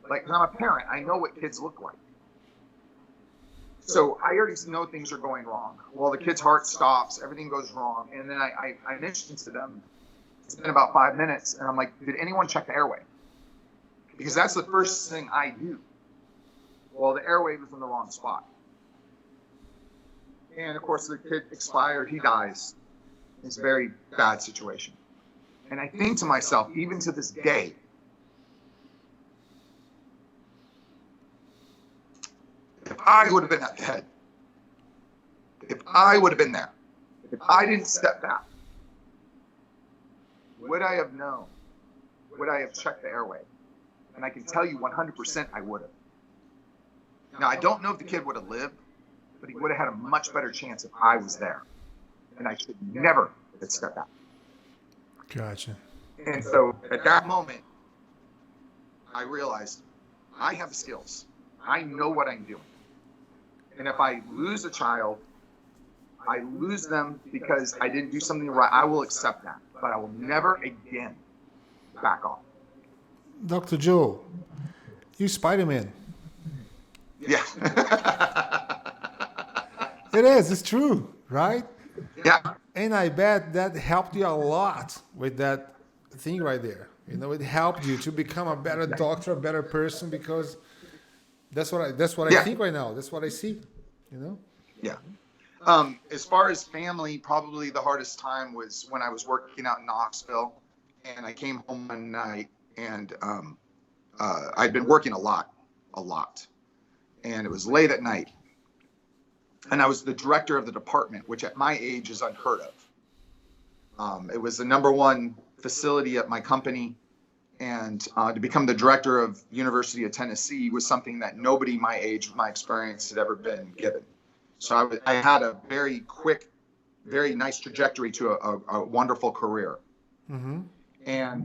Like, 'cause I'm a parent, I know what kids look like. So I already know things are going wrong. Well, the kid's heart stops, everything goes wrong. And then I mentioned to them, it's been about 5 minutes, and I'm like, "Did anyone check the airway?" Because that's the first thing I do. Well, the airway was in the wrong spot. And of course, the kid expired, he dies. It's a very bad situation. And I think to myself, even to this day, if I would have been at the head, if I would have been there, if I didn't step back, would I have known? Would I have checked the airway? And I can tell you 100% I would have. Now, I don't know if the kid would have lived, but he would have had a much better chance if I was there. And I should never have stepped back. Gotcha. And so at that moment, I realized I have the skills. I know what I'm doing. And if I lose a child, I lose them because I didn't do something right. I will accept that. But I will never again back off. Dr. Joe, you Spider-Man. Yeah. It is. It's true, right? Yeah. And I bet that helped you a lot with that thing right there. It helped you to become a better doctor, a better person, because that's what I think right now. That's what I see. Yeah. As far as family, probably the hardest time was when I was working out in Knoxville, and I came home one night, and I'd been working a lot, and it was late at night, and I was the director of the department, which at my age is unheard of. It was the #1 facility at my company, and to become the director of University of Tennessee was something that nobody my age, with my experience, had ever been given. So I had a very quick, very nice trajectory to a wonderful career. Mm-hmm.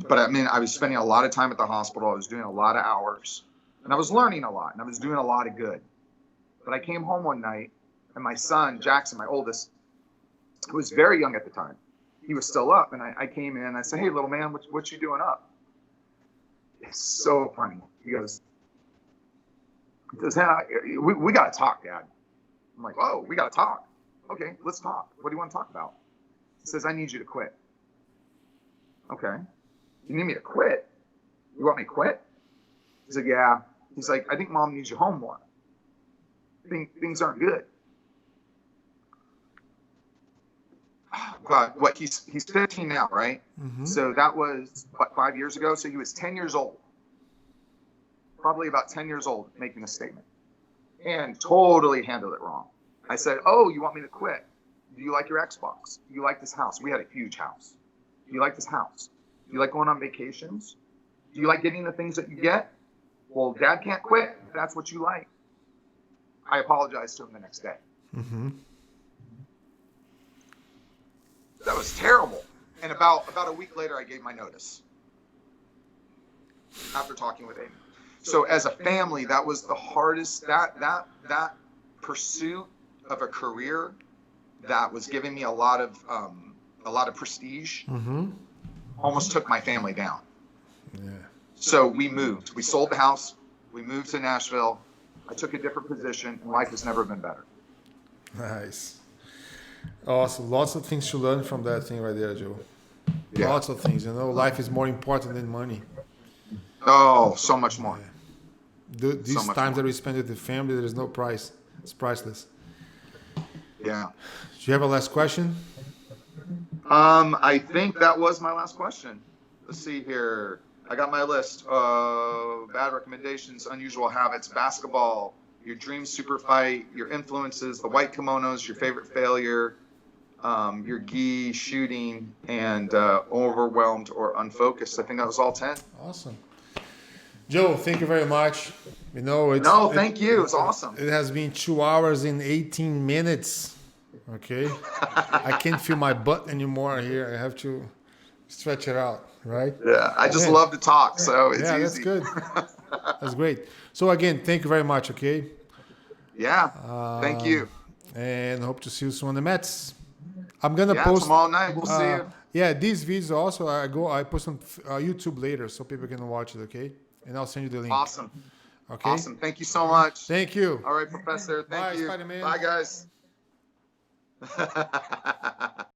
But I mean, I was spending a lot of time at the hospital. I was doing a lot of hours, and I was learning a lot, and I was doing a lot of good. But I came home one night, and my son, Jackson, my oldest, who was very young at the time, he was still up. And I came in, and I said, "Hey, little man, what you doing up?" It's so funny. He goes, "Hey, we got to talk, Dad." I'm like, "Oh, we got to talk. Okay, let's talk. What do you want to talk about?" He says, "I need you to quit." Okay. "You need me to quit? You want me to quit?" He said, "Yeah." He's like, "I think Mom needs you home more. Things aren't good." God, he's 15 now, right? Mm-hmm. So that was, 5 years ago? So he was 10 years old. Probably about 10 years old, making a statement. And totally handled it wrong. I said, "Oh, you want me to quit? Do you like your Xbox? Do you like this house?" We had a huge house. "Do you like this house? Do you like going on vacations? Do you like getting the things that you get? Well, Dad can't quit if that's what you like." I apologized to him the next day. Mm-hmm. That was terrible. And about a week later, I gave my notice after talking with Amy. So as a family, that was the hardest, that pursuit of a career that was giving me a lot of prestige, almost took my family down. Yeah. So we moved. We sold the house. We moved to Nashville. I took a different position, and life has never been better. Nice. Awesome. Lots of things to learn from that thing right there, Joe. Yeah. Lots of things. Life is more important than money. Oh, so much more. These So much times more. that we spend with the family, there is no price. It's priceless. Yeah. Do you have a last question? I think that was my last question. Let's see here. I got my list. Bad recommendations, unusual habits, basketball, your dream super fight, your influences, the white kimonos, your favorite failure, your gi, shooting, and overwhelmed or unfocused. I think that was all 10. Awesome. Joe, thank you very much. Thank you. It was awesome. It has been 2 hours and 18 minutes. Okay. I can't feel my butt anymore here. I have to stretch it out, right? Yeah, I just love to talk, so it's yeah, easy. That's good. That's great. So again, thank you very much, okay? Yeah, thank you. And hope to see you soon on the Mets. I'm going to post tomorrow night. We'll see you. Yeah, these videos also, I post on YouTube later so people can watch it, okay? And I'll send you the link. Awesome. Okay? Awesome. Thank you so much. Thank you. All right, Professor. Thank Bye, you. Spider-Man. Bye, guys.